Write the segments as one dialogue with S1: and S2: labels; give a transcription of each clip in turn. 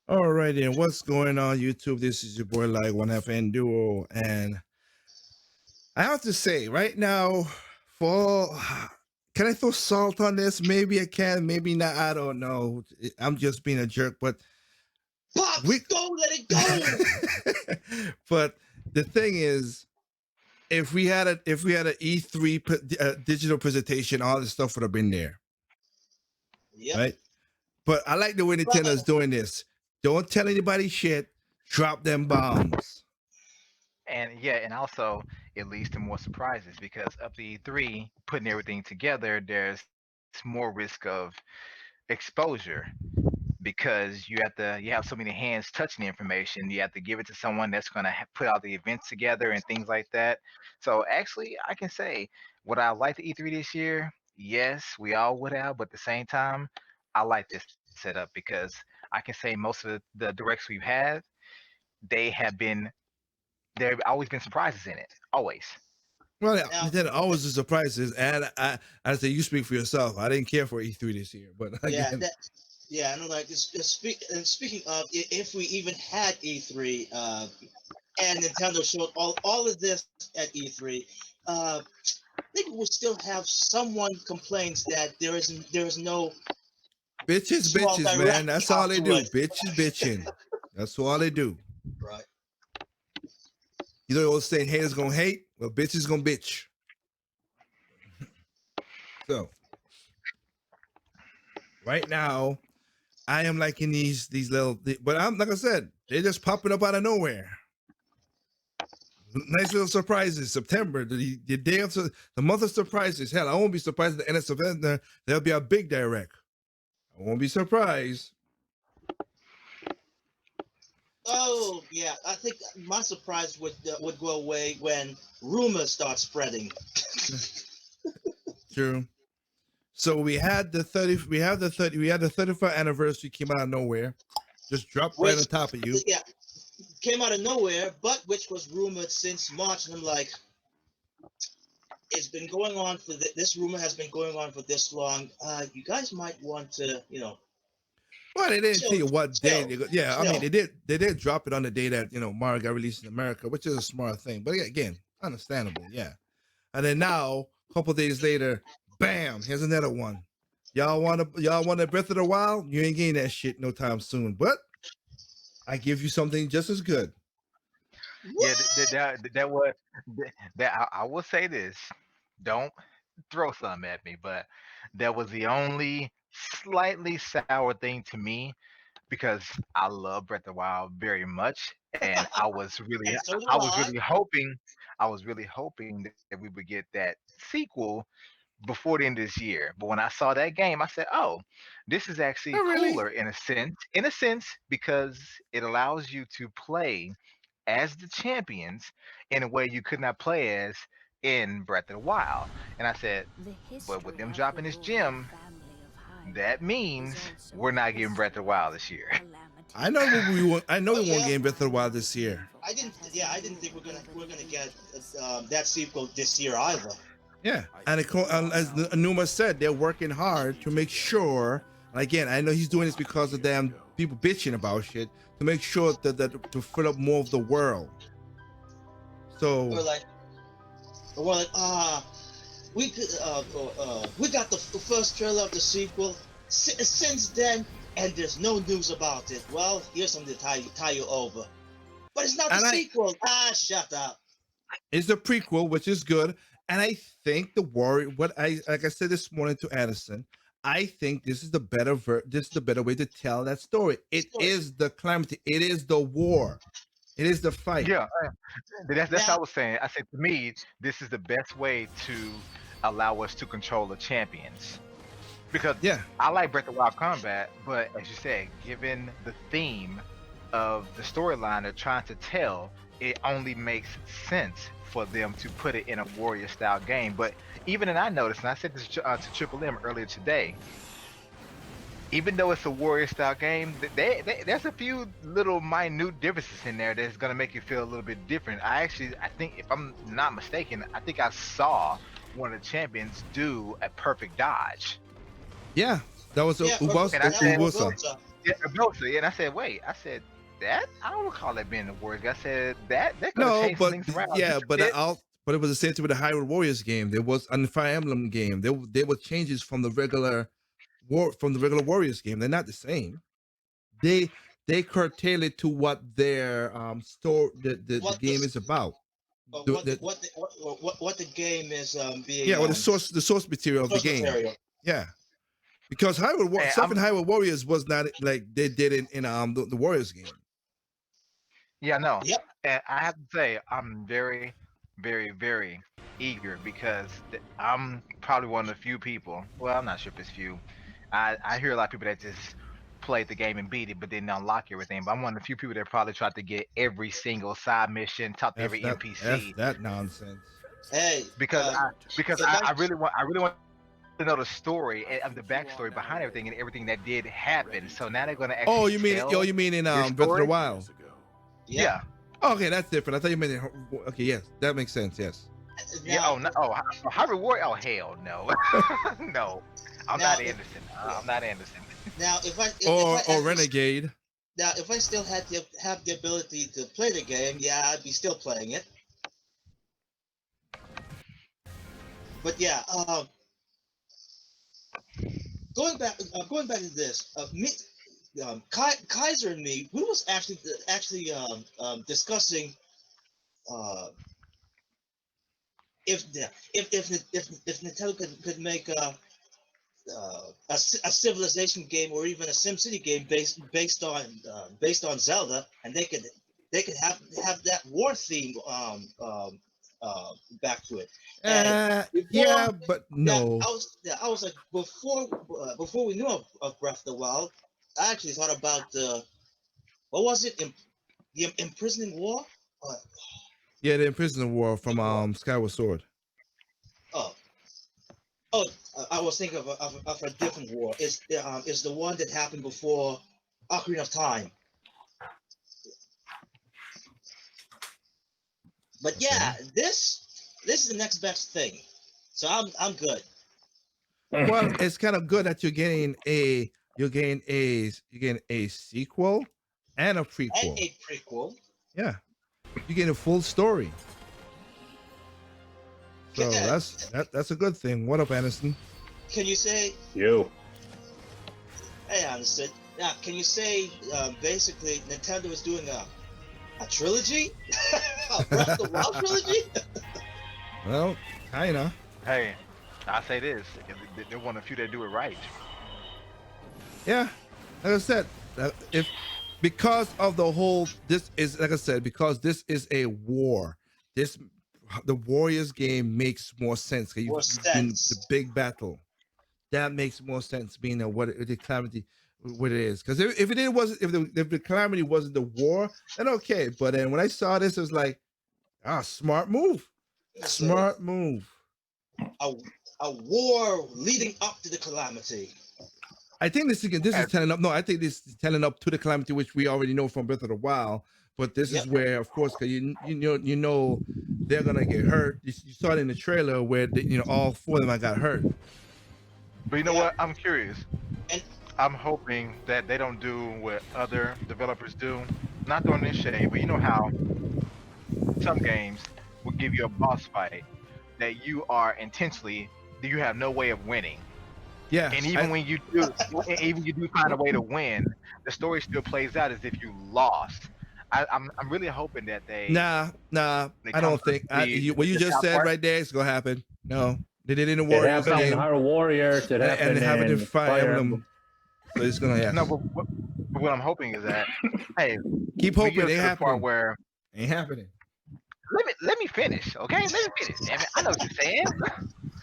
S1: All right, and what's going on, YouTube? This is your boy Like One Half and Duo, and I have to say, right now, for can I throw salt on this? Maybe I can, maybe not. I don't know. I'm just being a jerk, but we.
S2: Pops, go, let it go.
S1: But the thing is, if we had an E3 digital presentation, all this stuff would have been there,
S2: Yep.
S1: right? But I like the way Nintendo's
S2: But
S1: doing this. Don't tell anybody shit. Drop them bombs.
S3: And yeah, and also it leads to more surprises because up to E3, putting everything together, there's more risk of exposure because you have so many hands touching the information. You have to give it to someone that's going to put all the events together and things like that. So actually, I can say would I like the E3 this year? Yes, we all would have, but at the same time, I like this setup because I can say most of the directs we've had, they have been there have always been surprises in it. Always.
S1: Well, yeah,
S2: now,
S1: Nintendo always the surprises, and I say you speak for yourself. I didn't care for E3 this year, but
S2: yeah,
S1: again,
S2: I know. Like, speaking of, if we even had E3, and Nintendo showed all of this at E3, I think we would still have someone complains that there is no
S1: bitches,
S2: small
S1: bitches, man.
S2: direct
S1: That's all they do.
S2: afterwards.
S1: Bitches, bitching. That's all they do.
S2: Right.
S1: You know the old saying, haters gonna hate, well, bitches gonna bitch. So right now, I am liking these little, but I'm like I said, they're just popping up out of nowhere. Nice little surprises. September, the day of the month of surprises. Hell, I won't be surprised at the end of September there'll be a big direct. I won't be surprised.
S2: Oh yeah, I think my surprise would go away when rumors start spreading.
S1: True. So we had the 35th anniversary came out of nowhere, just dropped right on
S2: Which,
S1: top of you.
S2: yeah, came out of nowhere, but which was rumored since March, and I'm like, it's been going on for this rumor has been going on for this long. You guys might want to,
S1: Well, they didn't tell
S2: chill,
S1: you what day.
S2: chill,
S1: Yeah, I mean
S2: chill.
S1: they did drop it on the day that Mario got released in America, which is a smart thing. But again, understandable, yeah. And then now, a couple days later, bam, here's another one. Y'all want a Breath of the Wild? You ain't getting that shit no time soon. But I give you something just as good.
S3: Yeah,
S2: What?
S3: that was that I will say this. Don't throw something at me, but that was the only slightly sour thing to me because I love Breath of the Wild very much, and
S2: And so do
S3: I was
S2: I.
S3: really hoping, that we would get that sequel before the end of this year. But when I saw that game, I said, "Oh, this is actually
S1: Oh, really?
S3: cooler in a sense, because it allows you to play as the champions in a way you could not play as in Breath of the Wild." And I said, "But with them dropping this gem, that means we're not getting Breath of the Wild this year."
S1: I know we want. I know
S2: Oh
S1: we won't
S2: yeah,
S1: get Breath of the Wild this year.
S2: I didn't. Yeah, I didn't think we're gonna get that sequel this year either.
S1: Yeah, and as Numa said, they're working hard to make sure. And again, I know he's doing this because of damn people bitching about shit to make sure that to fill up more of the world.
S2: Or
S1: So
S2: like, or like, we got the first trailer of the sequel. Since then, and there's no news about it. Well, here's something to tie you over. But it's not the
S1: and I
S2: sequel. Shut up.
S1: it's the prequel, which is good. And I think the warrior. What I like I said this morning to Addison. I think this is the this is the better way to tell that story. It
S2: Story.
S1: is the calamity. It is the war. It is the fight.
S3: Yeah, that's what
S2: Now,
S3: I was saying. I said to me, this is the best way to allow us to control the champions because
S1: Yeah.
S3: I like Breath of Wild combat, but as you said, given the theme of the storyline they're trying to tell, it only makes sense for them to put it in a warrior style game. But even and I noticed, and I said this to Triple M earlier today, even though it's a warrior style game, there's a few little minute differences in there that's gonna make you feel a little bit different. I think if I'm not mistaken, I think I saw one of the champions do a perfect dodge,
S1: Yeah. That was a
S2: yeah,
S1: Ubus,
S3: and I
S2: that was
S3: said,
S1: Ubusa.
S2: Rosa.
S3: Yeah, mostly. And I said, wait, I said that I don't recall that being the Warriors game. I said that could have
S1: No,
S3: changed some
S1: but
S3: things around.
S1: yeah,
S3: You
S1: but
S3: did.
S1: but it was the same thing with the Hyrule Warriors game. There was on the Fire Emblem game. There were changes from the regular Warriors game. They're not the same. They curtail it to what their store the
S2: What the
S1: game is about. The
S2: what the game is
S1: yeah,
S2: being
S1: well, the source material of the
S2: source
S1: game.
S2: material.
S1: Yeah, because
S3: Hey,
S1: stuff in Hyrule Warriors was not like they did in the Warriors game.
S3: yeah, no.
S2: Yep.
S3: And I have to say, I'm very, very, very eager because I'm probably one of the few people. Well, I'm not sure if it's few. I hear a lot of people that just played the game and beat it, but didn't unlock everything. But I'm one of the few people that probably tried to get every single side mission, talk to every
S1: That's
S3: NPC
S1: that nonsense.
S2: Hey,
S3: because
S2: if I
S3: I really want to know the story and the backstory behind everything that did happen. So now they're going to
S1: Oh,
S3: actually tell
S1: you mean in
S3: your
S1: Breath of the
S3: story.
S1: Wild?
S3: Yeah.
S1: Okay, that's different. I thought you meant okay. Yes, that makes sense. Yes.
S3: Yeah.
S2: now,
S3: Oh no. Oh, Hyrule Warrior. Oh hell no. No. I'm
S2: now
S3: not
S2: if
S3: Anderson. I'm not Anderson.
S2: now
S1: Or Renegade.
S2: now if I still had to have the ability to play the game, yeah, I'd be still playing it. But yeah, going back to this, Kaiser and me, we was actually discussing uh, if Nintendo could make a civilization game or even a SimCity game based on Zelda, and they could have that war theme back to it. And
S1: Yeah,
S2: before
S1: but no.
S2: I was like before we knew of Breath of the Wild, I actually thought about what was it, the imprisoning war? Uh,
S1: Yeah, the Imprisoned War from
S2: War.
S1: Skyward Sword.
S2: Oh, oh, I was thinking of a different war. It's the one that happened before Ocarina of Time. But yeah, this is the next best thing. So I'm good.
S1: Well, it's kind of good that you're getting a sequel and a
S2: And
S1: prequel.
S2: a prequel.
S1: Yeah, you're getting a full story. So
S2: Can,
S1: that's a good thing. What up, Anderson?
S2: can you say?
S4: You.
S2: Hey, Anderson. Now, can you say basically Nintendo is doing a trilogy, a Breath of the Wild trilogy?
S1: Well, kinda.
S3: Hey, I say this: they're one of the few that do it right.
S1: Yeah, like I said, if because of the whole, this is like I said, because this is a war. The Warriors game makes more sense. 'Cause
S2: More
S1: you've been the
S2: sense.
S1: big battle. That makes more sense being the Calamity, what it is. Because if the Calamity wasn't the war, then okay. But then when I saw this, it was like, smart move,
S2: So,
S1: smart move.
S2: a war leading up to the Calamity.
S1: I think this is telling up. No, I think this is telling up to the Calamity, which we already know from Breath of the Wild. But this is
S2: Yep.
S1: where, of course, because you know they're gonna get hurt. You saw it in the trailer where all four of them got hurt.
S3: But you know
S2: Yeah.
S3: what? I'm curious.
S2: And
S3: I'm hoping that they don't do what other developers do. Not throwing this shade, but you know how some games will give you a boss fight that you have no way of winning.
S1: Yeah,
S3: And even when you do find a way to win, the story still plays out as if you lost. I'm really hoping that they
S1: nah,
S3: they
S1: I
S3: come
S1: don't think what you
S3: the
S1: just
S3: top
S1: said
S3: part.
S1: right there is gonna happen. No, they did it in the
S4: It
S1: Warriors
S4: happened in
S1: game,
S4: Hyrule Warriors. It
S1: and
S4: happened
S1: they have it in
S4: in
S1: Fire Emblem. So it's gonna
S3: No, but what I'm hoping is that hey,
S1: keep
S3: we
S1: hoping
S3: get
S1: it
S3: to the part
S1: happening.
S3: where
S1: Ain't happening.
S3: let me finish, okay? Let me finish. Damn it. I know what you're saying.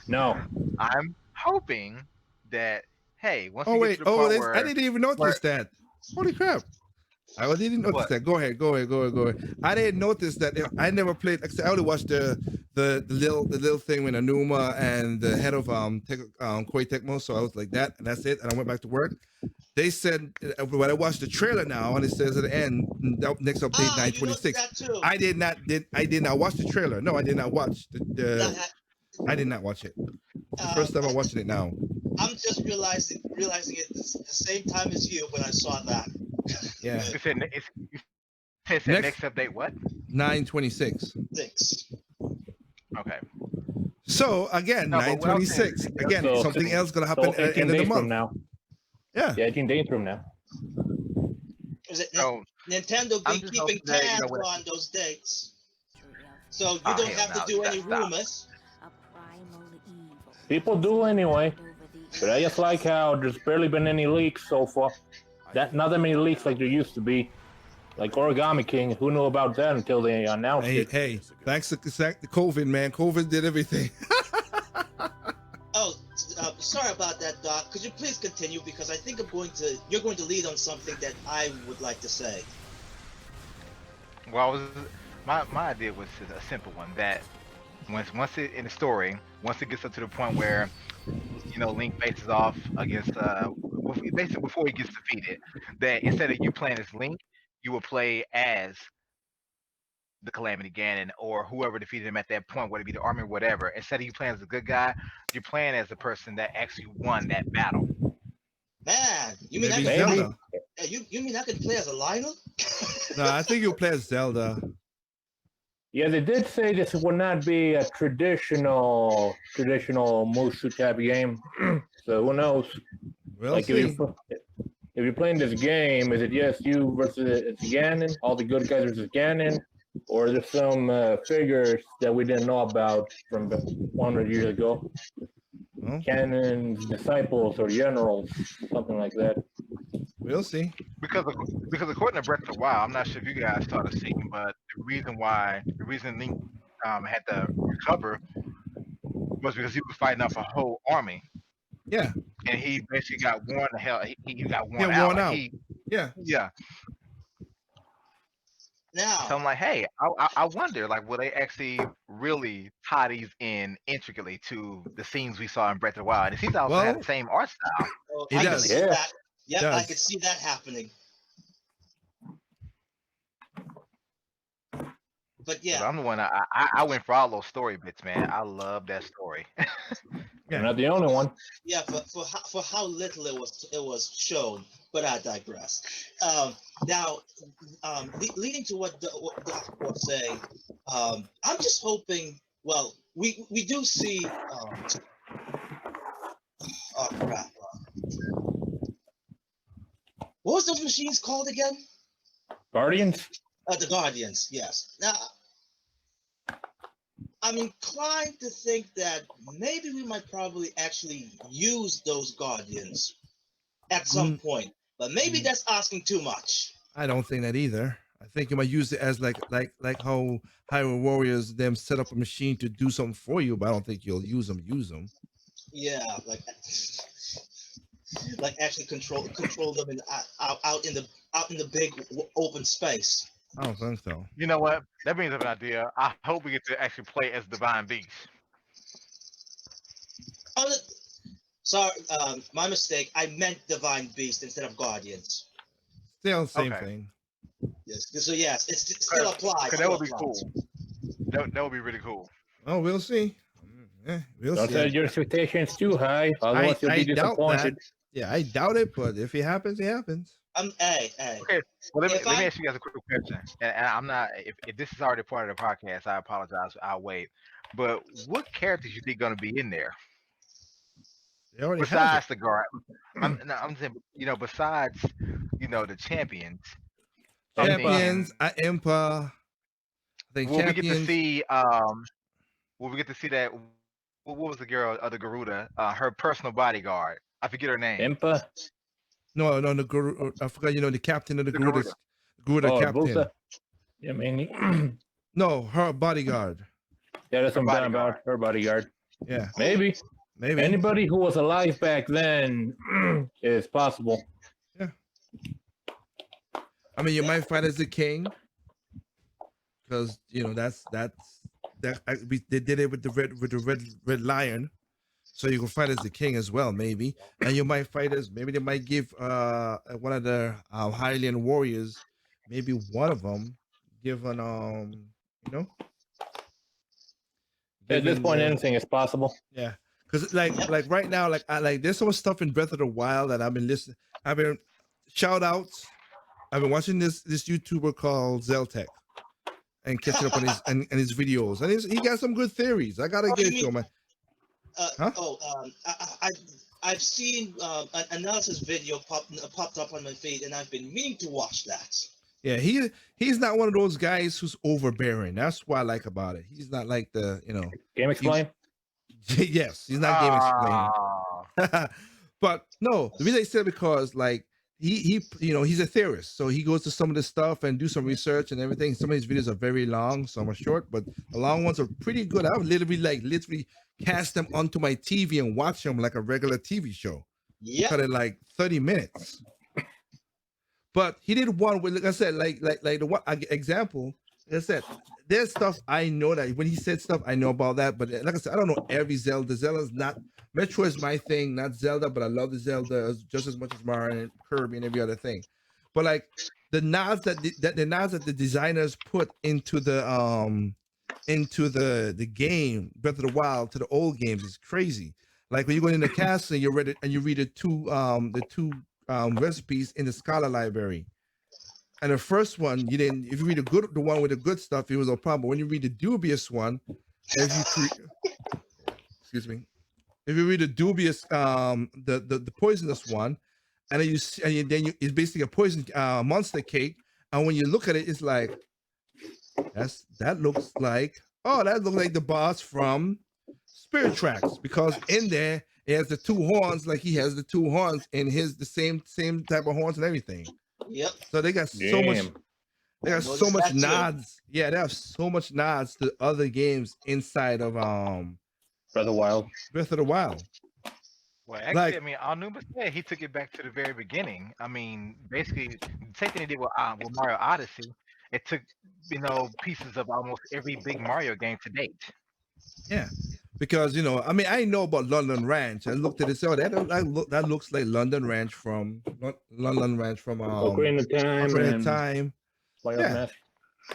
S4: No.
S3: I'm hoping that hey, once
S1: Oh
S3: we get
S1: wait,
S3: to the part where
S1: I didn't even notice that. Holy crap! I didn't notice
S3: What?
S1: that. Go ahead. I didn't notice that. I never played. Like I said, I only watched the little thing with Anuma and the head of Koei Tecmo. So I was like that, and that's it. And I went back to work. They said when I watched the trailer now, and it says at the end, next update
S2: you noticed
S1: 9/26.
S2: that too.
S1: I did not watch the trailer. No, I did not watch the.
S2: Now,
S1: I did not watch it. It's the
S2: uh,
S1: first time I'm watching it now.
S2: I'm just realizing it the same time as you when I saw that.
S1: Yeah,
S3: It said
S1: next
S3: next update what?
S1: 9/26.
S2: 6.
S3: Okay.
S1: So again,
S3: No, but what I was saying
S1: 9/26.
S3: is,
S1: Again,
S4: So,
S1: something else gonna
S4: so
S1: happen at the
S4: 18
S1: end of the
S4: days from
S1: month.
S4: now.
S1: Yeah.
S4: Yeah, 18 days from now.
S2: Is it
S3: so
S2: Nintendo
S3: I'm
S2: be
S3: just
S2: keeping
S3: hoping that
S2: tabs
S3: when
S2: on those dates, so you
S3: oh
S2: don't
S3: hell
S2: have to
S3: no,
S2: do
S3: that
S2: any
S3: stop.
S2: rumors.
S4: People do anyway. But I just like how there's barely been any leaks so far. Not that many leaks like there used to be. Like Origami King, who knew about that until they announced
S1: Hey,
S4: it?
S1: hey, thanks to the COVID, man. COVID did everything.
S2: Oh, sorry about that, Doc. Could you please continue because I think you're going to lead on something that I would like to say.
S3: Well, my idea was a simple one that once it in the story, once it gets up to the point where Link faces off against basically before he gets defeated, that instead of you playing as Link, you will play as the Calamity Ganon or whoever defeated him at that point, whether it be the army or whatever. Instead of you playing as a good guy, you're playing as the person that actually won that battle.
S2: Man, you mean
S1: Maybe
S2: I
S4: Maybe.
S1: Zelda.
S2: you mean I could play as a Lionel?
S1: No, I think you'll play as Zelda.
S4: Yeah, they did say this would not be a traditional Mushu type game. So who knows?
S1: We'll
S4: Like
S1: see.
S4: if you're playing this game, is it just you versus it's Ganon, all the good guys versus Ganon, or is there some figures that we didn't know about from 100 years ago?
S1: Well,
S4: Ganon's disciples or generals, something like that.
S1: we'll see.
S3: Because according to Breath of the Wild, I'm not sure if you guys started seeing, but the reason Link had to recover was because he was fighting off a whole army,
S1: Yeah.
S3: and he basically got worn the hell. He got worn
S1: Yeah,
S3: out.
S1: worn
S3: Like
S1: out. Yeah.
S3: yeah.
S2: Now,
S3: So I'm like, hey, I wonder, like, will they actually really tie these in intricately to the scenes we saw in Breath of the Wild? And it seems to also have
S1: Well,
S3: the same art style.
S1: it
S2: I can
S1: does.
S2: see
S4: Yeah.
S2: that. Yep, I
S1: Does.
S2: could see that happening. But
S3: 'Cause
S2: yeah,
S3: I'm the one. I went for all those story bits, man. I love that story.
S4: You're
S1: Yeah.
S4: not the only one.
S2: yeah, for how little it was shown, but I digress. Now, leading to what Doc was saying, I'm just hoping. Well, we do see. Oh crap! What was those machines called again?
S4: Guardians?
S2: The Guardians. Yes. Now, I'm inclined to think that maybe we might probably actually use those Guardians at some point, but maybe that's asking too much.
S1: I don't think that either. I think you might use it as like how Hyrule Warriors them set up a machine to do something for you, but I don't think you'll use them.
S2: Yeah, like actually control them out in the big open space.
S1: I don't think so.
S3: You know what? That brings up an idea. I hope we get to actually play as Divine Beast.
S2: Oh, sorry, my mistake. I meant Divine Beast instead of Guardians.
S1: Still same
S3: Okay.
S1: thing.
S2: Yes, so yes, it still applies.
S3: Because that would be cool. That would be really cool.
S1: Oh, we'll see. We'll
S4: Don't
S1: see.
S4: set your expectations too high, otherwise you'll be
S1: doubt
S4: disappointed.
S1: that. Yeah, I doubt it, but if it happens, it happens.
S2: Hey.
S3: Okay. Well, let
S2: If
S3: me
S2: I-
S3: ask you guys a quick question. And I'm not. If this is already part of the podcast, I apologize. I'll wait. But what characters you think going to be in there
S1: They already
S3: besides
S1: has
S3: the guard? I'm saying, besides, the champions.
S1: it.
S3: I'm
S1: Champions,
S3: thinking,
S1: Impa. I think
S3: will we get to
S1: champions.
S3: see? Will we get to see that? What was the girl of the Garuda? Her personal bodyguard. I forget her name.
S4: Impa?
S1: No, the Guru. I forgot. The captain of the
S3: The
S1: Garuda.
S3: Garuda.
S1: Garuda
S4: Oh,
S1: captain.
S4: Busa? Yeah, I mean,
S1: No, her bodyguard.
S4: yeah, that's
S3: Her
S4: what I'm talking
S3: bodyguard.
S4: about. Her bodyguard.
S1: Yeah,
S4: Maybe.
S1: maybe.
S4: Anybody who was alive back then is possible.
S1: I mean, you might fight as the king, because they did it with the red lion, so you can fight as the king as well, maybe. And you might fight as maybe they might give one of the Hylian warriors, maybe one of them, given
S4: At this
S1: given
S4: point,
S1: the,
S4: anything is possible.
S1: yeah, Because like right now, like I like there's so much stuff in Breath of the Wild that I've been listening. I've been shout outs. I've been watching this YouTuber called Zeltech and catching up on his and his videos. And he got some good theories. I gotta
S2: Oh,
S1: give
S2: you
S1: it to
S2: mean
S1: him. Huh?
S2: I've seen an analysis video popped up on my feed, and I've been meaning to watch that.
S1: Yeah, he's not one of those guys who's overbearing. That's what I like about it. He's not like the
S4: Game Explain.
S1: yes, he's not Game Explain.
S3: Ah,
S1: But no, the reason I said because like he he's a theorist, so he goes to some of this stuff and do some research and everything. Some of his videos are very long, some are short, but the long ones are pretty good. I would literally cast them onto my TV and watch them like a regular TV show.
S2: Yeah.
S1: Cut it like 30 minutes. But he did one with, like I said, like the one example. Like I said, there's stuff I know that when he said stuff, I know about that. But like I said, I don't know every Zelda. Zelda's not Metro is my thing, not Zelda, but I love the Zelda just as much as Mario and Kirby and every other thing. But like the nods that the designers put into the game Breath of the Wild to the old games is crazy. Like when you go in the castle and you read it and you read the two recipes in the Scholar Library. And the first one, you didn't. If you read the one with the good stuff, it was no problem. But when you read the dubious one, excuse me, if you read the dubious, the poisonous one, and then it's basically a poison monster cake. And when you look at it, it's like that looks like the boss from Spirit Tracks, because in there it has the two horns, like he has the two horns in the same type of horns and everything.
S2: Yep.
S1: So they got so much. They got so much nods. Yeah, they have so much nods to other games inside of
S4: Breath of the Wild.
S1: Breath of the Wild.
S3: well, actually, I mean, Anubis said he took it back to the very beginning. I mean, basically, the same thing he did with Mario Odyssey. It took pieces of almost every big Mario game to date.
S1: Yeah, because I mean, I know about London Ranch. I looked at it. So that looks like London Ranch from
S4: Ocarina of Time.
S1: Yeah.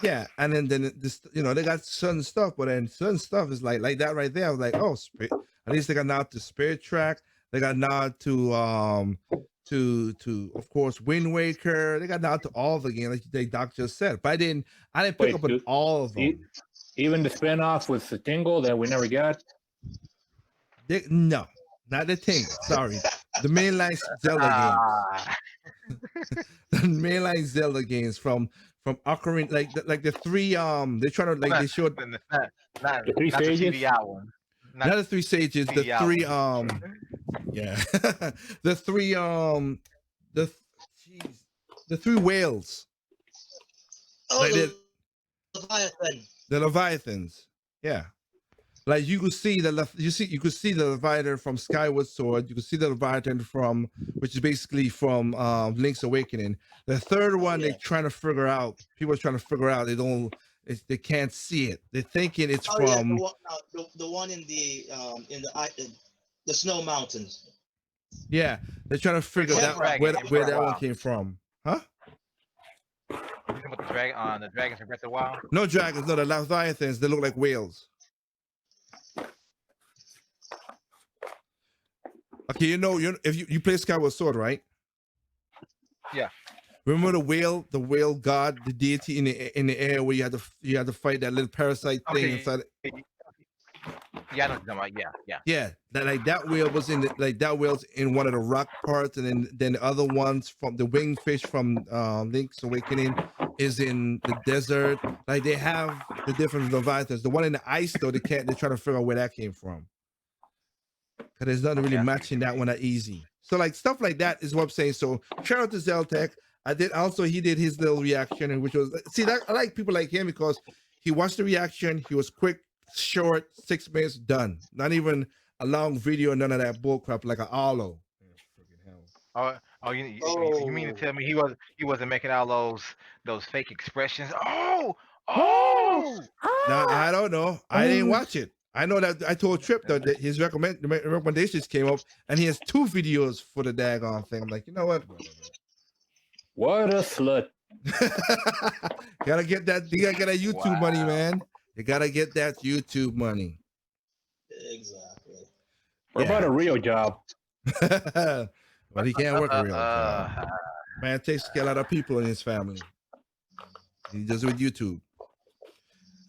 S1: Yeah, and then this, they got certain stuff, but then certain stuff is like that right there. I was like, oh, at least they got nod to Spirit Track. They got nod to of course Wind Waker. They got nod to all the games, like Doc just said. But I didn't pick up on all of them.
S4: Even the spinoff with the Tingle that we never got.
S1: No, not the Tingle. Sorry, the mainline Zelda games. The mainline Zelda games from Ocarina, like the three they try to they showed
S3: not
S4: the three stages.
S3: The TV one.
S1: Not the three stages. The three yeah, the three the three whales.
S2: Oh,
S1: like
S2: the Leviathan.
S1: The Leviathans. Yeah. Like you could see the Leviathan from Skyward Sword. You could see the Leviathan from, which is basically from Link's Awakening. The third one, they're trying to figure out. People are trying to figure out. They can't see it. They're thinking it's from
S2: the one in the Snow Mountains.
S1: Yeah, they're trying to figure out where that one came from. Huh?
S3: You talking about the dragons from Breath of the Wild?
S1: No dragons. No, the Leviathans. They look like whales. Okay, if you play Skyward Sword, right?
S3: Yeah.
S1: Remember the whale god, the deity in the air, where you had to fight that little parasite thing inside.
S3: Yeah, I know what you're talking about.
S1: Yeah. That whale was that whale's in one of the rock parts, and then the other ones from the winged fish from Link's Awakening is in the desert. Like they have the different Leviathans. The one in the ice though, they're trying to figure out where that came from. Cause there's nothing really matching that one that easy. So like stuff like that is what I'm saying. So shout out to Zeltech. He did his little reaction, and which was I like people like him because he watched the reaction. He was quick, short, 6 minutes, done. Not even a long video, none of that bullcrap like an Arlo.
S3: You mean to tell me he wasn't making all those fake expressions? No,
S1: I don't know. I didn't watch it. I know that I told Trip that his recommendations came up, and he has 2 videos for the daggone thing. I'm like, you know what?
S4: What a slut!
S1: Gotta get that. You gotta get that YouTube money, man. You gotta get that YouTube money.
S2: Exactly.
S4: What about a real job?
S1: But he can't work a real job.
S3: Uh,
S1: Man takes care of a lot of people in his family. He does it with YouTube.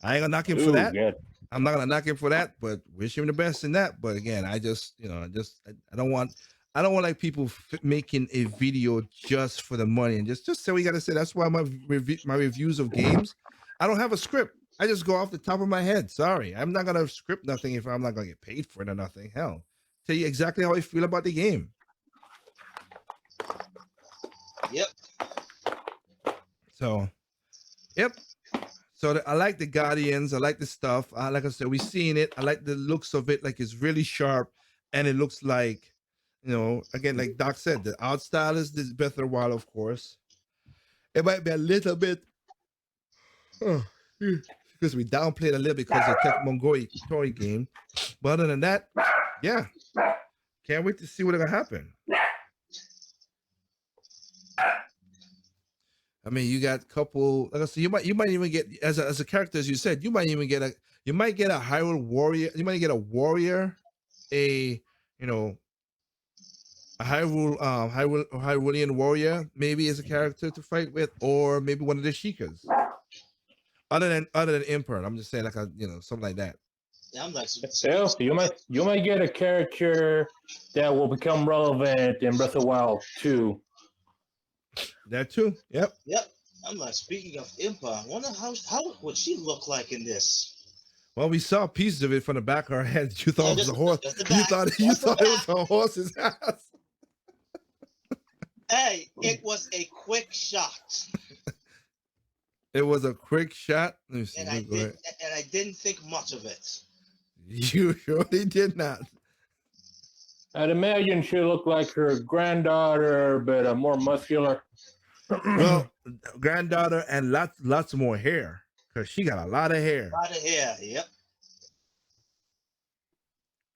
S1: I ain't gonna knock him for that.
S4: Yeah.
S1: I'm not gonna knock him for that, but wish him the best in that. But again, I just, I don't want like people making a video just for the money and just say what you gotta say. That's why my reviews of games, I don't have a script. I just go off the top of my head. Sorry, I'm not gonna script nothing if I'm not gonna get paid for it or nothing. Hell, tell you exactly how I feel about the game.
S2: Yep.
S1: So, yep. So I like the Guardians. I like the stuff. Like I said, we've seen it. I like the looks of it. Like it's really sharp, and it looks like, again, like Doc said, the art style is this Breath of the Wild, of course. It might be a little bit, because we downplayed a little because of the Tech toy game. But other than that, yeah, can't wait to see what's gonna happen. I mean, you got a couple. Like I said, you might even get as a character, as you said, you might get a Hyrule warrior. You might get a warrior, a Hyrulean warrior, maybe as a character to fight with, or maybe one of the Sheikahs. Other than Emperor, I'm just saying like something like that.
S2: Yeah, I'm like,
S4: So you might get a character that will become relevant in Breath of the Wild 2.
S1: That too. Yep.
S2: Yep. I'm like, speaking of Impa, I wonder how would she look like in this?
S1: Well, we saw pieces of it from the back of her head. You thought it was a horse.
S2: Just the
S1: You
S2: back.
S1: thought
S2: Just the
S1: it was a horse's ass.
S2: Hey, it was a quick shot,
S1: It was a quick shot. Let me see.
S2: and
S1: Go
S2: I didn't think much of it.
S1: You surely did not.
S4: I'd imagine she looked like her granddaughter, but more muscular.
S1: Well, granddaughter and lots more hair because she got a lot of hair.
S2: A lot of hair. Yep.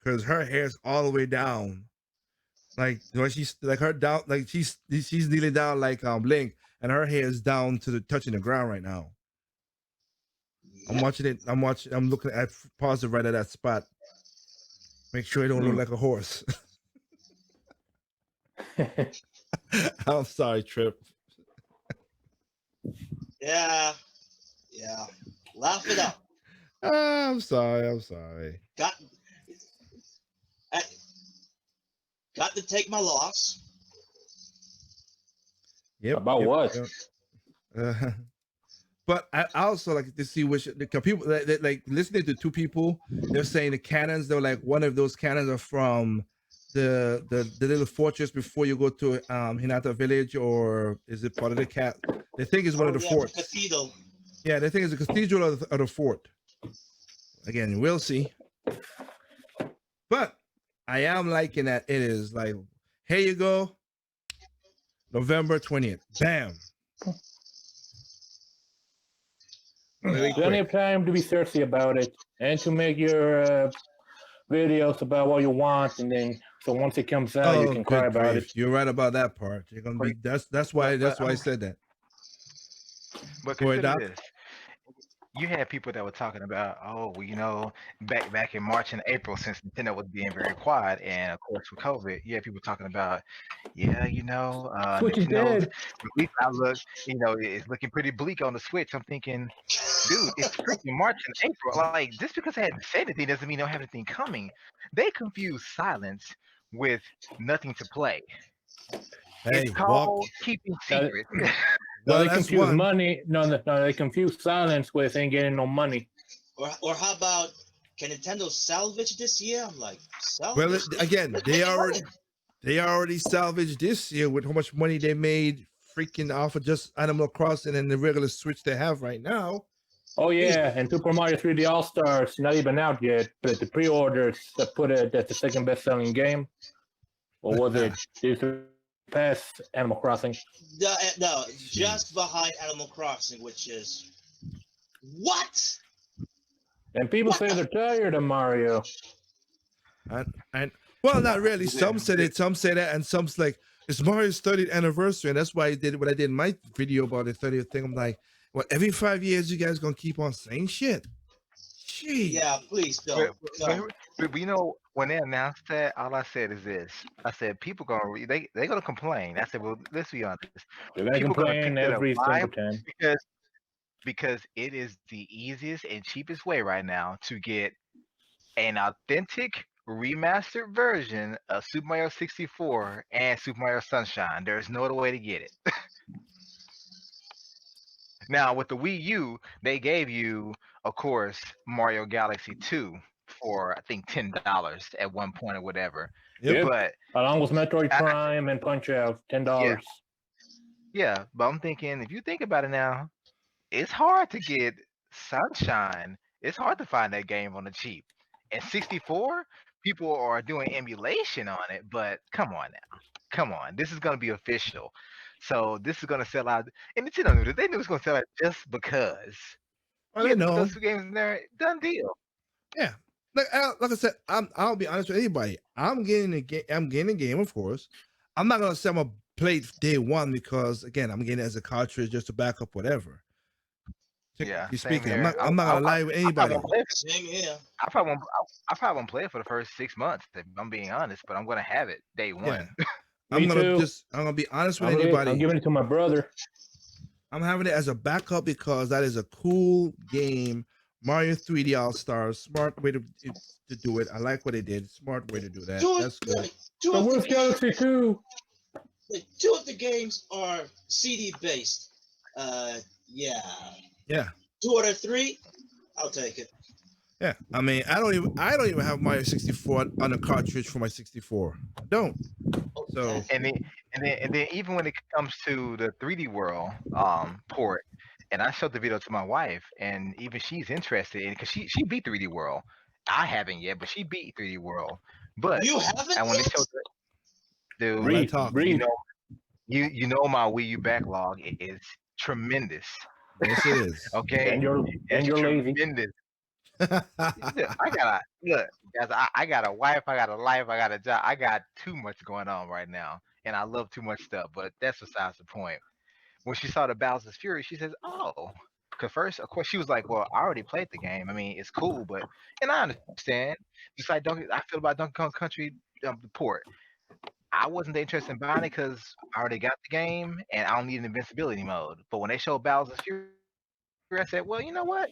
S1: Because her hair's all the way down, like when she's like her down, like she's kneeling down like Link, and her hair is down to the touching the ground right now. I'm watching it. I'm looking at pause it right at that spot. Make sure it don't look like a horse. I'm sorry, Trip.
S2: Yeah. Laugh it up.
S1: I'm sorry.
S2: Got to take my loss.
S1: Yep.
S4: About what?
S1: Yep. But I also like to see which the people like listening to two people. They're saying the cannons. They're like one of those cannons are from the little fortress before you go to Hinata Village, or is it part of the cat? They think it's one of the forts.
S2: The cathedral.
S1: Yeah, they think it's a cathedral of the fort. Again, we'll see. But I am liking that it is like, here you go, November 20th. Bam.
S4: Plenty of time to be thirsty about it and to make your videos about what you want, and then so once it comes out, you can cry about it.
S1: You're right about that part. You're gonna be that's why I said that.
S3: But
S1: Go ahead,
S3: consider
S1: Doc.
S3: this. You had people that were talking about, back in March and April, since Nintendo was being very quiet, and of course with COVID, you had people talking about,
S4: Switch is
S3: Nintendo's
S4: dead.
S3: release outlook, is looking pretty bleak on the Switch. I'm thinking, dude, it's freaking March and April. Like, just because they hadn't said anything doesn't mean they don't have anything coming. They confuse silence with nothing to play.
S1: Hey,
S3: It's called keeping secrets.
S4: No,
S1: Well,
S4: they
S1: that's
S4: confuse
S1: one.
S4: money. No, they confuse silence with ain't getting no money.
S2: Or how about, can Nintendo salvage this year? I'm like, salvage?
S1: Well, again, they already salvaged this year with how much money they made freaking off of just Animal Crossing and the regular Switch they have right now.
S4: Oh yeah, and Super Mario 3D All Stars not even out yet, but the pre-orders that put it at the second best-selling game. Or was it? Past Animal Crossing.
S2: No, just behind Animal Crossing, which is what?
S4: And people say they're tired of Mario.
S1: And well, not really. Some said it, some say that, and some's like, it's Mario's 30th anniversary, and that's why I did what I did in my video about the 30th thing. I'm like, well, every 5 years you guys gonna keep on saying shit. Gee.
S2: Yeah, please don't.
S3: But you know, when they announced that, all I said is this. I said people they gonna complain. I said, well, let's be honest.
S4: They're gonna
S3: People gonna pick
S4: complain
S3: that up.
S4: every
S3: Why?
S4: single time.
S3: Because it is the easiest and cheapest way right now to get an authentic remastered version of Super Mario 64 and Super Mario Sunshine. There's no other way to get it. Now with the Wii U, they gave you, of course, Mario Galaxy 2 for I think $10 at one point or whatever.
S1: Yep.
S4: Yep.
S3: But
S4: Along with Metroid
S3: I,
S4: Prime and Punch Out,
S3: yeah,
S4: $10.
S3: yeah. But I'm thinking, if you think about it now, it's hard to get Sunshine. It's hard to find that game on the cheap. And 64, people are doing emulation on it, but come on now. Come on. This is gonna be official. So this is gonna sell out. And Nintendo knew this. They knew it was gonna sell out just because.
S1: Well,
S3: You
S1: they
S3: get
S1: know.
S3: those two games in there, done deal.
S1: Yeah. Like I said, I'll be honest with anybody. I'm getting a game. I'm getting a game, of course. I'm not gonna say I'm gonna play it day one because again, I'm getting it as a cartridge just to back up whatever.
S3: Yeah,
S1: Technically
S3: same
S1: speaking,
S3: here.
S1: I'm not gonna lie with
S3: I probably
S1: anybody.
S3: won't play it.
S2: Same here.
S3: I probably won't play it for the first 6 months, if I'm being honest, but I'm gonna have it day
S1: Yeah.
S3: one.
S4: Me too.
S1: I'm gonna be honest with
S4: I'm
S1: anybody.
S4: giving it to my brother.
S1: I'm having it as a backup because that is a cool game. Mario 3D All Stars, smart way to do it. I like what they did. Smart way to do that.
S2: Two,
S1: That's good.
S2: two,
S4: But
S2: of the
S4: where's
S2: games,
S4: Galaxy 2?
S2: two of the games are CD based. Yeah.
S1: Yeah.
S2: 2 out of 3, I'll take it.
S1: Yeah, I mean, I don't even have Mario 64 on a cartridge for my 64. I don't. So
S3: And then even when it comes to the 3D World port, and I showed the video to my wife, and even she's interested in because she beat 3D World. I haven't yet, but she beat 3D World. But
S2: You haven't
S3: and when they
S2: yet?
S3: showed dude,
S1: When I
S4: Breathe,
S1: talk.
S3: you
S4: breathe.
S3: know, you know my Wii U backlog is tremendous.
S1: Yes, it is.
S3: Okay,
S4: And you're
S3: it's
S4: lazy.
S3: tremendous. Look, I gotta look, guys. I got a wife. I got a life. I got a job. I got too much going on right now, and I love too much stuff. But that's besides the point. When she saw the Bowser's Fury, she says, "Oh." Cause first, of course, she was like, "Well, I already played the game. I mean, it's cool, but," and I understand. Just like I feel about Donkey Kong Country, the port. I wasn't that interested in buying it because I already got the game and I don't need an invincibility mode. But when they showed Bowser's Fury, I said, "Well, you know what?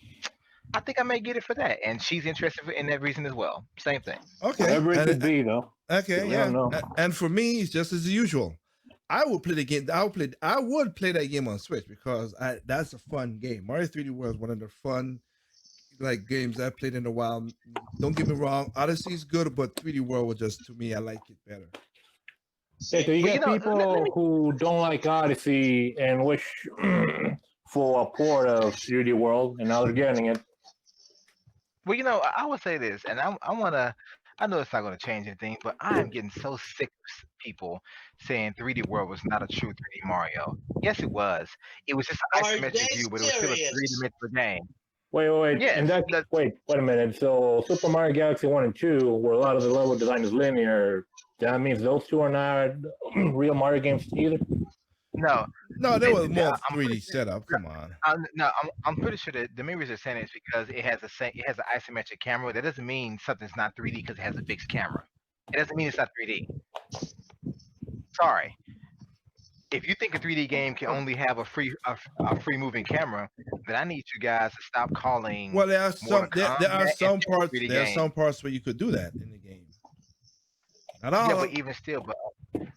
S3: I think I may get it for that." And she's interested in that reason as well. Same thing.
S1: Okay.
S4: Whatever it
S1: And
S4: could be, though.
S1: okay,
S4: We
S1: yeah.
S4: don't know.
S1: And for me, it's just as usual. I would play the game. I would play that game on Switch because that's a fun game. Mario 3D World is one of the fun like games I played in a while. Don't get me wrong, Odyssey is good, but 3D World was just to me, I like it better.
S4: Yeah, so you
S3: Well,
S4: got people who don't like Odyssey and wish for a port of 3D World, and now they're getting it.
S3: Well, I would say this, and I want to. I know it's not going to change anything, but I am getting so sick of people saying 3D World was not a true 3D Mario. Yes, it was. It was just an
S2: Are
S3: isometric
S2: they
S3: view, but it was still a
S2: serious?
S3: three-dimensional game.
S4: Wait.
S3: Yes,
S4: And that
S3: the-
S4: wait a minute. So Super Mario Galaxy 1 and 2, where a lot of the level design is linear, that means those two are not real Mario games either.
S3: no,
S1: No, there was
S3: I'm
S1: more
S3: pretty
S1: 3D setup. Come on.
S3: I'm pretty sure that the main reason they're saying it is because it has an isometric camera. That doesn't mean something's not 3D because it has a fixed camera. It doesn't mean it's not 3D. Sorry. If you think a 3D game can only have a free moving camera, then I need you guys to stop calling.
S1: Well, there are some
S3: Mortal
S1: there are
S3: Kombat
S1: some
S3: and
S1: parts
S3: 3D
S1: there are
S3: game.
S1: some parts where you could do that in the game. Not all.
S3: Yeah, but even still,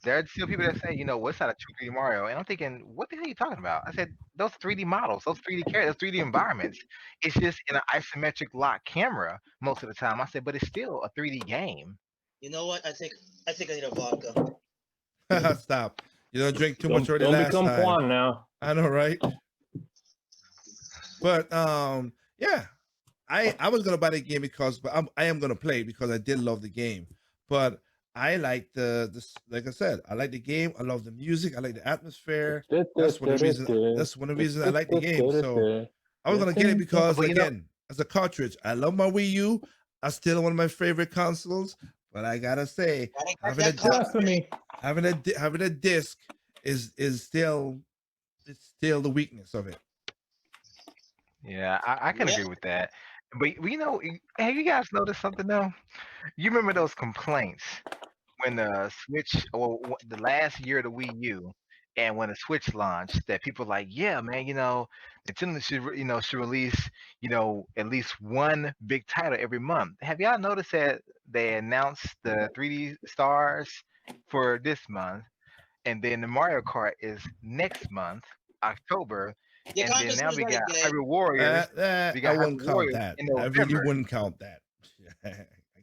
S3: there are still people that say, well, it's not a true 3D Mario, and I'm thinking, what the hell are you talking about? I said those 3D models, those 3D characters, those 3D environments. It's just in an isometric lock camera most of the time. I said, but it's still a 3D game.
S2: You know what? I think I need a vodka.
S1: Stop. You don't drink too much already
S4: Don't
S1: last
S4: become
S1: time.
S4: Juan now.
S1: I know, right? But yeah, I was gonna buy the game because, but I am gonna play because I did love the game. But I like like I said, I like the game. I love the music. I like the atmosphere. That's one of the reasons. That's one of the reasons I like the game. So I was gonna get it because
S3: But
S1: again, as a cartridge, I love my Wii U. I still one of my favorite consoles. But I gotta say, having a disc is still the weakness of it.
S3: Yeah, I can agree with that. But have you guys noticed something though? You remember those complaints when the Switch or the last year of the Wii U, and when the Switch launched, that people like, yeah, man, Nintendo should release at least one big title every month. Have y'all noticed that they announced the 3D stars for this month, and then the Mario Kart is next month, October,
S2: You
S3: and
S2: can't
S3: then
S2: just
S3: now
S2: use
S3: we
S2: that
S3: got
S2: again.
S3: Hyrule Warriors. We
S1: I
S3: got
S1: wouldn't
S3: Hyrule
S1: count
S3: Warriors
S1: that.
S3: in
S1: I really
S3: November.
S1: wouldn't count that. I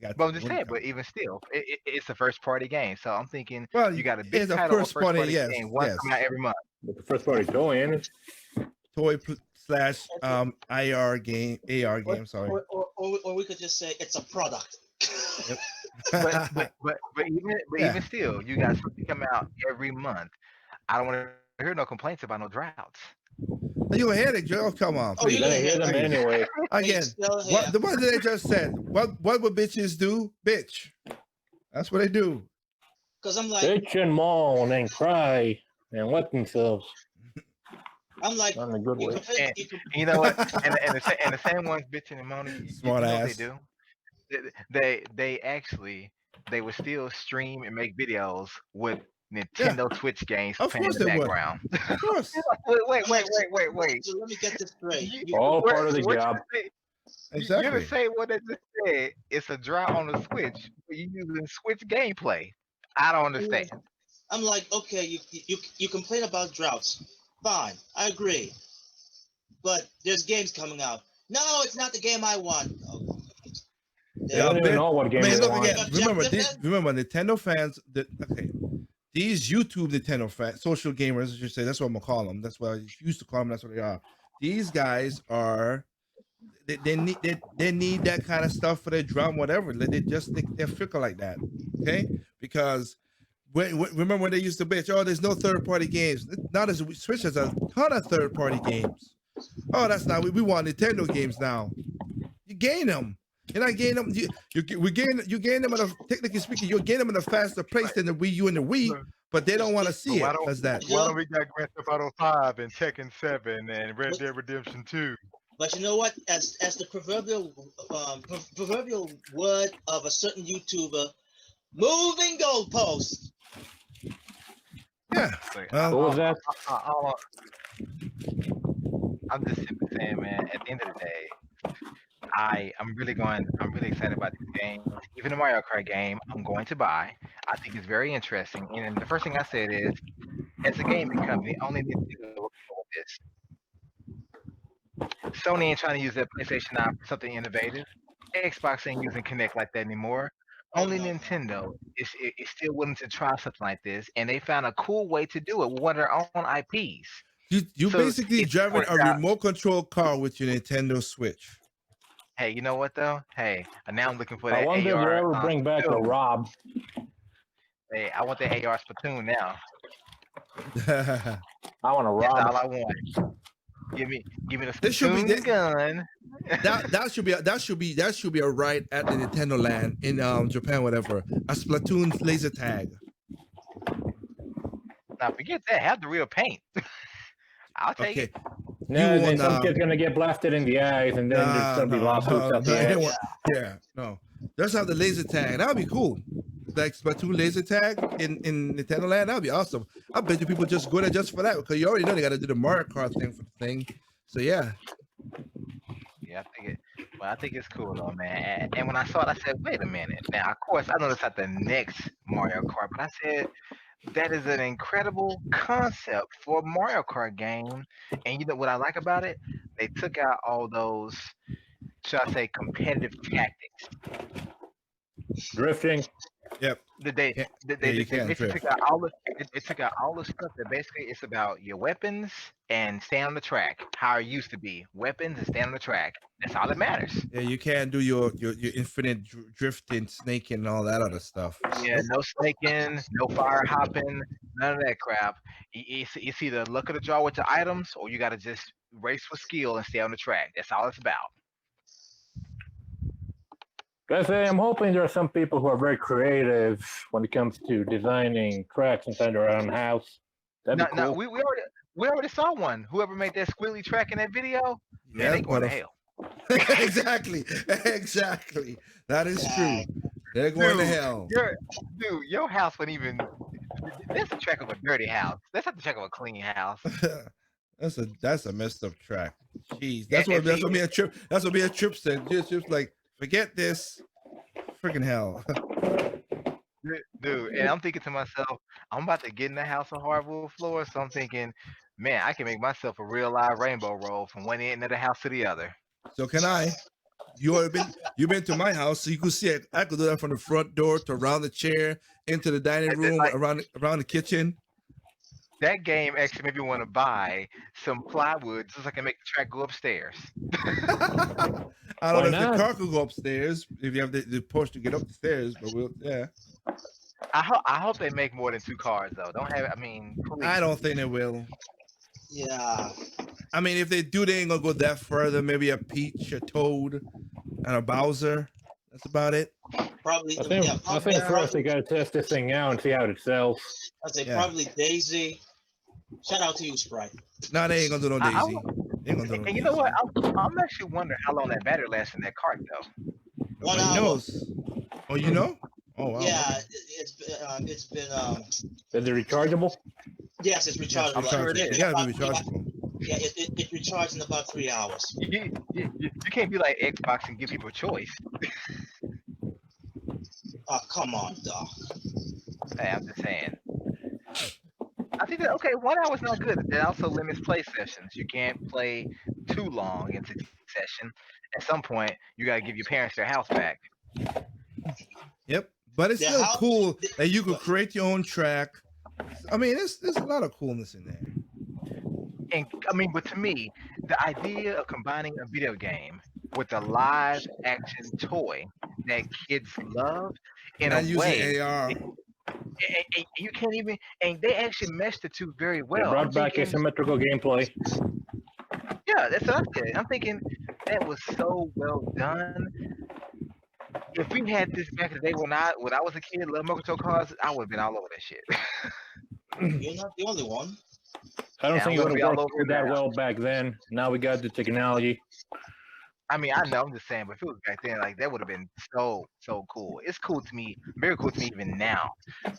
S1: got
S3: But
S1: you.
S3: I'm just
S1: Wouldn't
S3: saying, but
S1: count.
S3: even still, it's a first party game. So I'm thinking
S1: Well,
S3: you got a big
S1: it's a
S3: title or
S1: first
S3: first
S1: party.
S3: party
S1: Yes,
S3: game, one
S1: yes.
S3: coming out every month.
S4: But the first party going,
S1: Toy slash IR game, AR
S2: Or,
S1: game. Sorry.
S2: or we could just say it's a product.
S1: Yep.
S3: But
S1: Yeah.
S3: even still, you got something coming out every month. I don't want to hear no complaints about no droughts.
S1: You had it, Joe. Come on,
S2: Oh, you're
S1: please.
S4: you're gonna
S2: gonna
S4: hear
S2: hear
S4: them
S1: Please.
S4: anyway.
S1: Again,
S2: still here.
S1: what the one that they just said? What would bitches do? Bitch. That's what they do.
S2: Because I'm like,
S4: Bitch and moan and cry and wet themselves.
S2: I'm like,
S4: Not in a good
S2: you
S4: way.
S2: compare,
S3: And you know what? And the same ones bitching and moaning.
S1: Smart
S3: You know what they
S1: ass.
S3: do? They actually they would still stream and make videos with
S1: Yeah,
S3: Nintendo Switch games
S1: of
S3: playing in
S1: course
S3: the
S1: they would.
S3: background.
S1: Of course.
S3: Wait.
S2: So let me get this straight.
S4: All part of the
S3: What
S4: job.
S3: you say? You're the
S1: Exactly.
S3: same one that just said it's a drought on the Switch, but you're using Switch gameplay. I don't understand.
S2: I'm like, okay, you complain about droughts, fine, I agree, but there's games coming out. No, it's not the game I want. Oh,
S4: They
S1: Yeah,
S4: don't even
S1: bitch.
S4: know what
S1: I
S4: game
S1: mean,
S4: they
S1: look
S4: want.
S1: again. Remember, Nintendo fans. Okay, these YouTube Nintendo fans, social gamers, I should say. That's what I'm gonna call them. That's what I used to call them. That's what they are. These guys are. They need that kind of stuff for their drum, whatever. They're fickle like that. Okay, because remember when they used to bitch? Oh, there's no third party games. Now there's Switch has a ton of third party games. Oh, that's not. We want Nintendo games now. You gain them. You're not gaining them. You gain them at a, technically speaking, you're gaining them at a faster pace than the Wii U and the Wii, but they don't want to see it as that.
S3: Why don't we got Grand Theft Auto 5 and Tekken 7 and Red Dead Redemption 2?
S2: But you know what? As the proverbial word of a certain YouTuber, moving goalposts.
S1: Yeah.
S4: What was that?
S3: I'm just simply saying, man. At the end of the day, I'm really excited about these games. Even the Mario Kart game, I'm going to buy. I think it's very interesting. And the first thing I said is, as a gaming company, only Nintendo will come with this. Sony ain't trying to use their PlayStation 9 for something innovative. Xbox ain't using Kinect like that anymore. Only Nintendo is still willing to try something like this, and they found a cool way to do it with one of their own IPs.
S1: You
S3: So
S1: basically
S3: it's
S1: driving a
S3: worked out.
S1: remote control car with your Nintendo Switch.
S3: Hey, you know what though? Hey, now I'm looking for
S4: I
S3: that
S4: wonder if
S3: AR.
S4: they ever bring back the
S3: Splatoon.
S4: Rob.
S3: Hey, I want that AR Splatoon now.
S4: I want a
S3: That's
S4: Rob.
S3: all I want. Give me the
S1: This should be
S3: Splatoon gun.
S1: that should be a right at the Nintendo Land in Japan, whatever. A Splatoon laser tag.
S3: Now forget that. Have the real paint. I'll take
S1: Okay.
S3: it.
S4: No, then
S1: won,
S4: some kid's gonna get blasted in the eyes, and then there's gonna be lawsuits at the end.
S1: No. Just have the laser tag. That'd be cool. Like Splatoon laser tag in Nintendo Land. That'd be awesome. I bet you people just go there just for that because you already know they got to do the Mario Kart thing for the thing. So yeah.
S3: Yeah, I think it's cool though, man. And when I saw it, I said, wait a minute. Now, of course, I know it's not the next Mario Kart, but I said that is an incredible concept for a Mario Kart game. And you know what I like about it? They took out all those, should I say, competitive tactics.
S4: Drifting.
S1: Yep.
S3: They basically
S1: drift.
S3: took out all the stuff that basically it's about your weapons and staying on the track. How it used to be, weapons and staying on the track. That's all that matters.
S1: Yeah, you can't do your infinite drifting, snaking, and all that other stuff.
S3: Yeah, no snaking, no fire hopping, none of that crap. It's either luck of the draw with your items, or you got to just race with skill and stay on the track. That's all it's about.
S4: Guys, I'm hoping there are some people who are very creative when it comes to designing tracks inside their own house. That'd be cool.
S3: No, we already saw one. Whoever made that squiggly track in that video, man, they going to hell.
S1: Exactly. Exactly. That is true. They're going to
S3: Dude,
S1: hell.
S3: your house wouldn't even. That's the track of a dirty house. That's not the track of a clean house.
S1: That's a messed up track. Jeez.
S3: And, and
S1: That's
S3: see,
S1: what me a trip. That's what me a trip said. Just like forget this. Freaking hell.
S3: dude, and I'm thinking to myself, I'm about to get in the house of hardwood floors, so I'm thinking, man, I can make myself a real live rainbow roll from one end of the house to the other.
S1: So can I? You've been to my house, so you could see it. I could do that from the front door to around the chair, into the dining
S3: And then,
S1: room,
S3: like,
S1: around the kitchen.
S3: that game actually made me want to buy some plywood just so I can make the track go upstairs.
S1: I don't
S4: Why
S1: know if the
S4: not?
S1: car could go upstairs if you have the push to get up the stairs, but yeah.
S3: I hope they make more than 2 cars though. Don't have. I mean, please.
S1: I don't think they will.
S2: Yeah.
S1: I mean, if they do, they ain't gonna go that further. Maybe a Peach, a Toad, and a Bowser. That's about it.
S2: Probably.
S4: I think,
S2: Yeah.
S4: I think first they gotta test this thing out and see how it sells.
S2: I'd say
S1: Yeah.
S2: probably Daisy. Shout out to you, Sprite.
S1: No, they ain't gonna do no
S3: I-
S1: Daisy. They ain't gonna do no
S3: And you know what?
S1: Daisy.
S3: I'm actually wondering how long that battery lasts in that cart though.
S2: 1
S1: Nobody
S2: hour.
S1: knows. Oh, you know? Oh, wow.
S2: Yeah, it's been
S4: Is it rechargeable?
S2: yes, it's rechargeable.
S3: I'm sure it
S1: Rechargeable.
S3: is.
S1: It gotta be rechargeable.
S2: Yeah, it recharges in about 3 hours.
S3: You can't be like Xbox and give people a choice.
S2: Oh, come on, Doc.
S3: Hey, I'm just saying. I think that okay, 1 hour is not good. That also limits play sessions. You can't play too long in succession. At some point, you gotta give your parents their house back.
S1: Yep. But it's
S2: The
S1: still
S2: house-
S1: cool that you could create your own track. I mean, there's a lot of coolness in there.
S3: And I mean, but to me, the idea of combining a video game with a live action toy that kids love in
S1: Not
S3: a
S1: using
S3: way,
S1: AR.
S3: and you can't even, and they actually meshed the two very
S4: They
S3: well.
S4: brought
S3: I'm
S4: back
S3: thinking,
S4: asymmetrical gameplay.
S3: yeah, that's what I said. I'm thinking that was so well done. If we had this back in the day when I was a kid, love Mokoto cars, I would have been all over that shit.
S2: You're not the only one.
S4: I don't
S3: Yeah,
S4: think
S3: I'm
S4: it
S3: gonna
S4: would
S3: be
S4: have
S3: all
S4: worked
S3: over it
S4: that
S3: now.
S4: well back then. Now we got the technology.
S3: I mean, I know, I'm just saying, but if it was back then, like that would have been so cool. It's cool to me, very cool to me even now.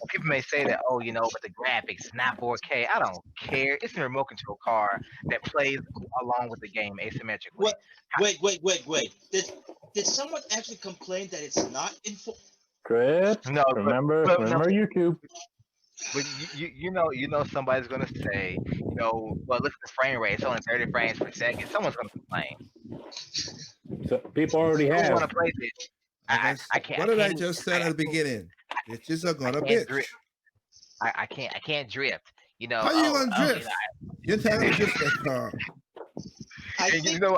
S3: People may say that, oh, you know, but the graphics is not 4K. I don't care. It's a remote control car that plays along with the game asymmetrically.
S2: What? Wait. Did someone actually complain that it's not in full?
S4: Chris,
S3: No,
S4: remember
S3: no.
S4: YouTube.
S3: But you know somebody's gonna say, you know, well, look at the frame rate. It's only 30 frames per second. Someone's gonna complain.
S4: So people already
S3: Who
S4: have.
S3: want to play this? I can't.
S1: What did I
S3: can't
S1: just
S3: even-
S1: say at the beginning? Bitches are gonna
S3: can't
S1: bitch.
S3: drift. I can't drift. You know.
S1: How you
S3: oh,
S1: gonna
S3: oh,
S1: drift? You're telling me drift that car.
S2: I
S3: And you
S2: think
S3: know,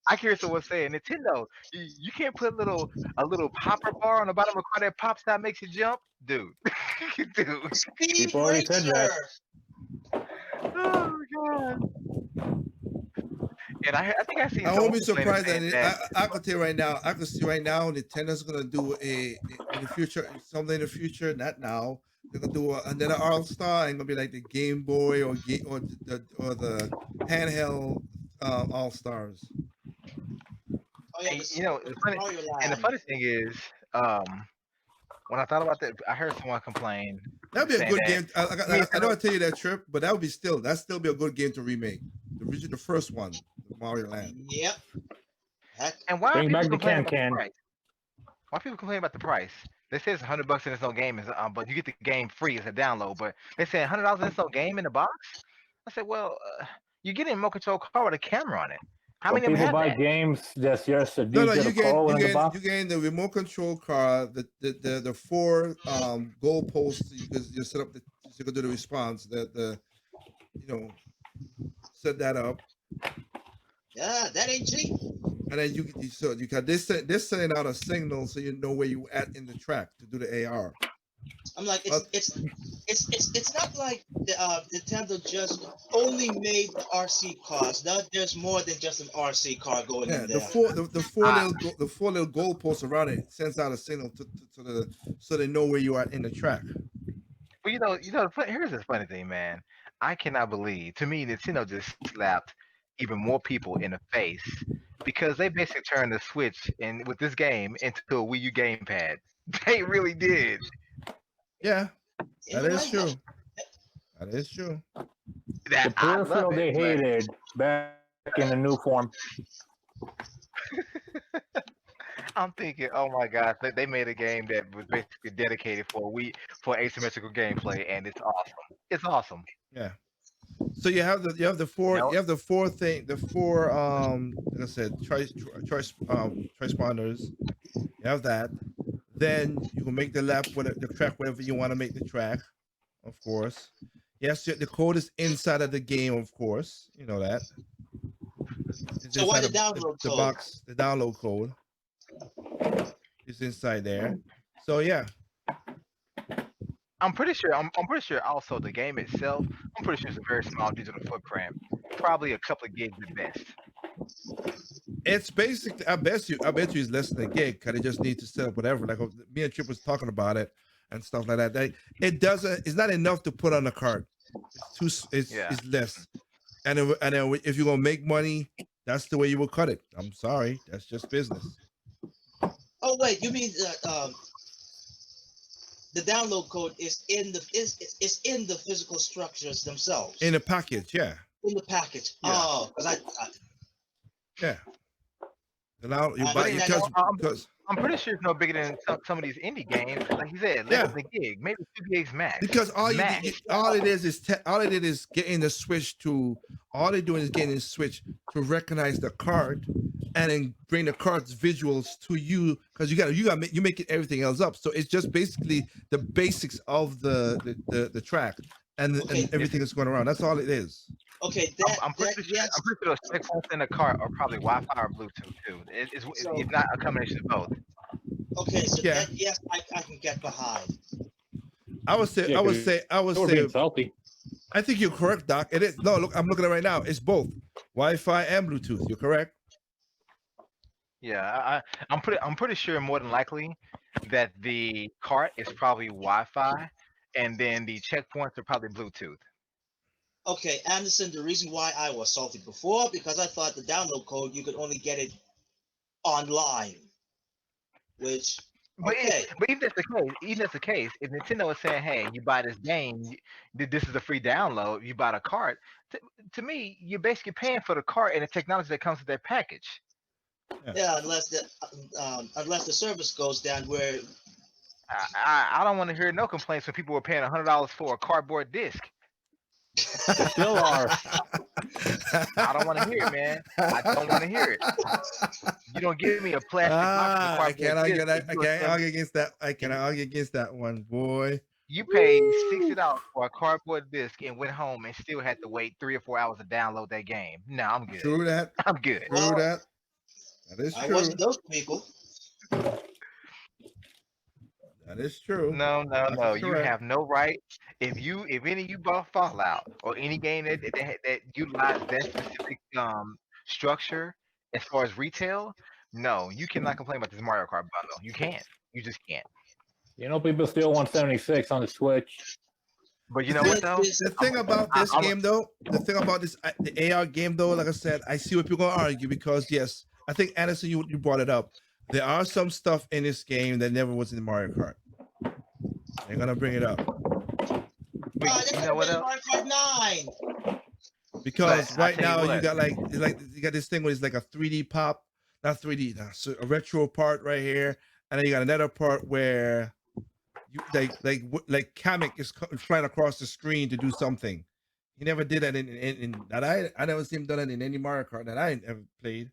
S3: I hear someone saying, Nintendo, you can't put a little popper bar on the bottom of a car that pops out makes you jump, dude. Dude.
S2: Speed
S4: People already said that.
S2: Racer.
S3: Oh god. And I think I seen.
S1: I won't be
S3: someone
S1: surprised
S3: complaining
S1: that I could tell you right now. I could see right now Nintendo's gonna do in the future, something in the future, not now. They're gonna do another All Star and gonna be like the Game Boy or the handheld All Stars.
S2: Oh, yeah,
S3: And,
S2: the
S3: you know, the funny,
S2: Mario
S3: and the
S2: Land.
S3: funny thing is, when I thought about that, I heard someone complain.
S1: That'd be a
S3: saying
S1: good
S3: that-
S1: game. I know I tell you that trip, but that would be that'd still be a good game to remake. The first one, the Mario Land.
S2: Yep. Heck,
S3: And why are
S4: Bring
S3: people
S4: back the
S3: complaining about the
S4: can-can.
S3: price? Why people complaining about the price? They say it's $100 and there's no game, but you get the game free as a download. But they say $100 and there's no game in the box. I said, well, you're getting a remote control car with a camera on it. How
S4: When
S3: many of them
S4: people
S3: have
S4: buy
S3: that?
S4: games that's just a
S1: No,
S4: DJ to call in the box.
S1: you gain the remote control car, the four goalposts. You set up you can do the response. Set that up,
S2: yeah, that ain't cheap.
S1: and then you got this. They're sending out a signal so you know where you at in the track to do the AR.
S2: I'm like, it's not like Nintendo just only made the RC cars. Now there's more than just an RC car going
S1: Yeah,
S2: in there.
S1: the four little goalposts around it sends out a signal so they know where you are in the track.
S3: Well, here's the funny thing, man. I cannot believe. To me, Nintendo just slapped even more people in the face because they basically turned the Switch and with this game into a Wii U gamepad. They really did.
S1: Yeah, that
S2: You're
S1: is
S2: right.
S1: true. That is true.
S3: That
S4: The
S3: I love
S4: peripheral they
S3: it. But
S4: hated back in the new form.
S3: I'm thinking, oh my gosh, they made a game that was basically dedicated for asymmetrical gameplay, and it's awesome. It's awesome.
S1: Yeah. So you have the four
S3: No,
S1: like I said choice transponders. You have that. Then you can make the lap with the track whatever you want to make the track, of course. Yes, the code is inside of the game, of course. You know that. It's
S2: So why
S1: inside
S2: the
S1: of
S2: download
S1: the
S2: code?
S1: box. The download code is inside there. So yeah,
S3: I'm pretty sure. I'm pretty sure. Also, the game itself, I'm pretty sure it's a very small digital footprint, probably a couple of gigs at best.
S1: it's basically. I bet you it's less than a gig because they just need to set up whatever. Like me and Chip was talking about it and stuff like that. It doesn't. It's not enough to put on the cart. It's too.
S3: Yeah.
S1: It's less. And then if you're gonna make money, that's the way you will cut it. I'm sorry, that's just business.
S2: Oh wait, you mean the download code is in the physical structures themselves
S1: In a package, yeah,
S2: in the package.
S3: Yeah.
S2: Oh, because
S1: yeah. And now you
S2: I
S1: buy
S2: think that-
S1: because
S3: I'm pretty sure it's no bigger than some of these indie games. Like you said, less
S1: Yeah.
S3: than a gig, maybe 2 gigs max.
S1: because all
S3: Max.
S1: it is getting the switch to all they're doing is getting the switch to recognize the card and then bring the card's visuals to you because you making everything else up. So it's just basically the basics of the track and
S2: Okay.
S1: and everything that's going around. That's all it is.
S2: Okay,
S3: I'm pretty sure.
S2: yes.
S3: I'm pretty sure those checkpoints in the car are probably Wi-Fi or Bluetooth too. It's not a combination of both.
S2: Okay, so
S1: Yeah.
S2: that yes, I can get behind.
S1: I would say
S4: Yeah,
S1: I would
S4: 'cause
S1: say
S4: They were being salty.
S1: I think you're correct, Doc. It is no look. I'm looking at it right now. It's both Wi-Fi and Bluetooth. You're correct.
S3: Yeah, I'm pretty sure more than likely that the cart is probably Wi-Fi, and then the checkpoints are probably Bluetooth.
S2: Okay, Anderson, the reason why I was salty before because I thought the download code you could only get it online, which
S3: But
S2: okay.
S3: but if that's the case, if Nintendo is saying, "Hey, you buy this game, this is a free download. You buy the cart," to me, you're basically paying for the cart and the technology that comes with that package.
S2: Yeah, unless the service goes down where
S3: I don't want to hear no complaints when people were paying $100 for a cardboard disc.
S4: They still are.
S3: I don't want to hear it, man. I don't want to hear it. You don't give me a plastic box
S1: I
S3: with
S1: can't
S3: cardboard
S1: argue
S3: disc.
S1: that. I can't argue against that. I cannot argue against that one, boy.
S3: You paid $60 for a cardboard disc and went home and still had to wait 3 or 4 hours to download that game. No, I'm good.
S1: True that.
S3: I'm good.
S1: True
S2: Well,
S1: that. That is
S2: I
S1: true.
S2: wasn't those people.
S1: That is true.
S3: No.
S1: Doc is
S3: You
S1: correct.
S3: have no right. If any of you bought Fallout or any game that utilized that specific structure as far as retail, no, you cannot complain about this Mario Kart bundle. You can't. You just can't.
S4: You know, people still want 76 on the Switch.
S3: But you know what though?
S1: The thing about this
S3: I'm-
S1: game, though, the thing about this the AR game, though, like I said, I see what people are gonna argue because yes, I think Anderson, you brought it up. There are some stuff in this game that never was in Mario Kart. They're gonna bring it up
S3: You know what else?
S2: Mario Kart 9.
S1: because
S3: But I'll
S1: right
S3: tell you
S1: now you
S3: what.
S1: got you got this thing where it's like a 3D pop, not 3D, so a retro part right here, and then you got another part where you like Kamek is flying across the screen to do something. He never did that in that I never seen him done it in any Mario Kart that I ever played.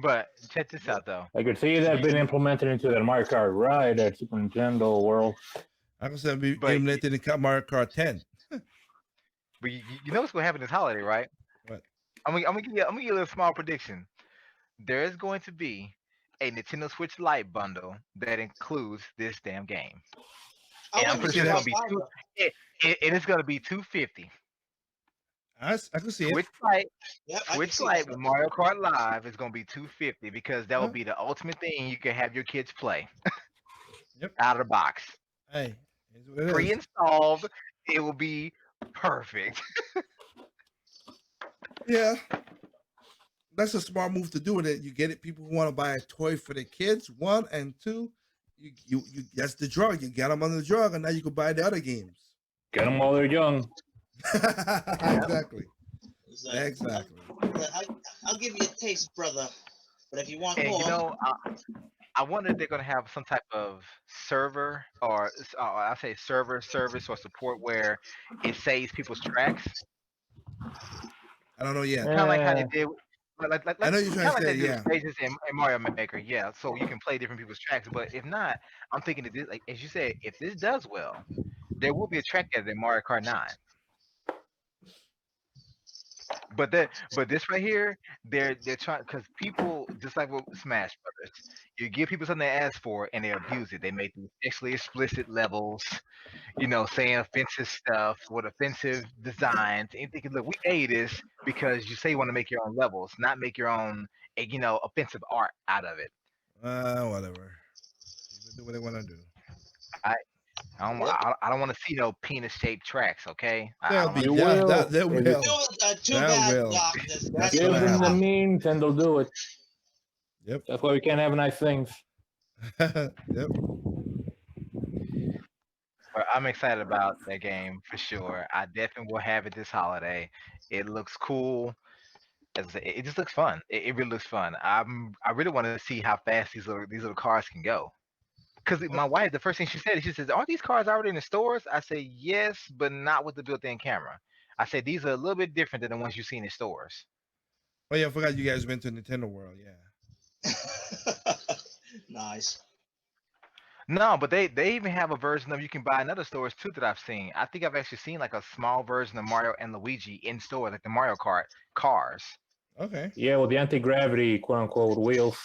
S3: But check this out though.
S4: I could see that being implemented into the Mario Kart ride at Super Nintendo World.
S1: I can say be
S3: But-
S1: implemented in Mario Kart 10.
S3: But you know what's gonna happen this holiday, right?
S1: What?
S3: I'm gonna give you a little small prediction. There is going to be a Nintendo Switch Lite bundle that includes this damn game.
S2: I
S3: And I'm
S2: wonder
S3: pretty
S2: if
S3: sure
S2: I'll
S3: it's gonna
S2: find
S3: be
S2: it.
S3: and it's gonna be $250.
S1: I can see it.
S3: Switch Lite,
S2: Yep, I can
S3: Switch
S2: see
S3: Lite
S2: that.
S3: with Mario Kart Live is gonna be $250 because that will
S1: Huh?
S3: be the ultimate thing you can have your kids play.
S1: Yep.
S3: Out of the box,
S1: Hey, here's what it is.
S3: pre-installed. It will be perfect.
S1: Yeah, that's a smart move to do it. You get it. People who want to buy a toy for their kids. One and two, you that's the drug. You got them on the drug, and now you can buy the other games.
S4: Get them while they're young.
S1: Exactly.
S2: It's like,
S1: Exactly.
S2: I'll give you a taste, brother. But if you want
S3: And
S2: more,
S3: you know, I wonder if they're going to have some type of server or I say server service or support where it saves people's tracks,
S1: I don't know yet.
S3: kind of like how they
S4: Eh,
S3: did,
S1: I know you're
S3: kind
S1: trying
S3: of
S1: to
S3: like
S1: say,
S3: they do with
S1: yeah.
S3: stages in Mario Maker. Yeah, so you can play different people's tracks. But if not, I'm thinking that this, like as you said, if this does well, there will be a track editor in Mario Kart 9. But this right here, they're trying because people just like with Smash Brothers, you give people something they ask for and they abuse it. They make these sexually explicit levels, saying offensive stuff with offensive designs. And thinking, look, we pay this because you say you want to make your own levels, not make your own, offensive art out of it.
S1: Whatever. People do what they want to do.
S3: I I don't,
S2: yep.
S3: I don't want to see no penis shaped tracks. Okay, I
S1: They'll
S3: don't want
S1: be
S3: to
S4: You
S3: see that.
S4: will.
S1: they
S4: If
S1: will.
S2: Too
S1: That
S2: bad,
S1: will.
S2: Doc.
S1: That's
S2: That's
S4: give
S1: gonna
S2: gonna
S4: them the
S1: happen.
S4: means and they'll do it.
S1: Yep.
S4: That's why we can't have nice things.
S1: Yep.
S3: But I'm excited about that game for sure. I definitely will have it this holiday. It looks cool. As I say, it just looks fun. It really looks fun. I really want to see how fast these little cars can go. Because my wife, the first thing she said, she says, "Aren't these cars already in the stores?" I say, "Yes, but not with the built-in camera." I said, "These are a little bit different than the ones you see in the stores."
S1: Oh yeah, I forgot you guys went to Nintendo World. Yeah.
S2: nice.
S3: No, but they even have a version of you can buy in other stores too that I've seen. I think I've actually seen like a small version of Mario and Luigi in store, like the Mario Kart cars.
S1: Okay.
S4: Yeah, with the anti-gravity, quote unquote, wheels.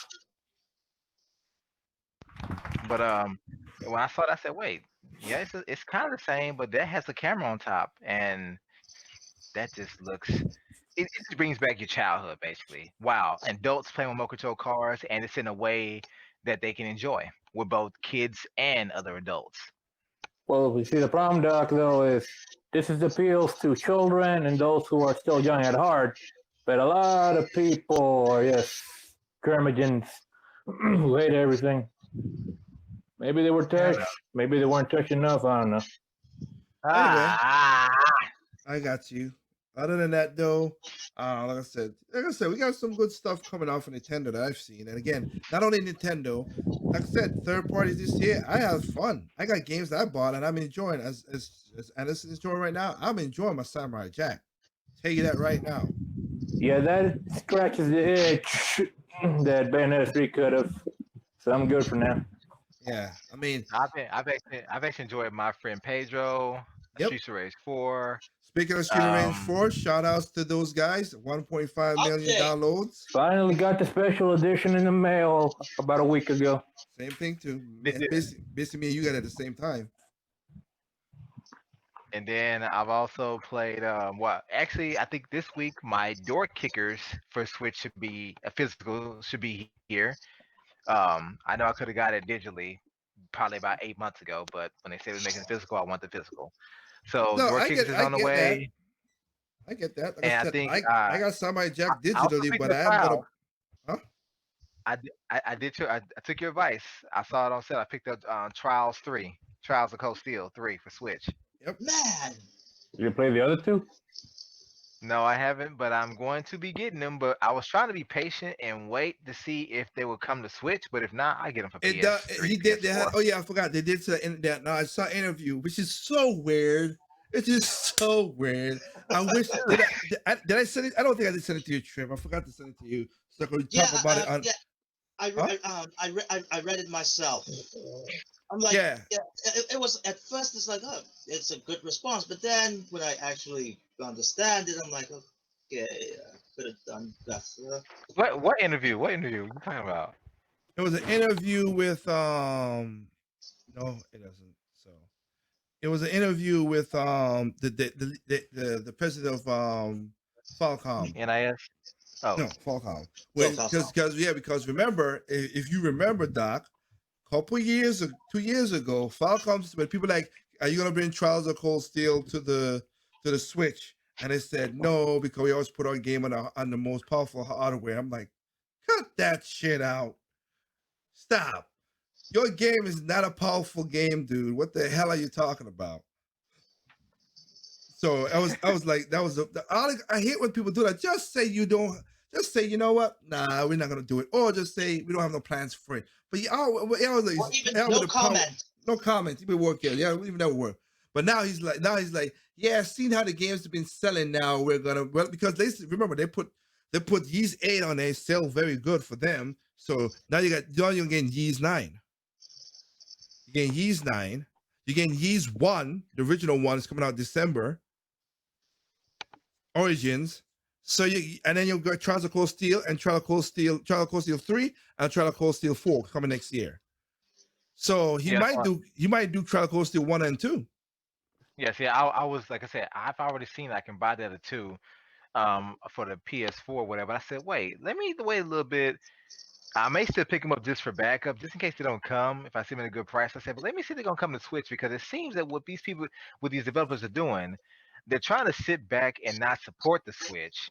S3: But when I saw it, I said, "Wait, yeah, it's kind of the same, but that has a camera on top, and that just looks. It just brings back your childhood, basically. Wow, adults playing with remote control cars, and it's in a way that they can enjoy with both kids and other adults.
S4: Well, you see, the problem, Doc, though, is this is appeals to children and those who are still young at heart. But a lot of people are just curmudgeons who hate everything. Maybe they were touched. Maybe they weren't touched enough. I don't know.
S1: Anyway.
S3: Ah,
S1: I got you. Other than that, though, like I said, we got some good stuff coming out from Nintendo that I've seen. And again, not only Nintendo, like I said, third parties this year. I have fun. I got games that I bought and I'm enjoying. As Anderson is enjoying right now, I'm enjoying my Samurai Jack. Tell you that right now.
S4: Yeah, that scratches the itch that Bayonetta 3 could have. So I'm good for now.
S1: Yeah, I mean,
S3: I've actually enjoyed my friend Pedro,
S1: Yep.
S3: Streets of Rage 4.
S1: Speaking of Street Range 4, shout outs to those guys. 1.5 million
S2: Okay.
S1: downloads.
S4: Finally got the special edition in the mail about a week ago.
S1: Same thing too.
S3: Did you-
S1: Basically, me and you got it at the same time.
S3: And then I've also played actually I think this week my door kickers for Switch should be a physical should be here. I know I could have got it digitally probably about 8 months ago, but when they said it was making it physical, I want the physical. So
S1: No,
S3: door
S1: I
S3: kickers
S1: get-
S3: is
S1: I
S3: on the
S1: get that.
S3: way.
S1: I get that. Like
S3: And
S1: I
S3: I
S1: said,
S3: think,
S1: I got Samurai Jack
S3: I also
S1: digitally,
S3: picked
S1: but
S3: up
S1: I am gonna.
S3: Trial.
S1: Huh?
S3: I took your advice. I saw it on sale. I picked up Trials 3, Trials of Cold Steel 3 for Switch.
S1: Yep.
S2: Man,
S4: Did you play the other two?
S3: No, I haven't, but I'm going to be getting them. But I was trying to be patient and wait to see if they would come to Switch. But if not, I get them for
S1: It
S3: PS3,
S1: he did. They had,
S3: PS4.
S1: oh yeah, I forgot. They did say in that. No, I saw an interview, which is so weird. It's just so weird. I wish did I send it? I don't think I did send it to you, Trip. I forgot to send it to you. So I could
S2: yeah,
S1: talk about it on.
S2: yeah. I read it myself. I'm like,
S1: Yeah.
S2: It was at first. It's like, oh, it's a good response, but then when I actually understand it, I'm like, okay, could have done better.
S3: What interview? What interview? What you talking about?
S1: It was an interview with no, it doesn't. So it was an interview with the president of Falcom.
S3: NIS. Oh,
S1: No, Falcom.
S2: Falcom.
S1: Because remember, if you remember, Doc, couple years, 2 years ago, Falcom, when people like, are you gonna bring Trials of Cold Steel to the Switch? And they said no because we always put our game on the most powerful hardware. I'm like, cut that shit out. Stop. Your game is not a powerful game, dude. What the hell are you talking about? So I was like, that was I hate when people do that. Just say you don't. Just say, you know what? Nah, we're not gonna do it. Or just say we don't have no plans for it. But
S2: Or even no comment.
S1: No comment. He been working. Yeah, we even never work. But now he's like, yeah, seeing how the games have been selling now, because they remember they put Yeez 8 on there, sell very good for them. So now you're getting Yeez 9. You're getting Yeez 9. You're getting Yeez 1. The original one is coming out December. Origins. So and then you've got Trials of Cold Steel and Trial of Cold Steel 3 and Trial of Cold Steel 4 coming next year. So he might do Trial of Cold Steel 1 and 2.
S3: Yes, yeah. I was like I said, I've already seen I can buy that at 2 for the PS4 or whatever. I said, wait, let me wait a little bit. I may still pick them up just for backup, just in case they don't come. If I see them at a good price, I said, but let me see if they're gonna come to Switch, because it seems that what these developers are doing, they're trying to sit back and not support the Switch.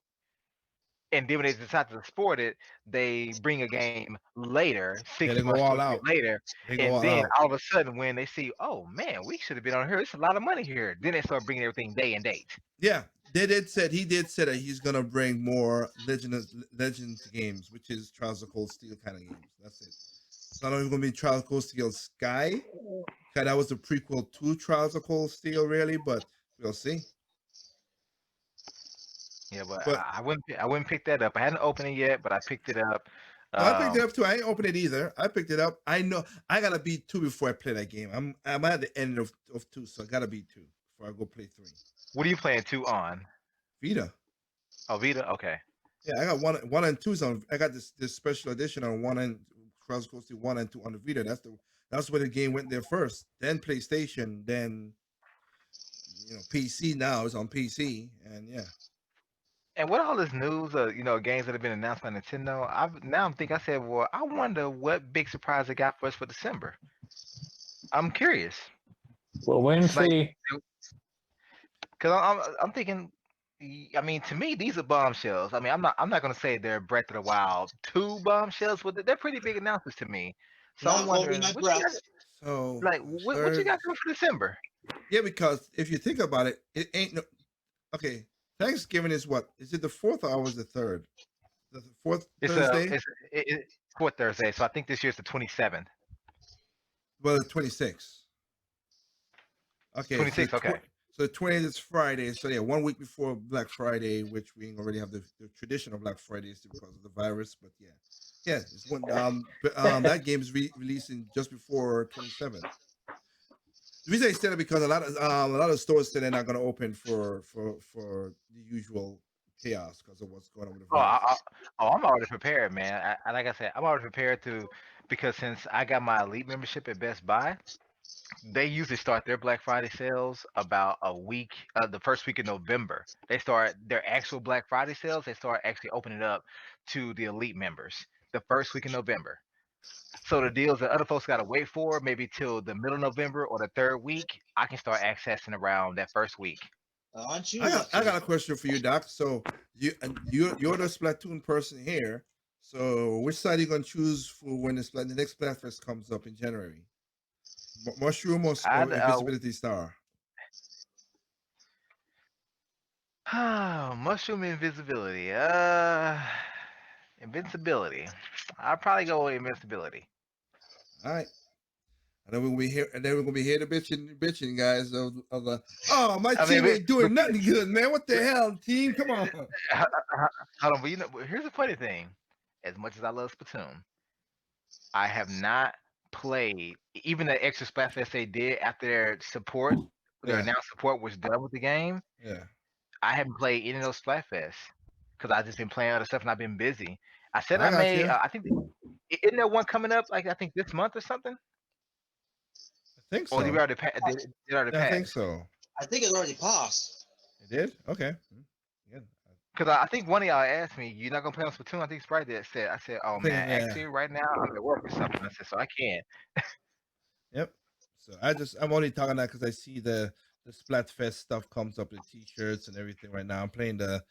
S3: And then when they decide to support it, they bring a game later, 6 months later, and then all of a sudden, when they see, oh man, we should have been on here. It's a lot of money here. Then they start bringing everything day and date.
S1: Yeah, he did say that he's gonna bring more Legends games, which is Trials of Cold Steel kind of games. That's it. It's not only gonna be Trials of Cold Steel Sky, because that was the prequel to Trials of Cold Steel, really. But we'll see.
S3: Yeah, but I wouldn't pick that up. I hadn't opened it yet, but I picked it up.
S1: I picked it up too. I ain't opened it either. I picked it up. I know I gotta beat 2 before I play that game. I'm at the end of 2, so I gotta beat 2 before I go play 3.
S3: What are you playing 2 on?
S1: Vita.
S3: Oh, Vita. Okay.
S1: Yeah, I got 1 and 2's on. I got this special edition on 1 and Trials of Cold Steel 1 and 2 on the Vita. That's where the game went there first. Then PlayStation. Then PC. Now it's on PC, and yeah.
S3: And with all this news of games that have been announced by Nintendo, I said, well, I wonder what big surprise they got for us for December. I'm curious.
S4: Well, when see,
S3: because I'm thinking. I mean, to me, these are bombshells. I mean, I'm not gonna say they're Breath of the Wild 2 bombshells, but they're pretty big announcements to me. So I'm wondering, what you got coming for December?
S1: Yeah, because if you think about it, it ain't no. Okay, Thanksgiving is what? Is it the 4th or was the 3rd? The 4th Thursday?
S3: It's 4th Thursday, so I think this year's the 27th.
S1: Well, the 26th. Okay.
S3: 26th, okay.
S1: So the 20th is Friday. So yeah, 1 week before Black Friday, which we already have the traditional Black Fridays because of the virus. But yeah, it's when that game is releasing just before 27th. The reason I said it because a lot of stores said they're not going to open for the usual chaos because of what's going on with the virus.
S3: I'm already prepared, man. Like I said, I'm already prepared because since I got my Elite membership at Best Buy, they usually start their Black Friday sales about a week, the first week of November. They start their actual Black Friday sales. They start actually opening it up to the Elite members the first week of November. So the deals that other folks got to wait for, maybe till the middle of November or the 3rd week, I can start accessing around that first week.
S2: Aren't you?
S1: I got a question for you, Doc. So you're the Splatoon person here. So which side are you gonna choose for when the next Splatfest comes up in January? Mushroom or Invisibility Star?
S3: Mushroom Invisibility. Invincibility. I'll probably go with Invincibility.
S1: All right. And then we're gonna be here to bitching, guys. My team ain't doing nothing good, man. What the hell, team? Come on.
S3: Hold on, but here's the funny thing. As much as I love Splatoon, I have not played even the extra Splatfest they did after their announced support was done with the game.
S1: Yeah.
S3: I haven't played any of those Splatfests because I've just been playing other stuff and I've been busy. I said I may. I think isn't there one coming up? Like I think this month or something.
S1: I think so.
S3: Or did we already pass?
S1: I think so.
S2: I think it already passed.
S1: It did? Okay. Yeah.
S3: Because I think one of y'all asked me, "You're not gonna play on Splatoon?" I think Sprite did. I said, "Oh man, actually, right now I'm at work or something." I said, "So I can't."
S1: Yep. So I'm only talking that because I see the the Splatfest stuff comes up, the T-shirts and everything. Right now, I'm playing the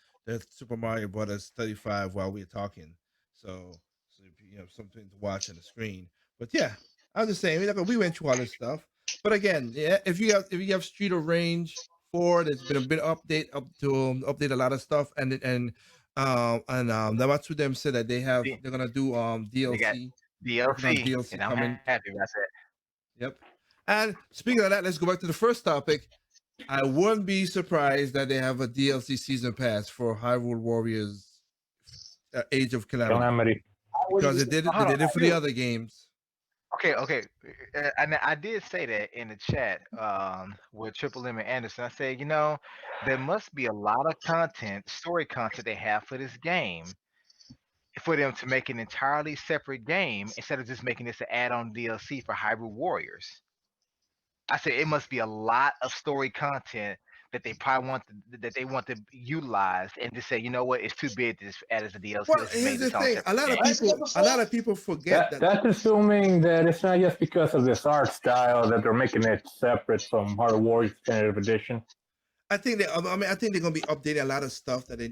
S1: Super Mario Brothers 35 while we're talking. So if you have something to watch on the screen. But yeah, I was just saying, we went through all this stuff. But again, yeah, if you have Street of Rage 4, there's been a bit update up to update a lot of stuff, and Namatsu them said that
S3: See,
S1: they're gonna do
S3: they got
S1: DLC, working on
S3: DLC,
S1: DLC
S3: and I'm
S1: coming.
S3: happy about that.
S1: Yep. And speaking of that, let's go back to the first topic. I wouldn't be surprised that they have a DLC season pass for Hyrule Warriors Age of Calamity,
S4: Calamity.
S1: because they
S3: Hold on,
S1: did it for the other games.
S3: okay. And I did say that in the chat with Triple M and Anderson. I said, there must be a lot of content, story content they have for this game for them to make an entirely separate game instead of just making this an add-on DLC for Hyrule Warriors. I said it must be a lot of story content that they probably want to utilize and just say, you know what, it's too big to just add as a DLC.
S1: Well,
S3: Let's just make
S1: here's the
S3: this own
S1: thing:
S3: separate game.
S1: a lot of people forget that.
S4: That's assuming that it's not just because of this art style that they're making it separate from Heart of Warriors Definitive Edition.
S1: I think I think they're gonna be updating a lot of stuff that they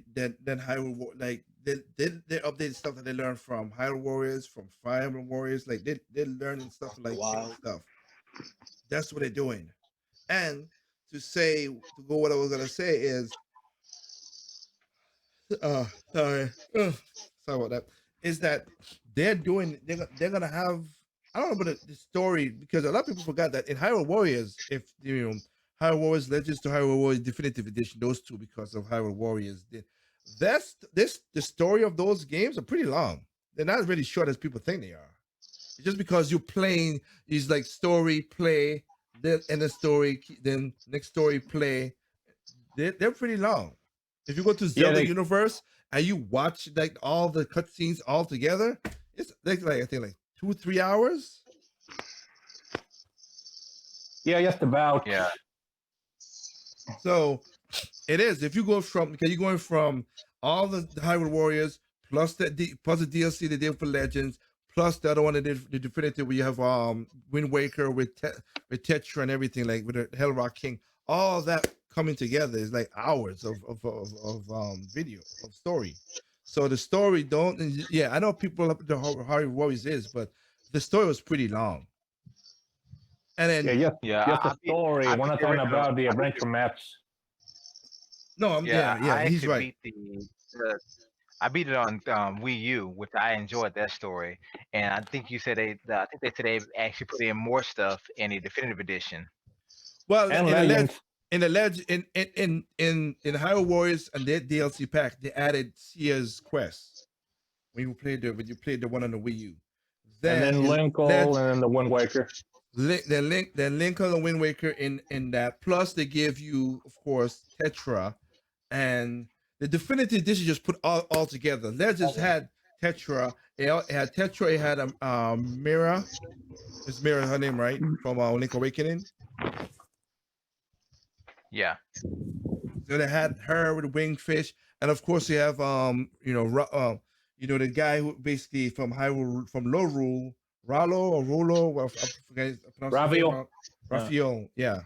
S1: updated stuff that they learned from Hyrule Warriors, from Fire Emblem Warriors. Like they're learning stuff, like
S2: Wow.
S1: stuff. That's what they're doing. And to go, what I was gonna say is, uh, sorry, sorry about that. Is that they're gonna have, I don't know about the story, because a lot of people forgot that in Hyrule Warriors, if Hyrule Warriors Legends to Hyrule Warriors Definitive Edition, those two, because of Hyrule Warriors, the story of those games are pretty long. They're not really short as people think they are. It's just because you're playing is like story play, then end the story, then next story play. They're pretty long. If you go to Zelda Universe and you watch like all the cutscenes all together, it's like I think like 2-3 hours.
S4: Yeah, just about.
S3: Yeah.
S1: So it is. If you go from, because you're going from all the Hyrule Warriors plus plus the DLC they did for Legends, plus the other one that did the definitive, where you have Wind Waker with Tetra and everything, like with the Hell Rock King, all that coming together is like hours of video of story. So the story I know people up the Hyrule Warriors is, but the story was pretty long. And then
S4: just the story. We're not talking about the adventure maps.
S1: No, he's right.
S3: I beat it on Wii U, which I enjoyed that story, and I think you said I think they said they actually put in more stuff in the definitive edition.
S1: Well,
S4: and
S1: in Hyrule Warriors and their DLC pack, they added Sia's quest when you played the one on the Wii U.
S4: Then Link and then the Wind Waker.
S1: Then Link on the Wind Waker in that. Plus, they give you, of course, Tetra, and the definitive edition just put all together. Legends had Tetra. It had Tetra. It had Mira. It's Mira, her name, right? From Link Awakening.
S3: Yeah.
S1: So they had her with the Wingfish, and of course you have the guy who basically from Hyrule, from Lorule, Rolo, I forget Raphael, yeah.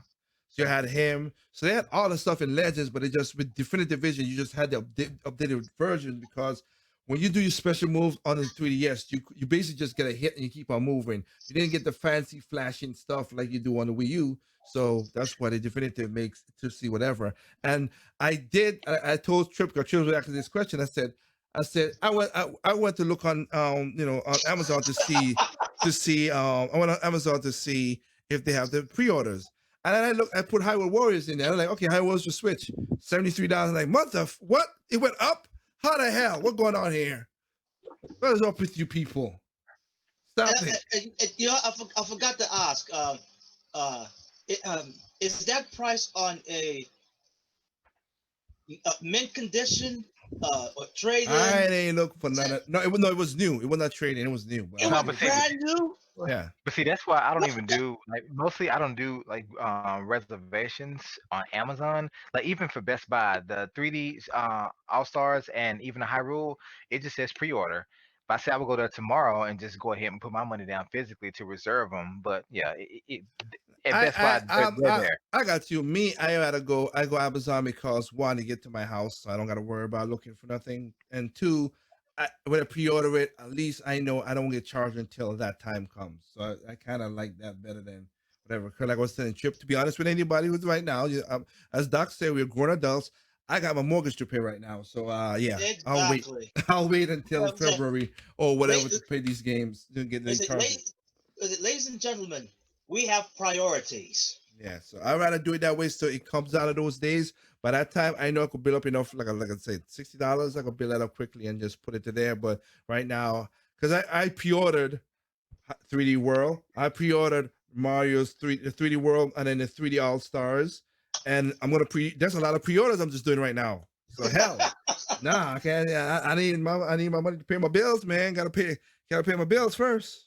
S1: So you had him. So they had all the stuff in Legends, but it just, with Definitive Vision, you just had the updated version, because when you do your special moves on the 3DS, you basically just get a hit and you keep on moving. You didn't get the fancy flashing stuff like you do on the Wii U. So that's why the Definitive makes to see whatever. And I told Trip, because Trip was asking this question. I said I went to look on on Amazon to see I went on Amazon to see if they have the pre-orders. And then I put Hyrule Warriors in there. I'm like, okay, Hyrule Warriors for Switch, $73. Like, what? It went up? How the hell? What's going on here? What is up with you people? Stop it.
S2: I forgot to ask. Is that price on a mint condition or trade-in?
S1: I didn't look for none. No, it was new. It was not trading. It was new.
S2: It was brand new.
S1: Yeah.
S3: But see, that's why I don't even do, like, mostly I don't do like reservations on Amazon. Like, even for Best Buy, the 3D All Stars and even the Hyrule, it just says pre-order. If I say I would go there tomorrow and just go ahead and put my money down physically to reserve them, but yeah, at Best Buy they're there.
S1: I got you. Me, I gotta go. I go Amazon because one, to get to my house, so I don't gotta worry about looking for nothing, and two, when I pre-order it, at least I know I don't get charged until that time comes. So I kind of like that better than whatever. Cause like I was saying, Chip. To be honest with anybody who's right now, as Doc said, we're grown adults. I got my mortgage to pay right now, so yeah, I'll wait.
S2: Exactly.
S1: I'll wait until February or whatever
S2: Wait,
S1: to pay these games to get the charges.
S2: ladies and gentlemen, we have priorities.
S1: Yeah, so I'd rather do it that way so it comes out of those days. By that time, I know I could build up enough, like I said, $60. I could build that up quickly and just put it to there. But right now, because I pre-ordered 3D World, I pre-ordered Mario's 3D World and then the 3D All Stars, and I'm gonna there's a lot of pre-orders I'm just doing right now. So hell, nah, I can't. I need my money to pay my bills, man. Gotta pay my bills first.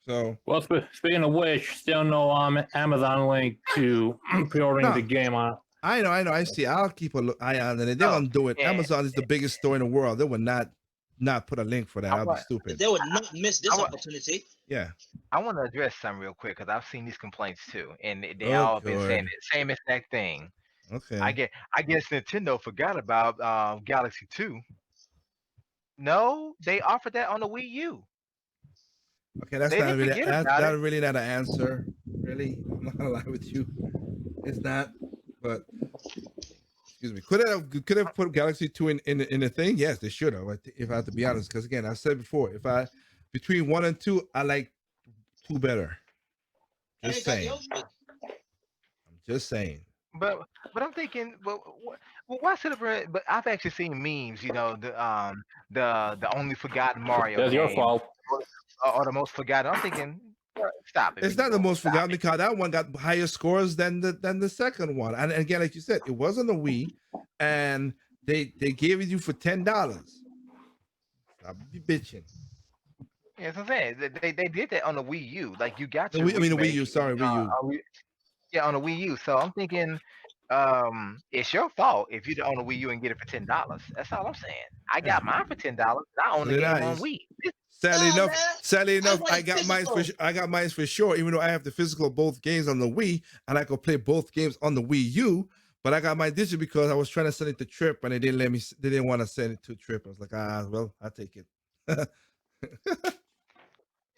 S1: So,
S4: well, speaking of which, still no Amazon link to pre-ordering the game on.
S1: I know. I see. I'll keep an eye on it. They're gonna do it.
S3: Yeah.
S1: Amazon is the biggest store in the world. They would not put a link for that. That'd be stupid.
S2: They would not miss this opportunity.
S1: Yeah.
S3: I want to address something real quick because I've seen these complaints too, and they all been saying the same exact thing.
S1: Okay.
S3: I guess Nintendo forgot about Galaxy 2. No, they offered that on the Wii U.
S1: Okay, that's not really not an answer. Really, I'm not gonna lie with you. It's not. But excuse me. Could have put Galaxy 2 in the thing? Yes, they should have. If I have to be honest, because again, I said before, between 1 and 2, I like 2 better. Just saying. I'm just saying.
S3: But I'm thinking, why celebrate? But I've actually seen memes. You know, the only forgotten Mario.
S4: That's your fault.
S3: Or the most forgotten. I'm thinking, stop it.
S1: It's not the most forgotten because that one got higher scores than the second one. And again, like you said, it was on the Wii, and they gave it you for $10. Stop bitching.
S3: Yeah, that's what I'm saying. They did that on the Wii U. Like you got
S1: the Wii U. Sorry, Wii U.
S3: Yeah, on the Wii U. So I'm thinking, it's your fault if you on the Wii U and get it for $10. That's all I'm saying. I got mine for $10. I own the game on Wii.
S1: Sadly enough, I got mine for sure. Even though I have the physical of both games on the Wii, and I could play both games on the Wii U, but I got my digital because I was trying to send it to Trip, and they didn't let me. They didn't want to send it to Trip. I was like, well, I'll take it.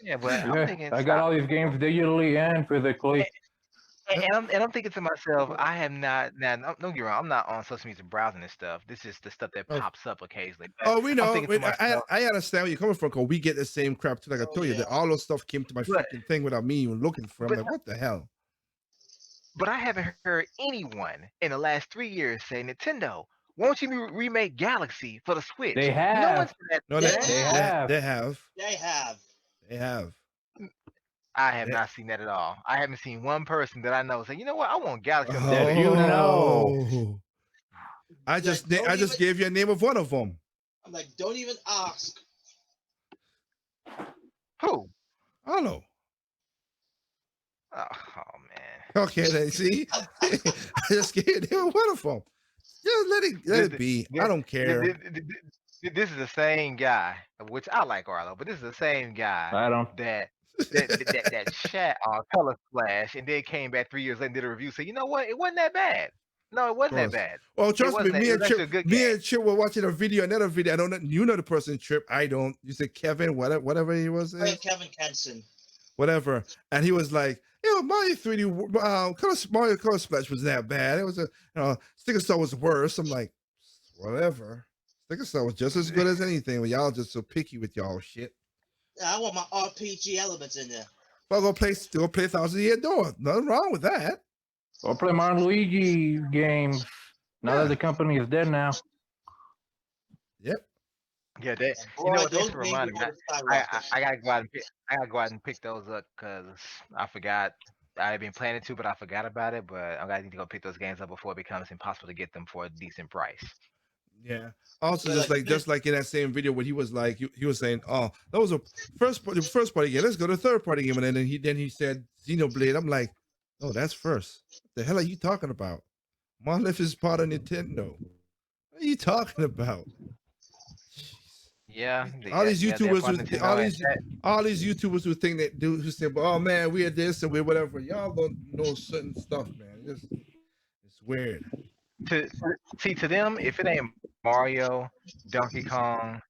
S3: Yeah, but I'm thinking,
S4: I got all these games digitally and physically.
S3: And I'm thinking to myself, I have not. Now, don't get me wrong. I'm not on social media browsing this stuff. This is the stuff that pops up occasionally. But
S1: we know. I understand where you're coming from because we get the same crap too. Like I told you, that all those stuff came to my freaking thing without me even looking for. I'm like, what the hell?
S3: But I haven't heard anyone in the last 3 years say, Nintendo, won't you remake Galaxy for the Switch?
S4: They have.
S1: They have.
S3: I have not seen that at all. I haven't seen one person that I know say, you know what, I want Galaxy.
S1: I just gave you a name of one of them.
S2: I'm like, don't even ask.
S3: Who?
S1: I don't know.
S3: Oh man.
S1: Okay, then see, I just gave you a name of one of them. Just let it be. I don't care.
S3: This is the same guy, which I like Arlo, but this is the same guy.
S4: I don't.
S3: That chat on Color Splash, and then came back 3 years later and did a review. Say, you know what? It wasn't that bad. No, it wasn't that bad.
S1: Well, trust me, me and Chip were watching another video. I don't know. You know the person, Chip. I don't. You said Kevin, whatever he was.
S2: Kevin Kenson.
S1: Whatever. And he was like, Mario 3D, Mario Color Splash was that bad. It was Sticker Star was worse. I'm like, whatever. Sticker Star was just as good as anything. But y'all just so picky with y'all shit.
S2: I want my RPG elements in there.
S1: Well, go play 1,000 Year Door. Nothing wrong with that.
S4: Or play Mario Luigi games. Now that the company is dead now.
S1: Yep.
S3: Yeah, you know what? This reminded me. I gotta go out and pick those up because I forgot. I had been planning to, but I forgot about it. But I need to go pick those games up before it becomes impossible to get them for a decent price.
S1: Yeah. Also, just like in that same video where he was like, he was saying, "Oh, that was the first party game. Let's go to the third party game." And then he said Xenoblade. I'm like, "Oh, that's first. What the hell are you talking about? Monolith is part of Nintendo. What are you talking about?"
S3: Yeah,
S1: All these
S3: yeah, they're
S1: YouTubers
S3: part
S1: who
S3: Nintendo and that.
S1: all these YouTubers who think that who say, oh man, we're this and we're whatever. Y'all don't know certain stuff, man. It's weird.
S3: To see to them, if it ain't Mario, Donkey Kong,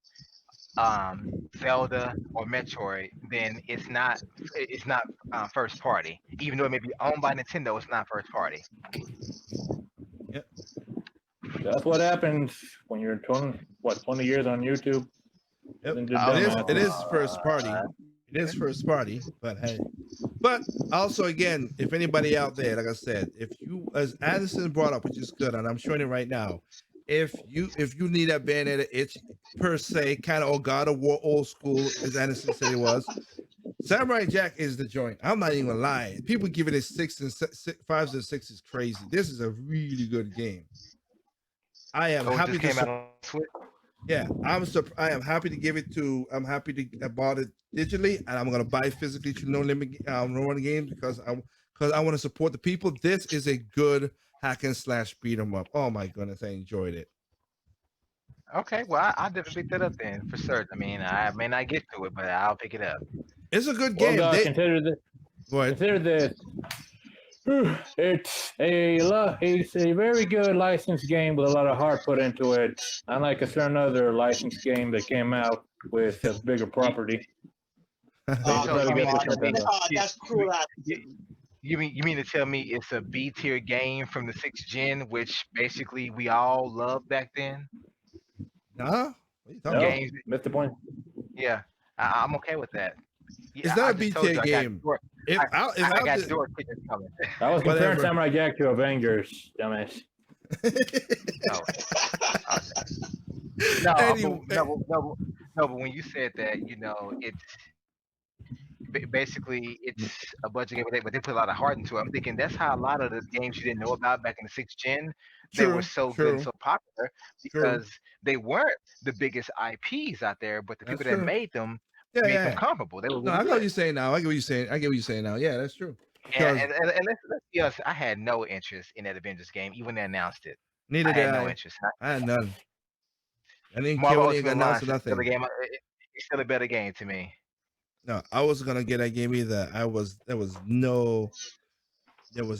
S3: Zelda, or Metroid, then it's not first party. Even though it may be owned by Nintendo, it's not first party.
S1: Yep.
S4: That's what happens when you're 20 years on YouTube.
S1: Yep.
S4: Into
S1: It is
S4: dumbasses.
S1: first party. It is first party, but hey. But also again, if anybody out there, like I said, if you as Addison brought up, which is good, and I'm showing it right now, if you need that Bayonetta itch per se, kind of old God of War old school, as Addison said it was, Samurai Jack is the joint. I'm not even gonna lie. People giving it 5s and 6 is crazy. This is a really good game. I am
S3: Oh, it
S1: happy
S3: just came
S1: to
S3: out on Switch.
S1: yeah, I am happy to give it to. I'm happy to I bought it digitally, and I'm gonna buy physically to no limit no run games because I want to support the people. This is a good hack and slash beat 'em up. Oh my goodness, I enjoyed it.
S3: Okay, well, I'll definitely pick that up then for certain. I mean, I may not get to it, but I'll pick it up.
S1: It's a good
S4: Well,
S1: game.
S4: God, consider this.
S1: Go ahead.
S4: Consider this. It's a very good licensed game with a lot of heart put into it. Unlike a certain other licensed game that came out with a bigger property.
S2: Oh,
S3: So you
S2: come
S3: mean
S2: on.
S3: to tell me
S2: That's cruel.
S3: you mean to tell me it's a B tier game from the 6th gen, which basically we all loved back then?
S1: Nah, what are you talking
S4: No,
S1: about?
S3: Games,
S4: missed the point.
S3: yeah, I'm okay with that. Yeah,
S1: It's not
S3: I
S1: a
S3: just
S1: B
S3: told
S1: tier
S3: you I got
S1: game.
S3: door,
S1: If
S3: I
S1: I
S3: got
S1: did,
S3: door kickers coming.
S4: I was comparing
S1: Whatever.
S4: Samurai Jack to Avengers, dumbass.
S3: Oh, okay. No,
S1: anyway,
S3: but when you said that, it's basically it's a budget game, but they put a lot of heart into it. I'm thinking that's how a lot of the games you didn't know about back in the 6th gen, they were
S1: true,
S3: so good and
S1: true,
S3: so popular
S1: true.
S3: because they weren't the biggest IPs out there, but the
S1: That's
S3: people that
S1: true.
S3: made them
S1: Yeah,
S3: made them
S1: yeah.
S3: comparable. They were
S1: No,
S3: really
S1: I get what
S3: good.
S1: you're saying now. I get what you're saying. I get what you're saying now. Yeah, that's true.
S3: And
S1: Because
S3: and let's be honest, I had no interest in that Avengers game, even when they announced it.
S1: neither
S3: I
S1: did
S3: had no
S1: I.
S3: interest.
S1: I had none. I didn't care
S3: Marvel
S1: when they got
S3: Ultimate
S1: announced or
S3: Alliance is still a
S1: nothing.
S3: game. It's still a better game to me.
S1: No, I wasn't gonna get that game either. There was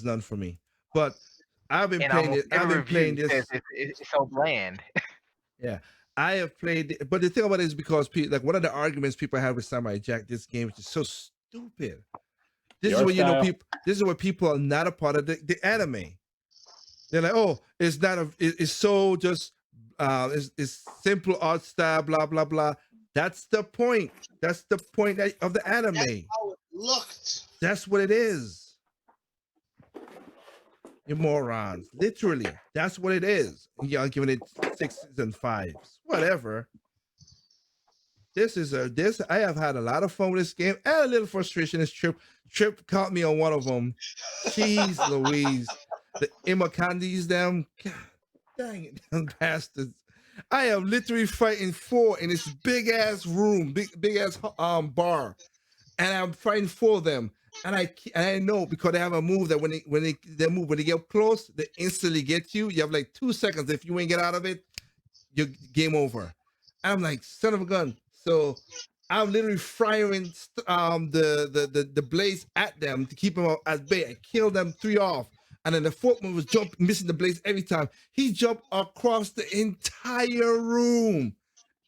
S1: none for me. But I've been
S3: And
S1: playing
S3: almost
S1: it. I've
S3: every
S1: been playing
S3: review says
S1: this.
S3: it's so bland.
S1: Yeah, I have played. But the thing about it is because like one of the arguments people have with Samurai Jack, this game is just so stupid. This
S4: Your
S1: is when you know
S4: style.
S1: people. This is when people are not a part of the anime. They're like, oh, it's not a. It's so just. It's simple art style. Blah blah blah. That's the point. That's the point of the anime.
S2: That's how it looked.
S1: That's what it is. You morons. Literally, that's what it is. And y'all giving it 6s and 5s. Whatever. This. I have had a lot of fun with this game and a little frustration. This Trip caught me on one of them. Jeez Louise. The Imakandis, them. God dang it, them bastards. I am literally fighting 4 in this big ass room, big ass bar. And I'm fighting 4 of them. And I know because they have a move that when they get close, they instantly get you. You have like 2 seconds. If you ain't get out of it, you're game over. I'm like, son of a gun. So I'm literally firing the blaze at them to keep them at bay. I killed them 3 off. And then the 4th one was missing the blaze every time. He jumped across the entire room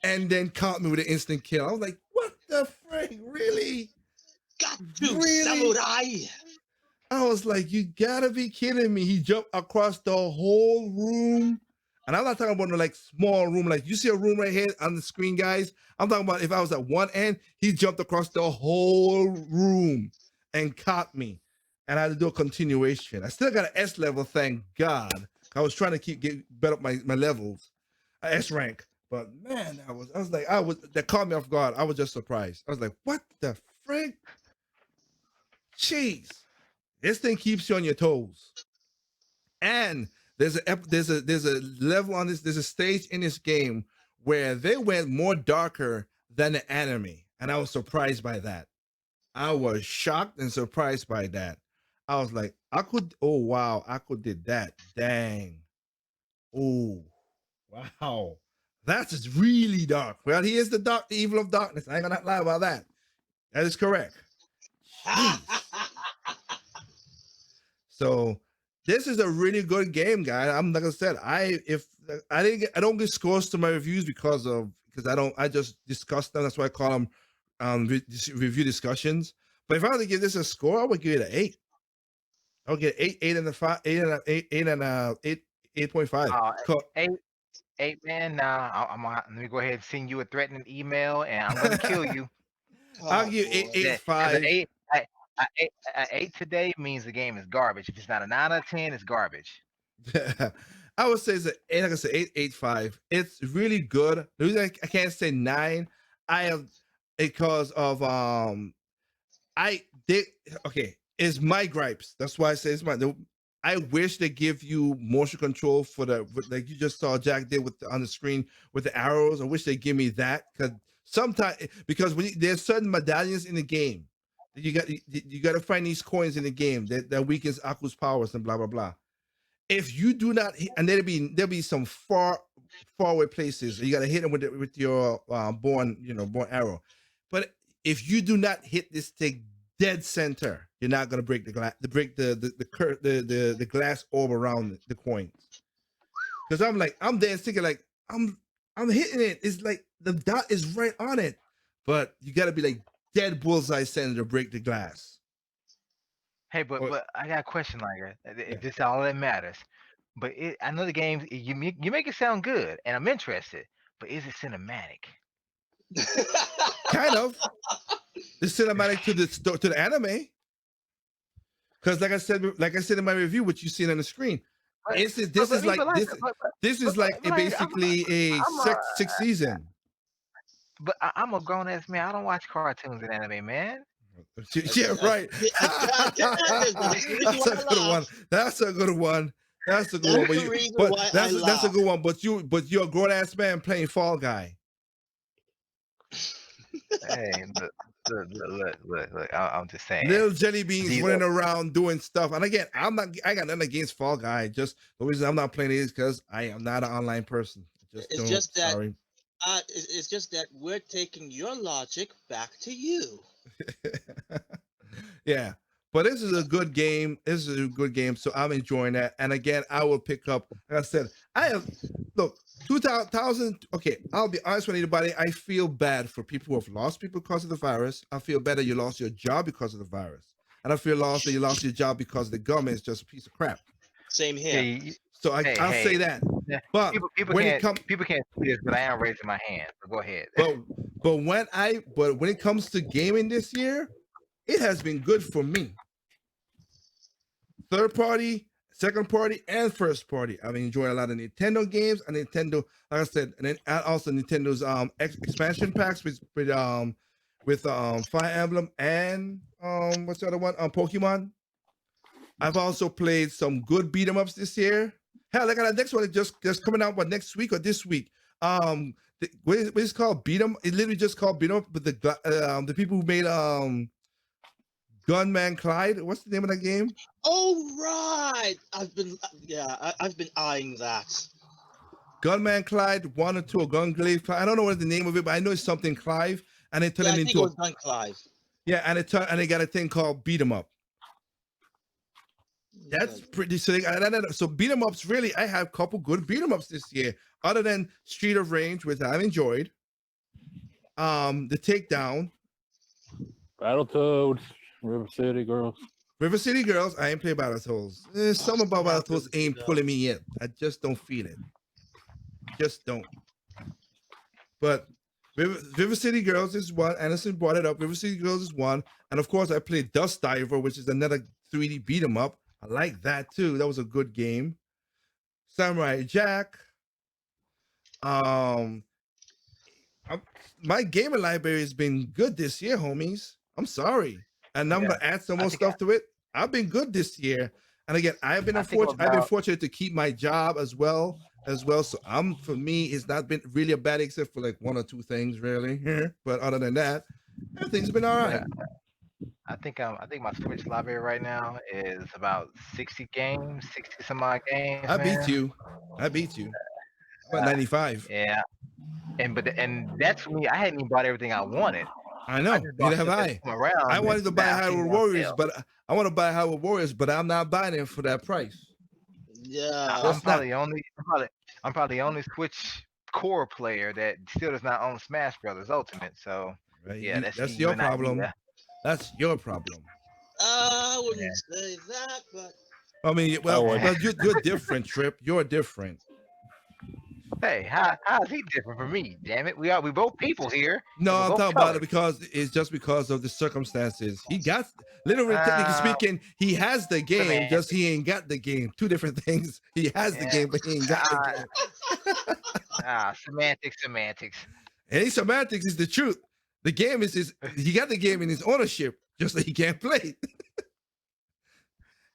S1: and then caught me with an instant kill. I was like, what the frick? Really?
S2: Got you,
S1: Really?
S2: samurai.
S1: I was like, you gotta be kidding me. He jumped across the whole room. And I'm not talking about no like small room. Like you see a room right here on the screen, guys. I'm talking about if I was at one end, he jumped across the whole room and caught me. And I had to do a continuation. I still got an S level, thank God. I was trying to get better up my levels, S rank. But man, that caught me off guard. I was just surprised. I was like, what the frick? Jeez. This thing keeps you on your toes. And there's a level on this, there's a stage in this game where they went more darker than the anime. And I was surprised by that. I was shocked and surprised by that. I was like, I could did that. Dang. Oh, wow. That is really dark. Well, he is the evil of darkness. I ain't gonna lie about that. That is correct. Jeez. So this is a really good game, guy. I'm like I said, I don't get scores to my reviews because I just discuss them. That's why I call them review discussions. But if I were to give this a score, I would give it an 8. I would get 8.5.
S3: 8, man. Let me go ahead and send you a threatening email, and I'm gonna kill you.
S1: I'll give
S2: boy.
S1: 8.5.
S3: 8 today means the game is garbage. If it's not a 9 or 10, it's garbage.
S1: I would say it's an 8, like I said, 8.5. It's really good. The reason I can't say 9, I have because of it's my gripes. That's why I say it's I wish they give you motion control for like you just saw Jack did on the screen with the arrows. I wish they give me that because there's certain medallions in the game. You got to find these coins in the game that weakens Aku's powers and blah blah blah. If you do not hit, and there'll be some far away places, you got to hit them with your born arrow. But if you do not hit this thing dead center, you're not gonna break the glass, the glass orb around the coins. Because I'm there thinking like I'm hitting it. It's like the dot is right on it, but you got to be like dead bullseye center to break the glass.
S3: Hey, but I got a question, like this is all that matters. But I know the game. You make it sound good, and I'm interested. But is it cinematic?
S1: Kind of. The cinematic to the anime. Because like I said in my review, what you see on the screen, this is basically a sixth season.
S3: But I'm a grown ass man. I don't watch cartoons and anime, man.
S1: Yeah, right. That's a good one. That's a good one. That's a good one. But you're a grown ass man playing Fall Guy.
S3: Hey, look. I'm just saying.
S1: Little jelly beans running around doing stuff. And again, I got nothing against Fall Guy. Just the reason I'm not playing it is because I am not an online person.
S2: It's just that we're taking your logic back to you.
S1: Yeah. But this is a good game. So I'm enjoying that. And again, I will pick up, like I said, 2000. Okay, I'll be honest with anybody. I feel bad for people who have lost people because of the virus. I feel bad that you lost your job because of the virus. And I feel that you lost your job because the government is just a piece of crap.
S2: Same here.
S1: So I'll say that. But
S3: people can't see this, but I am raising my hand. So go ahead.
S1: But when it comes to gaming this year, it has been good for me. Third party, second party, and first party. I've enjoyed a lot of Nintendo games and Nintendo, like I said, and then also Nintendo's expansion packs with Fire Emblem and what's the other one? Pokemon. I've also played some good beat 'em ups this year. Hell, look at that next one. It just coming out next week or this week. What is it called? Beat 'em. It literally just called beat 'em up. But the people who made Gunman Clyde. What's the name of that game?
S2: Oh right, I've been eyeing that.
S1: Gunman Clyde 1 or 2 or Gunglaive Clyde. I don't know what the name of it, but I know it's something Clive, and it turned into
S2: it was Gun Clive.
S1: Yeah, and they got a thing called Beat 'em Up. That's pretty sick. So beat 'em ups, really, I have a couple good beat 'em ups this year, other than Street of Rage, which I've enjoyed. The Takedown,
S4: Battletoads, River City Girls,
S1: I ain't played Battletoads. There's something about Battletoads ain't pulling me in. I just don't feel it. Just don't. But River City Girls is one. Anderson brought it up. River City Girls is one. And of course, I played Dust Diver, which is another 3D beat 'em up. I like that too. That was a good game. Samurai Jack. My gaming library has been good this year, homies. I'm sorry. And I'm gonna add some more stuff to it. I've been good this year. And again, I've been fortunate to keep my job as well. So for me, it's not been really a bad, except for like 1 or 2 things, really. But other than that, everything's been all right.
S3: I think my Switch library right now is about 60 games, 60 some odd games.
S1: I beat you. I'm at 95.
S3: Yeah. and that's for me. I hadn't even bought everything I wanted.
S1: I
S3: I
S1: know.
S3: just bought
S1: Neither have
S3: stuff that's
S1: I.
S3: come
S1: I
S3: around
S1: wanted to buy
S3: that I've seen
S1: Hyrule
S3: on
S1: Warriors,
S3: sale.
S1: but I want to buy Hyrule Warriors, but I'm not buying it for that price.
S2: Yeah.
S3: I'm
S1: Just not.
S3: probably only I'm probably the only Switch core player that still does not own Smash Brothers Ultimate. So
S1: Right?
S3: yeah, that's
S1: That's
S3: you
S1: your
S3: and I.
S1: problem. That's your problem.
S2: I wouldn't
S3: Yeah.
S2: say that, but
S1: I mean,
S4: I
S1: well,
S4: would.
S1: well, you're different, Trip. You're different.
S3: Hey, how is he different from me? Damn it, we both people here,
S1: No,
S3: and we're
S1: I'm
S3: both
S1: talking about it
S3: colored.
S1: because it's just because of the circumstances. He got, literally, technically
S3: Uh,
S1: speaking, he has the game, just
S3: semantics.
S1: he ain't got the game. Two different things. He has the
S3: Yeah.
S1: game, but he ain't got the
S3: Uh,
S1: game.
S3: semantics.
S1: And semantics is the truth. The game is he got the game in his ownership, just that he can't play it.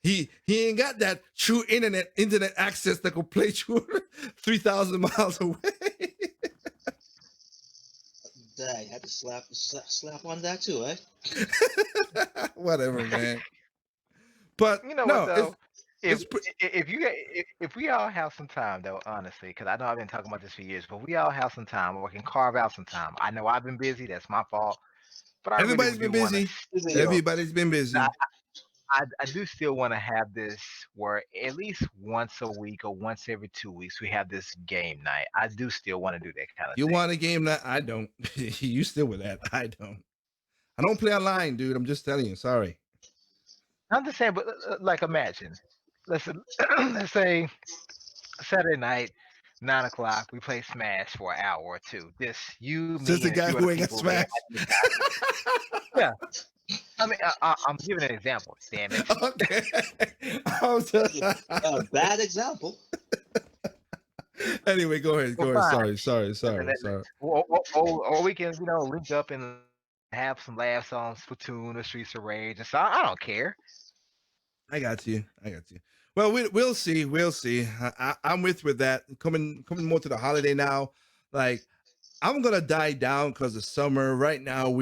S1: He ain't got that true internet access that could play through 3,000 miles away.
S2: dang, had to slap on that too, eh?
S1: Whatever, man. But
S3: You know what
S1: no,
S3: though? If
S1: it's pre-
S3: if we all have some time though, honestly, because I know I've been talking about this for years, but we all have some time, or we can carve out some time. I know I've been busy. That's my fault. But I really
S1: everybody's been
S3: do want to
S1: busy.
S2: Busy.
S3: still.
S1: Everybody's been
S3: I,
S1: busy.
S3: I do still want to have this where at least once a week or once every 2 weeks we have this game night. I do still want to do that kind of
S1: You
S3: thing.
S1: want a game that I don't. You still with that? I don't. I don't play online, dude. I'm just telling you. Sorry.
S3: I'm just saying, but like imagine, let's let's say Saturday night, 9 o'clock, we play Smash for an hour or two. This you,
S1: Since
S3: me,
S1: the
S3: and a
S1: guy
S3: few other
S1: who ain't got
S3: people may have
S1: smashed.
S3: this guy. Yeah, I mean, I'm giving an example. Damn it.
S1: Okay. I'm just-
S2: A bad example.
S1: anyway, go ahead.
S3: Well,
S1: Go ahead.
S3: fine.
S1: Sorry.
S3: Or we can, link up and have some laughs on Splatoon or Streets of Rage, and so I don't care.
S1: I got you. Well, we'll see. We'll see. I'm with that. Coming more to the holiday now. Like I'm gonna die down because of summer. Right now,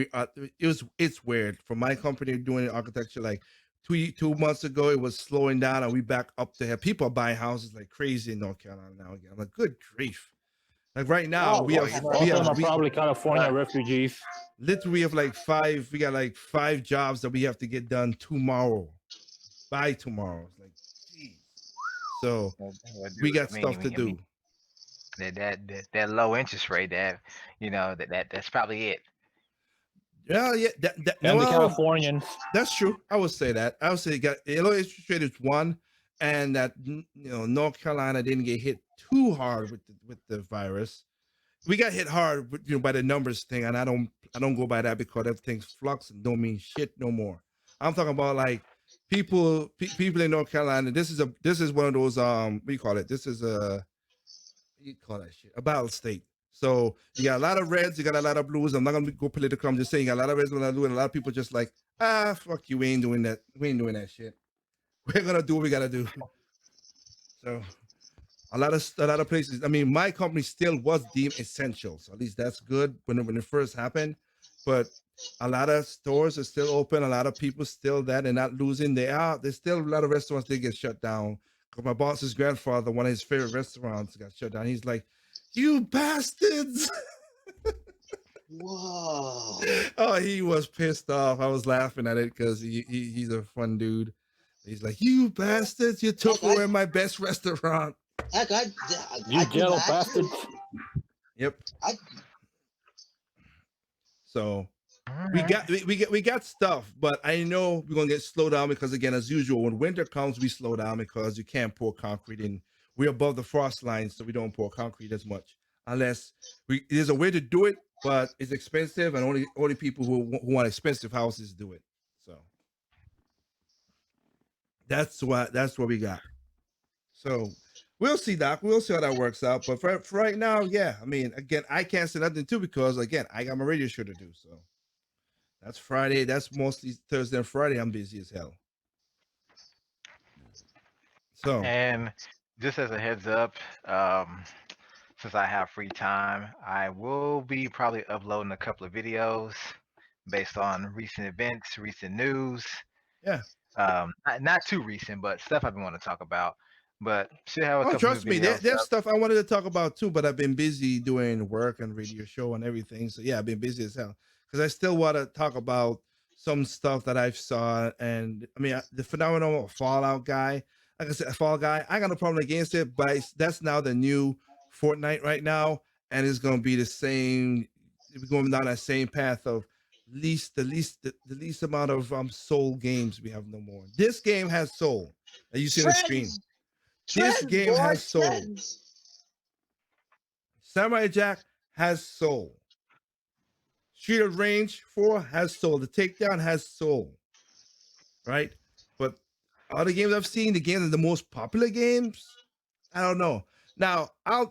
S1: it's weird for my company doing architecture. Like 2 months ago, it was slowing down, and we back up to have people are buying houses like crazy in North Carolina now again. I'm like, good grief! Like right now,
S2: Oh,
S1: we have
S2: well,
S1: we
S4: Most of them
S1: have
S4: are
S1: we
S4: probably California
S3: Uh,
S4: refugees.
S1: literally have like five. We got like 5 jobs that we have to get done tomorrow. By tomorrow. It's like, geez. So we got stuff to do.
S3: that low interest rate, that's probably it.
S1: Yeah. No,
S4: And the
S1: well,
S4: Californians.
S1: that's true. I would say that. I would say got low interest rate is one, and that North Carolina didn't get hit too hard with the virus. We got hit hard, by the numbers thing, and I don't go by that because everything's flux and don't mean shit no more. I'm talking about like people in North Carolina. This is one of those what do you call it? This is you call that shit a battle state. So you got a lot of reds, you got a lot of blues. I'm not gonna go political. I'm just saying, you got a lot of reds, a lot of blue, and a lot of people just like, fuck you, we ain't doing that. We ain't doing that shit. We're gonna do what we gotta do. So a lot of places. I mean, my company still was deemed essential, so at least that's good when it first happened. But a lot of stores are still open. A lot of people still that and not losing. There's still a lot of restaurants that get shut down. Cause my boss's grandfather, one of his favorite restaurants, got shut down. He's like, "You bastards!"
S2: whoa.
S1: Oh, he was pissed off. I was laughing at it because he's a fun dude. He's like, "You bastards! You took away my best restaurant."
S2: Heck, I
S4: You
S2: could
S4: jello
S2: imagine.
S4: bastards.
S1: Yep.
S2: I,
S1: So we got stuff, but I know we're gonna get slowed down because again, as usual, when winter comes, we slow down because you can't pour concrete in. We're above the frost line, so we don't pour concrete as much unless there's a way to do it, but it's expensive, and only people who want expensive houses do it. So that's what we got. So we'll see, Doc. We'll see how that works out. But for right now, yeah. I mean, again, I can't say nothing too because again, I got my radio show to do. So that's Friday. That's mostly Thursday and Friday. I'm busy as hell. So
S3: And just as a heads up, um, since I have free time, I will be probably uploading a couple of videos based on recent events, recent news.
S1: yeah,
S3: Not too recent, but stuff I've been wanting to talk about. But should have a
S1: Oh,
S3: couple new
S1: trust me,
S3: videos
S1: there's
S3: up.
S1: stuff I wanted to talk about too, but I've been busy doing work and radio show and everything. So yeah, I've been busy as hell because I still want to talk about some stuff that I've saw. And I mean, the phenomenal Fallout guy, like I said, Fall Guy, I got no problem against it, but that's now the new Fortnite right now, and it's gonna be the same. We're going down that same path of the least amount of soul games we have no more. This game has soul. As you see on the screen.
S2: Trends,
S1: This
S2: trends,
S1: game
S2: boy,
S1: has soul.
S2: trends.
S1: Samurai Jack has soul. Street of Rage 4 has soul. The Takedown has soul. Right? But other games I've seen, the games are the most popular games. I don't know. Now, I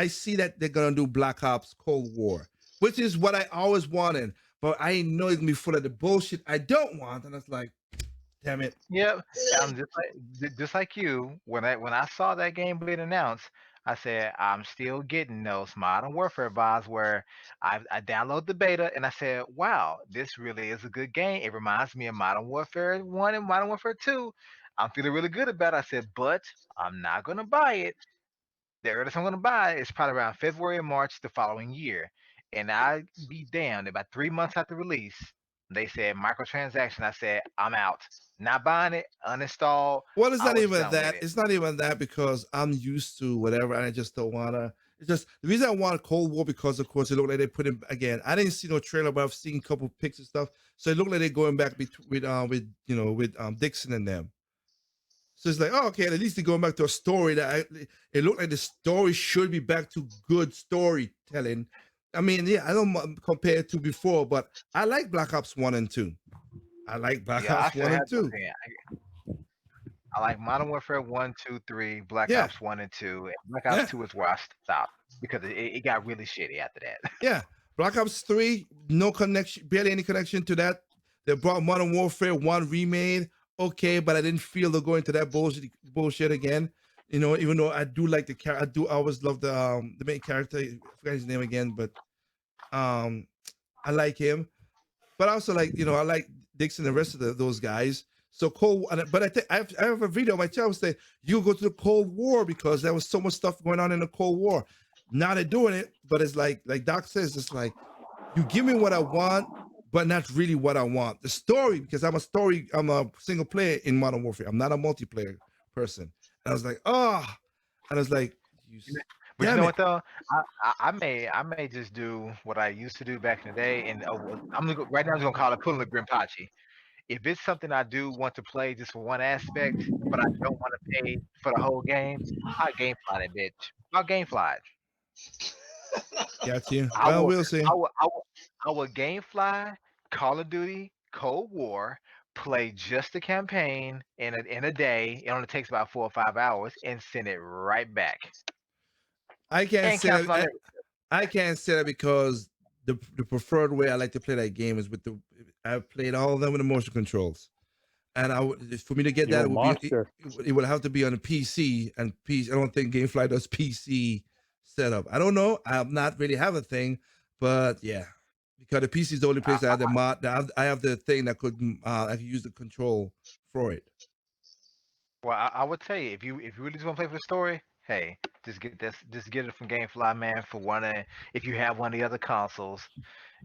S1: see that they're gonna do Black Ops Cold War, which is what I always wanted. But I know it's gonna be full of the bullshit I don't want, and it's like, damn it.
S3: Yep, I'm just like you. When I saw that game being announced, I said I'm still getting those Modern Warfare vibes where I download the beta and I said, wow, this really is a good game. It reminds me of Modern Warfare 1 and Modern Warfare 2. I'm feeling really good about it. I said, but I'm not gonna buy it. The earliest I'm gonna buy it is probably around February or March the following year. And I be damned, about 3 months after release, they said microtransaction. I said, I'm out. Not buying it, uninstall.
S1: Well, it's
S3: I
S1: not
S3: was
S1: even
S3: done with
S1: that.
S3: it.
S1: It's not even that because I'm used to whatever, and I just don't wanna. It's just the reason I want Cold War because, of course, it looked like they put in again. I didn't see no trailer, but I've seen a couple pics and stuff. So it looked like they're going back with Dixon and them. So it's like, oh, okay, at least they're going back to a story it looked like the story should be back to good storytelling. I mean, yeah, I don't compare it to before, but I like Black Ops 1 and 2. I like Black
S3: Yeah, I
S1: Ops
S3: still
S1: 1
S3: have
S1: and
S3: those
S1: 2.
S3: in. I like Modern Warfare 1, 2, 3, Black
S1: Yeah,
S3: Ops 1 and 2. And Black
S1: yeah.
S3: Ops 2 is where I stopped because it got really shitty after that.
S1: Yeah, Black Ops 3, no connection, barely any connection to that. They brought Modern Warfare 1 remade, okay, but I didn't feel they're going to that bullshit again. You know, even though I do like the character, I always love the main character. I forgot his name again, but I like him. But I also like, I like Dixon and the rest of those guys. So Cold, but I have a video on my channel saying you go to the Cold War because there was so much stuff going on in the Cold War. Now they're doing it, but it's like Doc says, it's like you give me what I want, but not really what I want. The story, because I'm a single player in Modern Warfare. I'm not a multiplayer person. And I was like, and I was like,
S3: But you
S1: damn
S3: know
S1: it.
S3: what though? I may just do what I used to do back in the day, and right now I'm just gonna call it pulling the Grimpachi. If it's something I do want to play just for one aspect, but I don't want to pay for the whole game, I'll gamefly that bitch. I'll gamefly it.
S1: Got you.
S3: I
S1: Well,
S3: will,
S1: we'll see.
S3: I will gamefly Call of Duty Cold War, play just the campaign in a day. It only takes about 4 or 5 hours, and send it right back
S1: I can't
S3: and
S1: say
S3: cancel on
S1: that.
S3: it.
S1: I can't say that because the preferred way I like to play that game is with I've played all of them with the motion controls, and for me to get
S4: You're
S1: that
S4: a monster.
S1: it would have to be on a PC and PC. I don't think GameFly does PC setup. I don't know. I'm not really have a thing, but yeah, because the PC is the only place I have the mod. I have the thing that I could use the control for it.
S3: Well, I would tell you if you really just want to play for the story, hey, just get it from GameFly, man. For one, if you have one of the other consoles,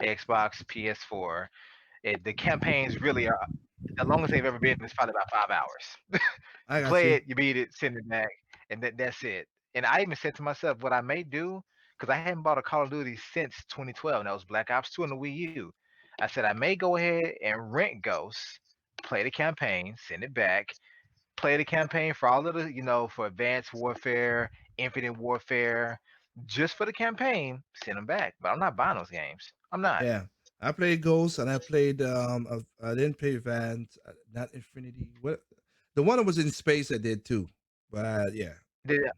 S3: Xbox, PS4, the campaigns really are the longest they've ever been is probably about 5 hours.
S1: I
S3: You
S1: got
S3: play
S1: you.
S3: it, you beat it, send it back, and that's it. And I even said to myself, what I may do, because I hadn't bought a Call of Duty since 2012, and that was Black Ops 2 on the Wii U. I said I may go ahead and rent Ghost, play the campaign, send it back, play the campaign for all of the, for Advanced Warfare, Infinite Warfare, just for the campaign, send them back. But I'm not buying those games. I'm not.
S1: Yeah, I played Ghost and I played I didn't play Vans, not Infinity. What the one that was in space I did too, but yeah.
S3: The-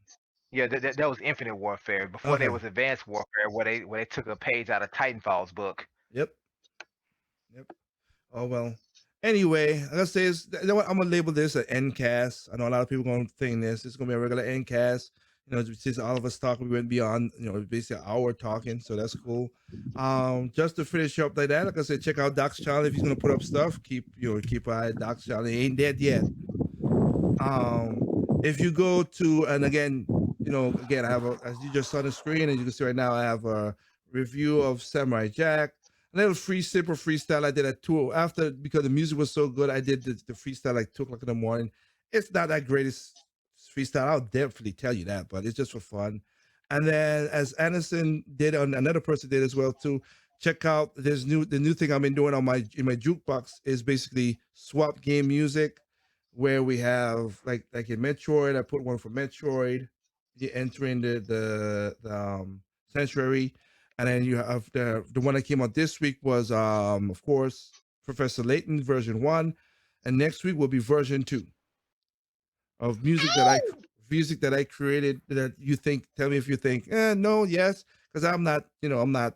S3: yeah, that was Infinite Warfare. Before there
S1: Okay.
S3: was Advanced Warfare, where they took a page out of Titanfall's book.
S1: Yep. Yep. Oh well. Anyway, like I say, you know what? I'm gonna label this an endcast. I know a lot of people gonna think this. It's gonna be a regular endcast. Since all of us talk, we went beyond, basically an hour talking, so that's cool. Just to finish up like that, like I said, check out Doc's channel if he's gonna put up stuff. Keep an eye on Doc's channel. He ain't dead yet. If you go to, and again, again, I have as you just saw on the screen, and you can see right now, I have a review of Samurai Jack, a little simple freestyle I did at 2 after, because the music was so good. I did the freestyle like 2 o'clock in the morning. It's not that greatest freestyle, I'll definitely tell you that, but it's just for fun. And then as Anderson did, on another person did as well too. Check out the new thing I've been doing in my jukebox is basically swap game music, where we have like in Metroid, I put one for Metroid. You enter in the sanctuary, and then you have the one that came out this week was of course Professor Layton version 1, and next week will be version 2 of music that I created, that you think, tell me if you think no, yes, because I'm not, if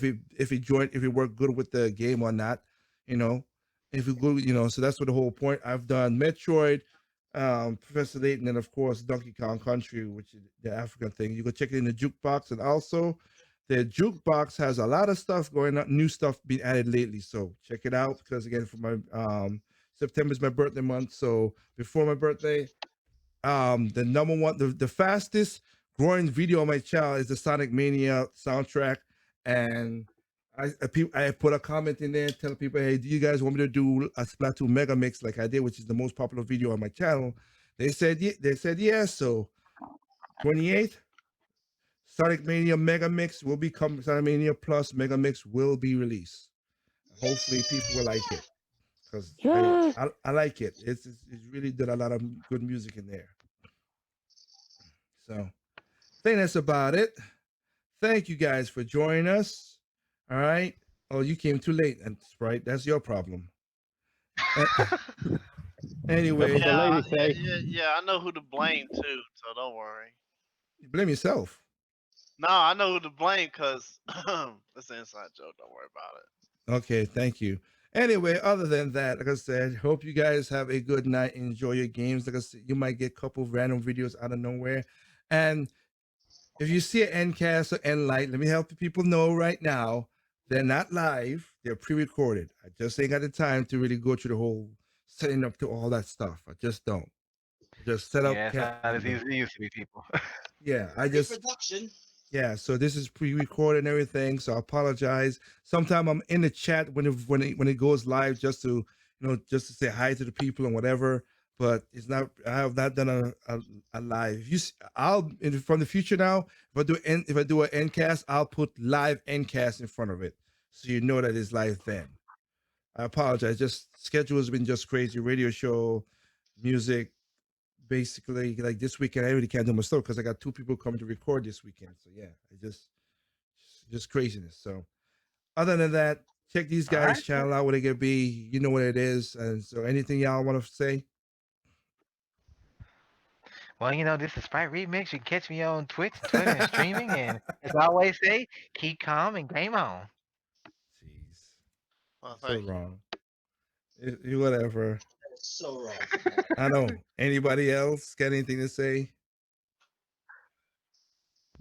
S1: it worked good with the game or not, you know, if it good, so that's what the whole point. I've done Metroid, Professor Layton, and of course Donkey Kong Country, which is the African thing. You go check it in the jukebox, and also the jukebox has a lot of stuff going on, new stuff being added lately. So check it out, because again, for my September is my birthday month, so before my birthday, the number one, the fastest growing video on my channel is the Sonic Mania soundtrack, and I put a comment in there telling people, hey, do you guys want me to do a Splatoon mega mix like I did, which is the most popular video on my channel? They said yes. So 28th, Sonic Mania mega mix will be coming. Sonic Mania Plus mega mix will be released. Hopefully people will like it, because I like it. It's really did a lot of good music in there. So I think that's about it. Thank you guys for joining us. All right. Oh, you came too late, and Sprite, that's your problem. Anyway,
S4: That's what the
S5: Yeah,
S4: ladies say.
S5: I know who to blame too, so don't worry.
S1: you blame yourself.
S5: No, I know who to blame because it's an inside joke. Don't worry about it.
S1: Okay, thank you. Anyway, other than that, like I said, hope you guys have a good night. Enjoy your games. Like I said, you might get a couple of random videos out of nowhere. And if you see an Endcast or Endlight, let me help the people know right now. They're not live. They're pre-recorded. I just ain't got the time to really go through the whole setting up to all that stuff. I just don't. Just set up.
S3: Yeah, it's not as easy as it used to be, people.
S1: Yeah, I just
S2: Production.
S1: yeah. So this is pre-recorded and everything. So I apologize. Sometimes I'm in the chat when it goes live, just to just to say hi to the people and whatever. But it's not. I have not done a live. From the future now. If I do an endcast, I'll put live endcast in front of it, so you know that it's live then. I apologize. Just schedule has been just crazy. Radio show, music, basically like this weekend. I really can't do my stuff because I got 2 people coming to record this weekend. So yeah, I just craziness. So other than that, check these
S3: All
S1: guys'
S3: right.
S1: channel out. What it could be, you know what it is. And so anything y'all want to say?
S3: Well, this is Sprite Remix. You can catch me on Twitch, Twitter, and streaming. And as I always say, keep calm and game on.
S1: Jeez,
S5: Well,
S1: so
S5: thank you.
S1: wrong. Whatever.
S2: That's so wrong.
S1: I know. Anybody else got anything to say?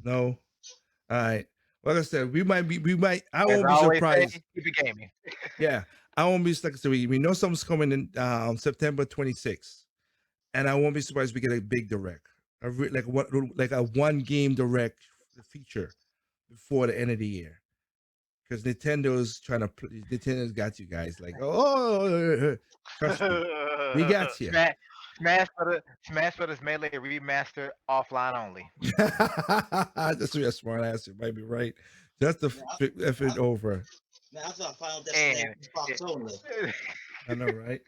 S1: No. All right. Like I said, I
S3: As
S1: won't
S3: I
S1: be
S3: always
S1: surprised.
S3: say, keep it gaming.
S1: Yeah, I won't be stuck. So we know something's coming in September 26th, and I won't be surprised if we get a big direct, like a 1 game direct feature before the end of the year, because Nintendo's Nintendo's got you guys like, oh, trust me, we got you.
S3: Smash Brothers Melee remaster offline only.
S1: That's a smart answer. Might be right. Just to F it over.
S2: Man, I thought Final Destination
S3: And
S2: was box only.
S1: I know, right?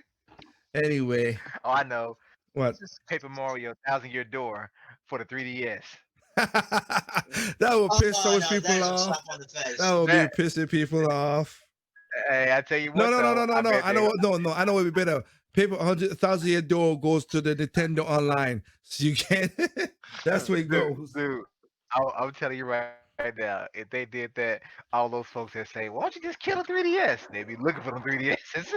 S1: Anyway,
S3: oh, I know.
S1: what?
S3: Paper Mario 1,000-Year Door for the 3DS.
S1: That will piss so much people
S2: That is a
S1: off.
S2: slap on the face.
S1: That will be pissing people off.
S3: Hey, I tell you
S1: No,
S3: what,
S1: no, no, no,
S3: though,
S1: no, no. I know, no. I know what would be better. Paper 100,000-year door goes to the Nintendo Online, so you can't. That's where it goes.
S3: Dude, I'm telling you right now, if they did that, all those folks that say, "Why don't you just kill a 3DS?" They'd be looking for them 3DSs.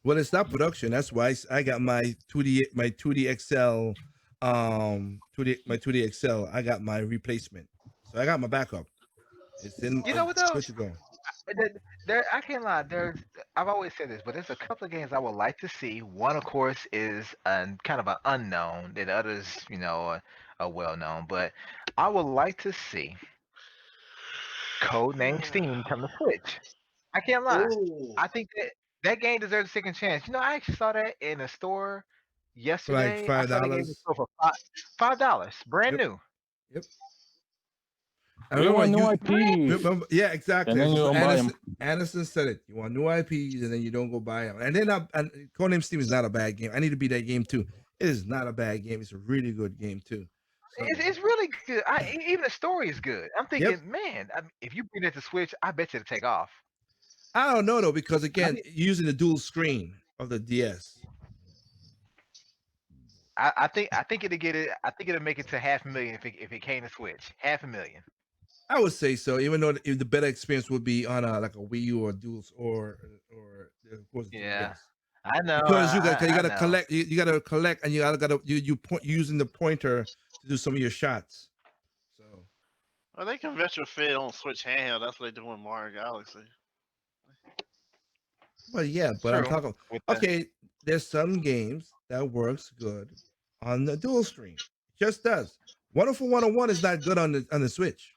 S1: Well, it's not production. That's why I got my 2D XL, my 2D XL. I got my replacement, so I got my backup. It's in.
S3: You know what though?
S1: Good to go.
S3: I can't lie. I've always said this, but there's a couple of games I would like to see. One, of course, is kind of an unknown. And the others, are well known. But I would like to see Codename Steam come to Switch. I can't lie.
S2: Ooh.
S3: I think that game deserves a second chance. I actually saw that in a store
S1: For like
S3: yesterday. I
S1: five
S3: saw the game in the
S1: dollars.
S3: store for $5, brand
S1: Yep.
S3: new.
S1: Yep. I
S4: We
S1: remember
S4: want new
S1: you.
S4: IPs.
S1: Remember, yeah, exactly.
S4: And then you
S1: So
S4: don't buy
S1: Anderson,
S4: 'em.
S1: Anderson said it. You want new IPs, and then you don't go buy them. And then and Codename Steam is not a bad game. I need to beat that game too. It is not a bad game. It's a really good game too. So,
S3: It's really good. Even the story is good. I'm
S1: yep.
S3: thinking, man, if you bring it to Switch, I bet you it'll take off.
S1: I don't know though, because
S3: I
S1: again,
S3: mean,
S1: using the dual screen of the DS.
S3: I think it'll get it. I think it'll make it to 500,000 if it came to Switch. 500,000.
S1: I would say so, even though the better experience would be on like a Wii U or dual or of course the
S3: Yeah,
S1: DS.
S3: I know.
S1: Because you got
S3: I
S1: to
S3: know.
S1: collect, you got to collect, and you got you point using the pointer to do some of your shots. So,
S5: Well, they can retrofit on Switch handheld. That's what they do in Mario Galaxy.
S1: but yeah, but I'm
S3: True.
S1: talking. Okay, there's some games that works good on the dual screen. Just does. Wonderful 101 is not good on the Switch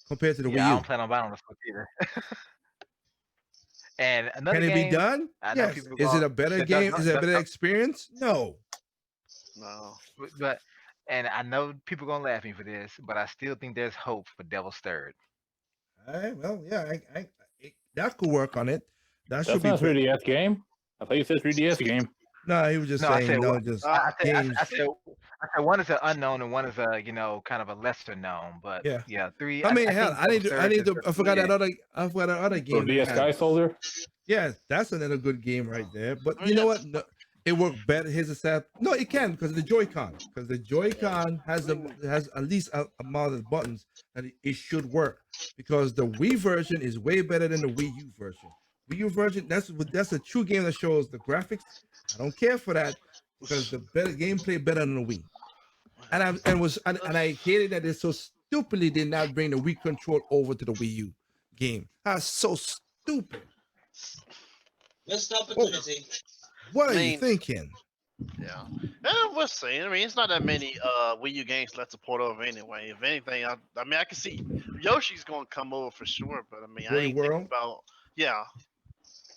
S1: compared to the
S3: Yeah, I
S1: Wii U.
S3: don't plan on buying on the Switch either. And another
S1: Can it
S3: game
S1: be done?
S3: I know
S1: Yes.
S3: people
S1: Is
S3: go
S1: it a better
S3: that does
S1: game?
S3: not,
S1: Is it a
S3: does
S1: better
S3: not,
S1: experience? No.
S5: No.
S3: but and I know people gonna laugh at me for this, but I still think there's hope for Devil's Third.
S1: All right. Well, yeah, that could work on it. That should
S4: That's
S1: be.
S4: not a 3DS game. I thought you said 3DS game.
S1: No, he was just
S3: No, I
S1: saying
S3: said
S1: no, just
S3: I said,
S1: games.
S3: I said one is an unknown and one is a kind of a lesser known. But
S1: Yeah.
S3: yeah, three.
S1: I mean, hell,
S3: think
S1: I need
S3: Devil's
S1: to. I
S3: Third
S1: need
S3: is
S1: to.
S3: the
S1: I forgot that
S3: leading.
S1: other
S4: So
S1: game.
S4: DS Sky Soldier.
S1: Yeah, that's another good game right there. But
S5: Oh,
S1: you know
S5: yeah.
S1: what? No, it worked better. Here's a sad. No, it can because the Joy-Con. Because the Joy-Con has at least a amount of buttons that it should work. Because the Wii version is way better than the Wii U version. Wii U version, that's a true game that shows the graphics. I don't care for that because the better gameplay better than the Wii. And I hated that they so stupidly did not bring the Wii control over to the Wii U game. That's so stupid.
S2: Missed opportunity.
S1: What are
S5: I
S1: you
S5: mean-
S1: thinking?
S5: Yeah. We'll see. I mean, it's not that many Wii U games left to port over anyway. If anything, I mean, I can see Yoshi's gonna come over for sure, but I mean, I
S1: Woolly
S5: ain't thinking
S1: World?
S5: about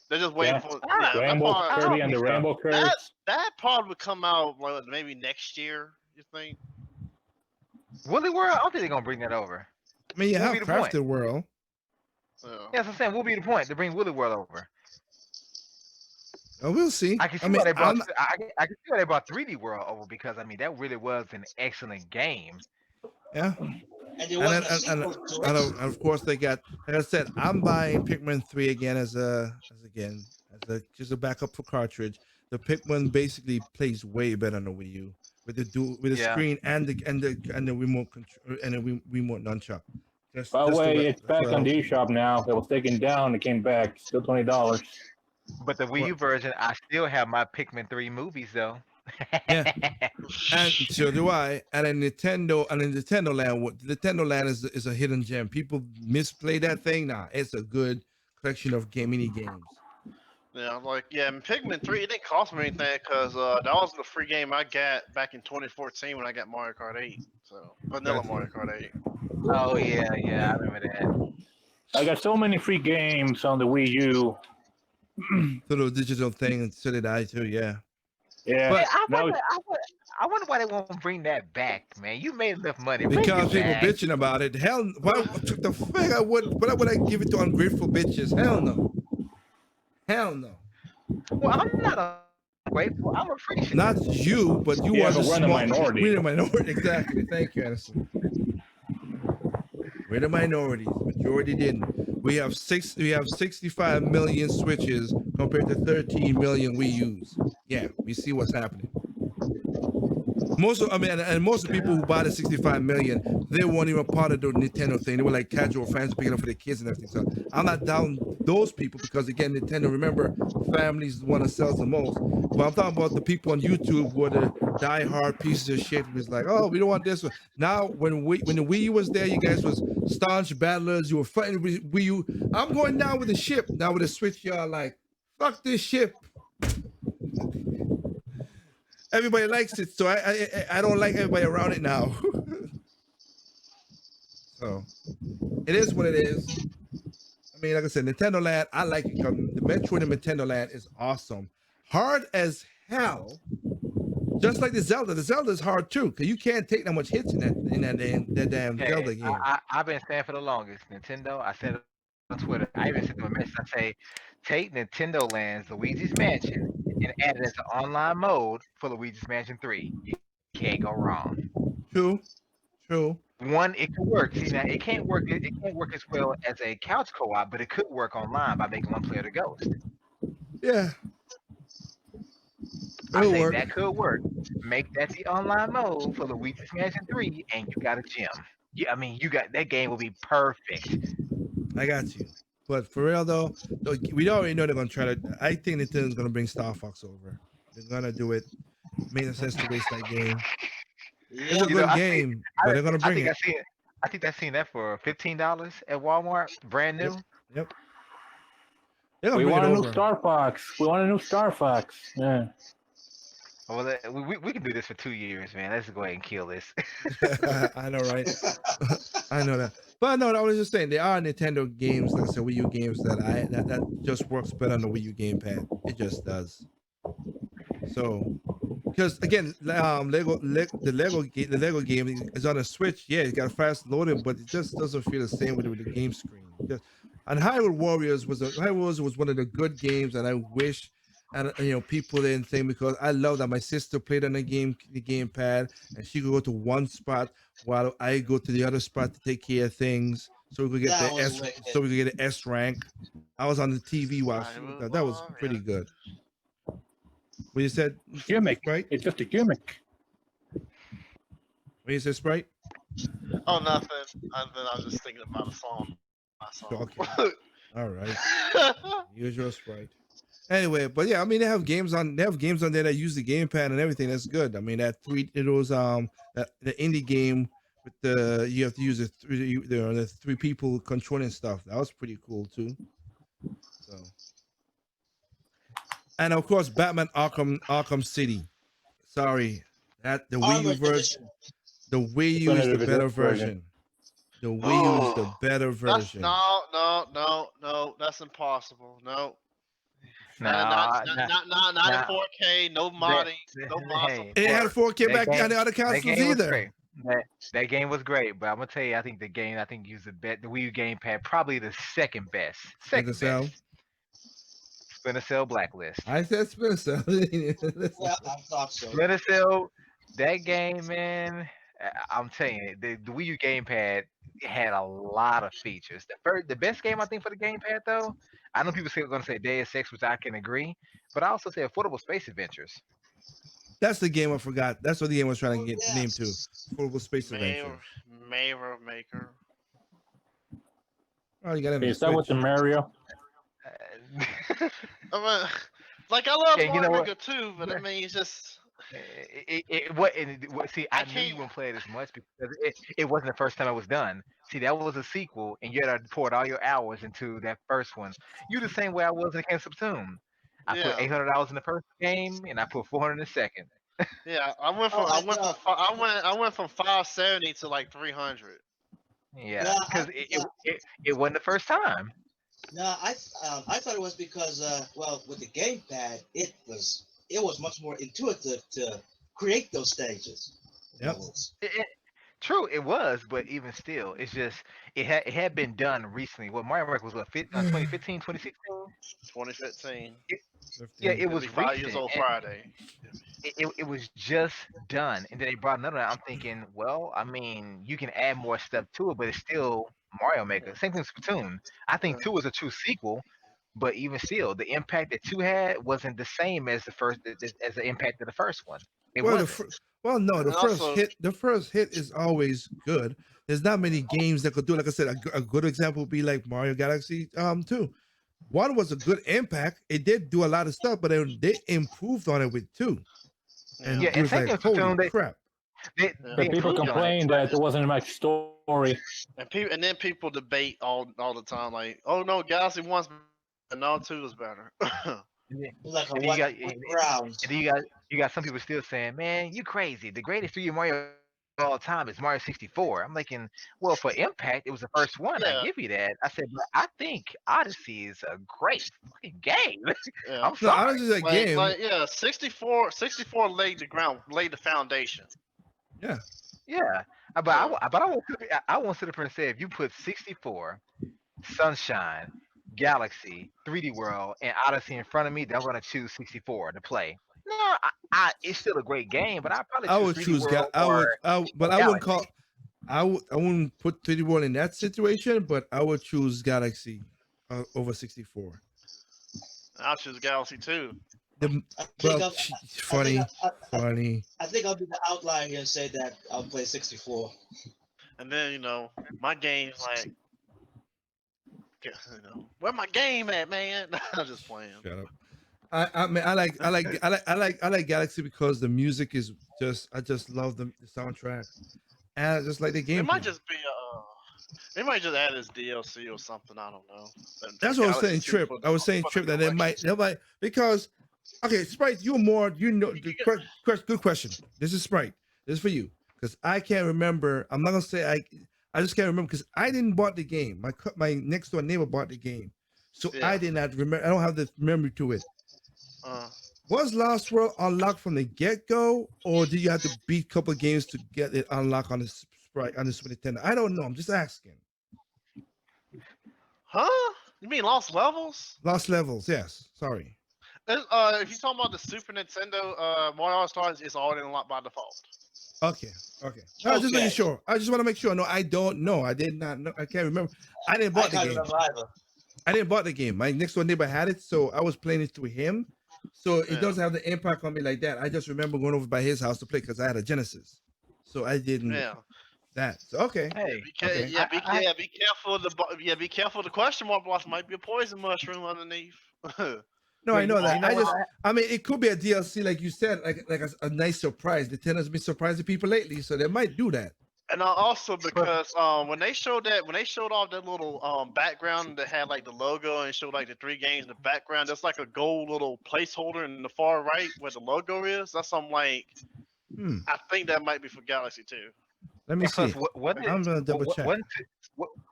S5: They're just waiting
S4: Yeah.
S5: for that
S4: Rainbow
S5: part.
S4: Kirby
S3: I
S4: and the
S3: don't think so.
S4: Rainbow Curse.
S5: That part would come out maybe next year. You think?
S3: Woolly World. I don't think they're gonna bring that over.
S1: I mean, you
S3: What
S1: have
S3: would be the point?
S1: Crafted World.
S5: So,
S3: Yeah, that's what I'm saying. What would be the point to bring Woolly World over?
S1: Oh, we'll see.
S3: I can see why they brought. I can see why they brought 3D World over because I mean that really was an excellent game.
S1: Yeah.
S2: And there
S1: And,
S2: wasn't a
S1: then,
S2: sequel to
S1: and
S2: it.
S1: of course they got, like I said, I'm buying Pikmin 3 again as just a backup for cartridge. The Pikmin basically plays way better on the Wii U with the
S3: Yeah.
S1: screen and the remote control and the remote nunchuck.
S4: By the way, it's back on
S1: the
S4: eShop now. It was taken down. It came back. Still $20.
S3: But the Wii U version, I still have my Pikmin 3 movies though.
S1: Yeah. And so do I. And in Nintendo Land, Nintendo Land is a hidden gem. People misplay that thing. Nah, it's a good collection of mini games.
S5: yeah, and Pikmin 3, it didn't cost me anything because that was the free game I got back in 2014 when I got Mario Kart 8. So vanilla
S1: Gotcha.
S5: Mario Kart 8.
S3: Oh yeah, I remember that.
S4: I got so many free games on the Wii U.
S1: Little digital thing, and so did I too. Yeah.
S4: Yeah.
S3: Yeah,
S4: now
S3: I wonder why they won't bring that back, man. You made enough money. Bring
S1: Because
S3: it
S1: people
S3: back.
S1: bitching about it. Hell, why the fuck why would I give it to ungrateful bitches? Hell no. Hell no.
S3: Well, I'm not ungrateful. I'm appreciative.
S1: Not you, but you
S4: Yeah,
S1: are the
S4: but we're the
S1: small
S4: minority.
S1: We're the minority. Exactly. Thank you, Anderson. We're the minorities. Majority didn't. We have 65 million Switches compared to 13 million Wii U's. Yeah, we see what's happening. Most of, I mean, and most of the people who bought the 65 million, they weren't even part of the Nintendo thing. They were like casual fans picking up for their kids and everything. So I'm not down those people because again, Nintendo. Remember, families want to sell the most. But I'm talking about the people on YouTube who are the die-hard pieces of shit. Who's like, oh, we don't want this one. Now, when the Wii U was there, you guys was staunch battlers. You were fighting with Wii U. I'm going down with the ship. Now with the Switch, y'all like, fuck this ship. Everybody likes it, so I don't like everybody around it now. So it is what it is. I mean, like I said, Nintendo Land, I like it because the Metroid in Nintendo Land is awesome. Hard as hell. Just like the Zelda. The Zelda is hard too, because you can't take that much hits in that damn
S3: Hey,
S1: Zelda game.
S3: I've been saying for the longest, Nintendo. I said it on Twitter. I even sent them a message. I say, take Nintendo Land's Luigi's Mansion and add it as an online mode for Luigi's Mansion 3. You can't go wrong.
S1: True.
S3: One, it could work. See, now it can't work. It can't work as well as a couch co-op, but it could work online by making one player the ghost.
S1: Yeah.
S3: I
S1: It'll
S3: say
S1: work.
S3: that could work. Make that the online mode for Luigi's Mansion 3, and you got a gem. Yeah, I mean, you got that game will be perfect.
S1: I got you. But for real though, we already know they're gonna try to. I think Nintendo's gonna bring Star Fox over. They're gonna do it. Made no sense to waste that game. It's a
S2: Yeah,
S1: good game, but they're gonna bring it.
S3: I think I seen that for $15 at Walmart, brand new.
S1: Yep. They're gonna
S4: We
S1: bring
S4: want
S1: it
S4: a new
S1: over.
S4: Star Fox. We want a new Star Fox. Yeah.
S3: Well, we can do this for 2 years, man. Let's go ahead and kill this.
S1: I know, right? I know that. But no, I was just saying there are Nintendo games, like I said, Wii U games that just works better on the Wii U gamepad. It just does. So, because again, the Lego game is on a Switch. Yeah, it got fast loading, but it just doesn't feel the same with the game screen. And Hyrule Warriors was one of the good games, and I wish, and people didn't think, because I love that my sister played on the gamepad, and she could go to one spot while I go to the other spot to take care of things, so we could get
S2: That
S1: the
S2: was
S1: S,
S2: wicked.
S1: so we could get an S rank. I was on the TV while she was that was pretty good. What you said?
S4: Gimmick.
S1: Sprite?
S4: It's just a gimmick.
S1: What you said, Sprite?
S5: Oh, nothing. I was just thinking about a song.
S1: Okay. All right. Use your Sprite. Anyway, but yeah, I mean they have games on there that use the gamepad and everything. That's good. I mean the indie game with you have to use the three people controlling stuff. That was pretty cool too. So, and of course Batman Arkham City. Sorry, that the Wii U version. The Wii U is the better version. The Wii U is the better version.
S5: No, that's impossible. No.
S3: Nah,
S5: Not in 4K, no modding, no mods.
S1: It had a 4K back on the other consoles either.
S3: That game was great, but I'm gonna tell you, I think the used the Wii U gamepad, probably the second best. Second best. Splinter Cell Blacklist.
S1: I said Splinter Cell.
S2: Yeah, I thought so.
S3: Splinter Cell, that game, man. I'm telling you, the Wii U gamepad had a lot of features. The best game I think for the gamepad, though, I know people are going to say Deus Ex, which I can agree, but I also say Affordable Space Adventures.
S1: That's the game I forgot. That's what the game I was trying to get the name to. Affordable Space Adventures.
S5: Mirror Maker.
S1: Oh, you got it.
S4: Is that what's in Mario?
S5: I mean, like I love Mario Maker too, but I mean, it's just.
S3: See, I knew you wouldn't play it as much because it wasn't the first time it was done. See, that was a sequel, and you had to pour all your hours into that first one. You the same way I was in Against Splatoon. I put $800 in the first game, and I put $400 in the second.
S5: Yeah, I went from 570 to like 300.
S3: Yeah, because it wasn't the first time.
S2: No, I thought it was because with the gamepad, it was much more intuitive to create those stages.
S1: Yep.
S3: True, it was, but even still, it's just it had been done recently. What Mario Maker was 2015, 2016?
S5: 2015.
S3: Yeah, it was
S5: 5 years old Friday.
S3: It was just done, and then they brought another. I'm thinking, well, I mean, you can add more stuff to it, but it's still Mario Maker. Same thing with Splatoon. I think 2 is a true sequel, but even still, the impact that 2 had wasn't the same as the first, as the impact of the first one. It
S1: Well,
S3: wasn't.
S1: no,
S5: And also,
S1: the first hit is always good. There's not many games that could do. Like I said, a good example would be like Mario Galaxy 2. One was a good impact. It did do a lot of stuff, but then they improved on it with 2, and
S3: Yeah,
S5: yeah,
S1: it
S3: and
S1: was like,
S3: taking into
S1: holy
S3: account
S1: crap.
S3: they
S5: yeah.
S4: But people
S3: improved on it.
S4: complained that there wasn't much story.
S5: And then people debate all the time, like, oh no, Galaxy One's better, and no, 2 is better.
S3: And then,
S2: Like a
S3: and then
S2: what, what round?
S3: and then you got some people still saying, "Man, you crazy. The greatest 3D Mario of all time is Mario 64." I'm thinking, well, for impact, it was the first one. I
S5: Yeah,
S3: give you that. I said, but I think Odyssey is a great fucking game.
S5: yeah.
S3: I'm
S1: No,
S3: sorry.
S1: honestly, that game,
S5: Yeah, 64 laid the foundation.
S1: yeah.
S3: Yeah, but I won't sit up here and say if you put 64, Sunshine, Galaxy, 3D World, and Odyssey in front of me, then I'm gonna choose 64 to play. No, it's still a great game, but I probably
S1: I
S3: choose
S1: would
S3: 3D
S1: choose
S3: World or
S1: but I wouldn't
S3: Galaxy.
S1: call. I wouldn't put 31 in that situation, but I would choose Galaxy over 64.
S5: I'll choose Galaxy 2.
S1: The,
S2: I think
S1: well,
S2: I'll, I think
S1: funny.
S2: I think I'll be the outlier here and say that I'll play 64.
S5: And then, my game's like, where my game at, man? I'm just playing.
S1: Shut up. I mean, I like Galaxy because the music is I just love the soundtrack, and I just like the
S5: It might
S1: gameplay.
S5: just be they might just add this DLC or something. I don't know.
S1: That's
S5: For
S1: what I was
S5: Galaxy
S1: saying,
S5: 2
S1: Trip.
S5: for
S1: I was saying,
S5: for
S1: Trip,
S5: the
S1: that they
S5: collection.
S1: might because okay, Sprite, you're more good question. This is Sprite. This is for you because I can't remember. I'm not gonna say I just can't remember because I didn't bought the game. My next door neighbor bought the game, so
S5: Yeah.
S1: I did not remember. I don't have the memory to it.
S5: Uh,
S1: Was Lost World unlocked from the get go, or do you have to beat a couple of games to get it unlocked on the Sprite on the Super Nintendo? I don't know. I'm just asking.
S5: huh? You mean Lost Levels?
S1: Lost levels, yes. Sorry.
S5: If you're talking about the Super Nintendo, Mario Stars is already unlocked by default.
S1: Okay. I was just making
S2: Okay.
S1: sure. I just want to make sure. No, I don't know. I did not know. I can't remember. I didn't
S2: I
S1: bought the
S2: can't
S1: game.
S2: remember either.
S1: I didn't bought the game. My next door neighbor had it, so I was playing it through him. So it
S5: Yeah.
S1: doesn't have the impact on me like that. I just remember going over by his house to play because I had a Genesis. So I didn't
S5: Yeah.
S1: that. So okay.
S3: Hey,
S1: Okay.
S5: Be careful. Be careful. The question mark box might be a poison mushroom underneath.
S1: No, I
S3: Well,
S1: know
S3: you
S1: that.
S3: know what?
S1: I mean, it could be a DLC, like you said, like a nice surprise. Nintendo's been surprising people lately, so they might do that.
S5: And also because when they showed off that little background that had like the logo and showed like the 3 games in the background, there's like a gold little placeholder in the far right where the logo is. That's something like I think that might be for Galaxy 2.
S1: Let me see. I'm gonna double check.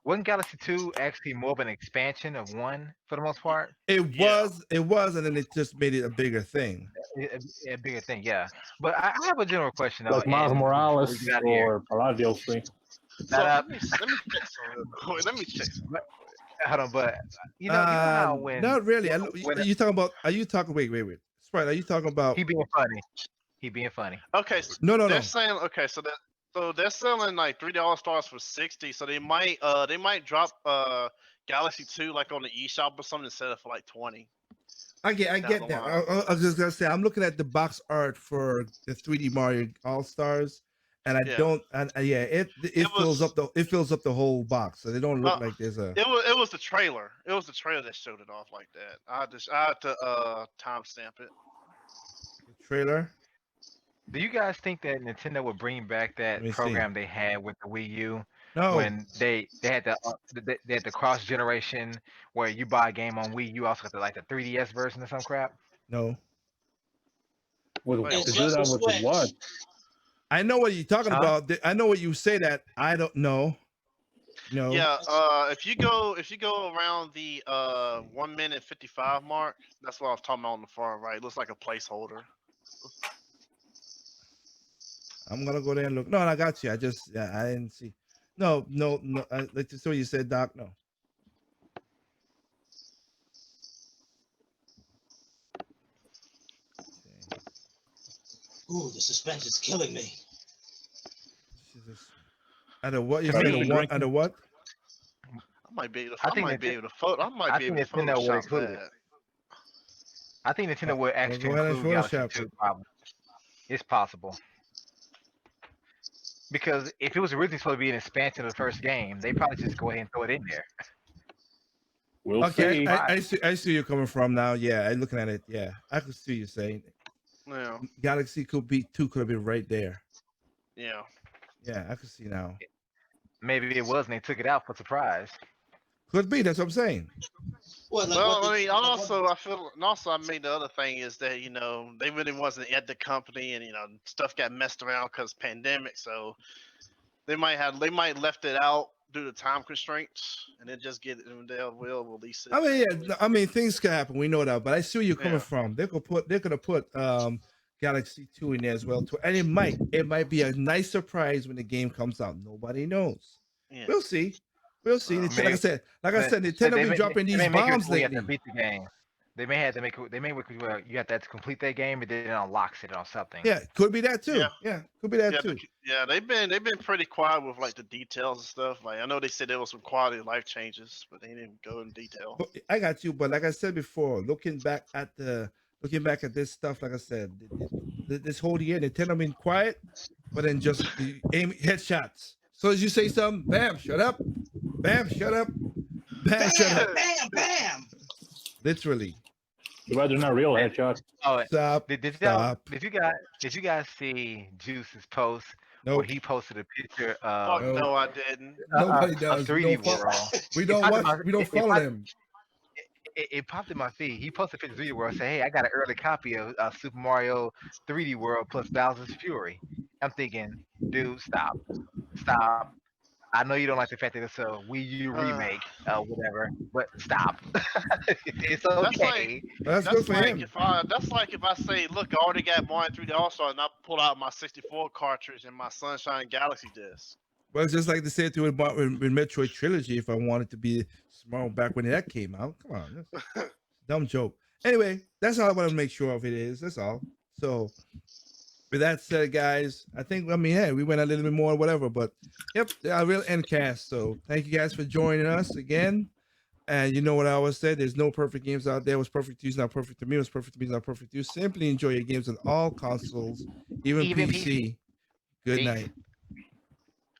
S3: Wasn't Galaxy 2 actually more of an expansion of 1 for the most part?
S1: It was, and then it just made it a bigger thing.
S3: A bigger thing, yeah. But I have a general question though.
S4: Like Miles
S3: and
S4: Morales
S3: before we get out of here.
S4: or Palladio 3.
S5: So
S3: Not
S5: let me check some real quick. Let me check some.
S3: Hold on, but you know how when
S1: Not really.
S3: when
S1: Are you talking about? Are you talking? Wait. Sprite. Are you talking about?
S3: he being funny, he being funny.
S5: Okay, so
S1: No.
S5: they're saying so they're selling like $3 All-Stars for 60. So they might drop Galaxy 2 like on the eShop or something and sell it for like 20.
S1: I get
S5: the
S1: that.
S5: line.
S1: I was just gonna say I'm looking at the box art for the 3D Mario All Stars, and I
S5: Yeah.
S1: don't. And it fills up the whole box, so they don't look like there's a.
S5: It was the trailer. It was the trailer that showed it off like that. I had to timestamp it.
S1: Trailer.
S3: Do you guys think that Nintendo would bring back
S1: Let me
S3: that
S1: see.
S3: program they had with the Wii U
S1: No.
S3: when they had the cross generation where you buy a game on Wii, you also got the 3DS version or some crap?
S1: No.
S4: With
S5: Wait,
S4: to
S2: It's
S4: do
S2: just
S4: that
S2: a
S4: with
S2: Switch.
S4: what?
S1: I know what you're talking
S3: Huh?
S1: about. I know what you say that. I don't know. No.
S5: Yeah, if you go around the 1 minute 55 mark, that's what I was talking about on the far right. It looks like a placeholder.
S1: I'm gonna go there and look. No, I got you. I didn't see. No. Like so you said, Doc. No.
S2: Ooh, the suspense is killing me.
S1: Under what you
S3: To
S1: said?
S3: me-
S1: Under what?
S5: I might be able to.
S3: I
S5: I
S3: think
S5: might be able to photo. I might
S3: I
S5: be
S3: think
S5: able to
S3: Nintendo would
S5: Photoshop
S3: include it.
S5: that.
S3: I think Nintendo would
S1: Well,
S3: actually
S1: go ahead and
S3: include Galaxy
S1: Photoshop
S3: 2
S1: it.
S3: probably. It's possible. Because if it was originally supposed to be an expansion of the first game, they probably just go ahead and throw it in there.
S4: We'll
S1: Okay,
S4: see.
S1: I see where you're coming from now. Yeah, I'm looking at it. Yeah, I can see you saying
S5: Yeah,
S1: Galaxy could be 2 could have been right there.
S5: yeah.
S1: Yeah, I can see now.
S3: Maybe it was, and they took it out for surprise.
S1: Could be. That's what I'm saying.
S2: Well, like
S5: Well,
S2: what
S5: I
S2: the,
S5: mean,
S2: like what-
S5: also I feel, and also I mean the other thing is that they really wasn't at the company, and stuff got messed around because pandemic, so they might left it out due to time constraints, and then just get it, and they'll will release it.
S1: I mean, yeah, I mean, things could happen. We know that, but I see where you're coming
S5: Yeah.
S1: from. They could have put Galaxy 2 in there as well too, and it might be a nice surprise when the game comes out. Nobody knows.
S5: Yeah.
S1: We'll see. We'll see.
S5: Well,
S1: Like I said, Nintendo
S3: they
S1: been
S3: may-
S1: dropping
S3: they
S1: these
S3: may make it
S1: bombs
S3: where you have
S1: lately.
S3: to beat the game. They may have to make it. They may make it where you have to complete that game, and then it unlocks it or something.
S1: Yeah, could be that too.
S5: Yeah.
S1: Yeah, could be that
S5: Yeah,
S1: too.
S5: they've been pretty quiet with like the details and stuff. Like I know they said there was some quality of life changes, but they didn't go in detail.
S1: But I got you. But like I said before, looking back at this stuff, like I said, this whole year, Nintendo been quiet, but then just the aim headshots. So as you say something, bam, shut up, bam, shut up, bam, shut
S2: bam,
S1: up.
S2: bam, bam.
S1: Literally,
S4: Too bad they're not real headshots.
S3: Oh,
S1: stop.
S3: did
S1: Stop.
S3: you guys see Juice's post where
S1: Nope.
S3: he posted a picture
S5: Fuck
S3: of
S5: no, I didn't.
S1: Nobody
S3: a
S1: does.
S3: 3D
S1: Don't
S3: world?
S1: We don't
S3: popped in
S1: watch.
S3: my-
S1: We don't
S3: it
S1: follow
S3: popped-
S1: them.
S3: It popped in my feed. He posted a picture of 3D World. Say, hey, I got an early copy of Super Mario 3D World plus Bowser's Fury. I'm thinking, dude, stop. I know you don't like the fact that it's a Wii U remake, whatever, but stop. It's okay.
S1: That's good
S5: That's
S1: for
S5: like
S1: him.
S5: if I say, look, I already got Mario 3D All Star, and I pull out my 64 cartridge and my Sunshine Galaxy disc.
S1: Well, it's just like they said to with Metroid Trilogy. If I wanted to be smart back when that came out, come on, that's dumb joke. Anyway, that's all I want to make sure of it is. That's all. So, with that said, guys, I think hey, we went a little bit more, whatever. But yep, a real end cast. So, thank you guys for joining us again. And you know what I always say: there's no perfect games out there. What's perfect to you is not perfect to me. What's perfect to me is not perfect to you. Simply enjoy your games on all consoles, even PC. Good
S3: Peace.
S1: night.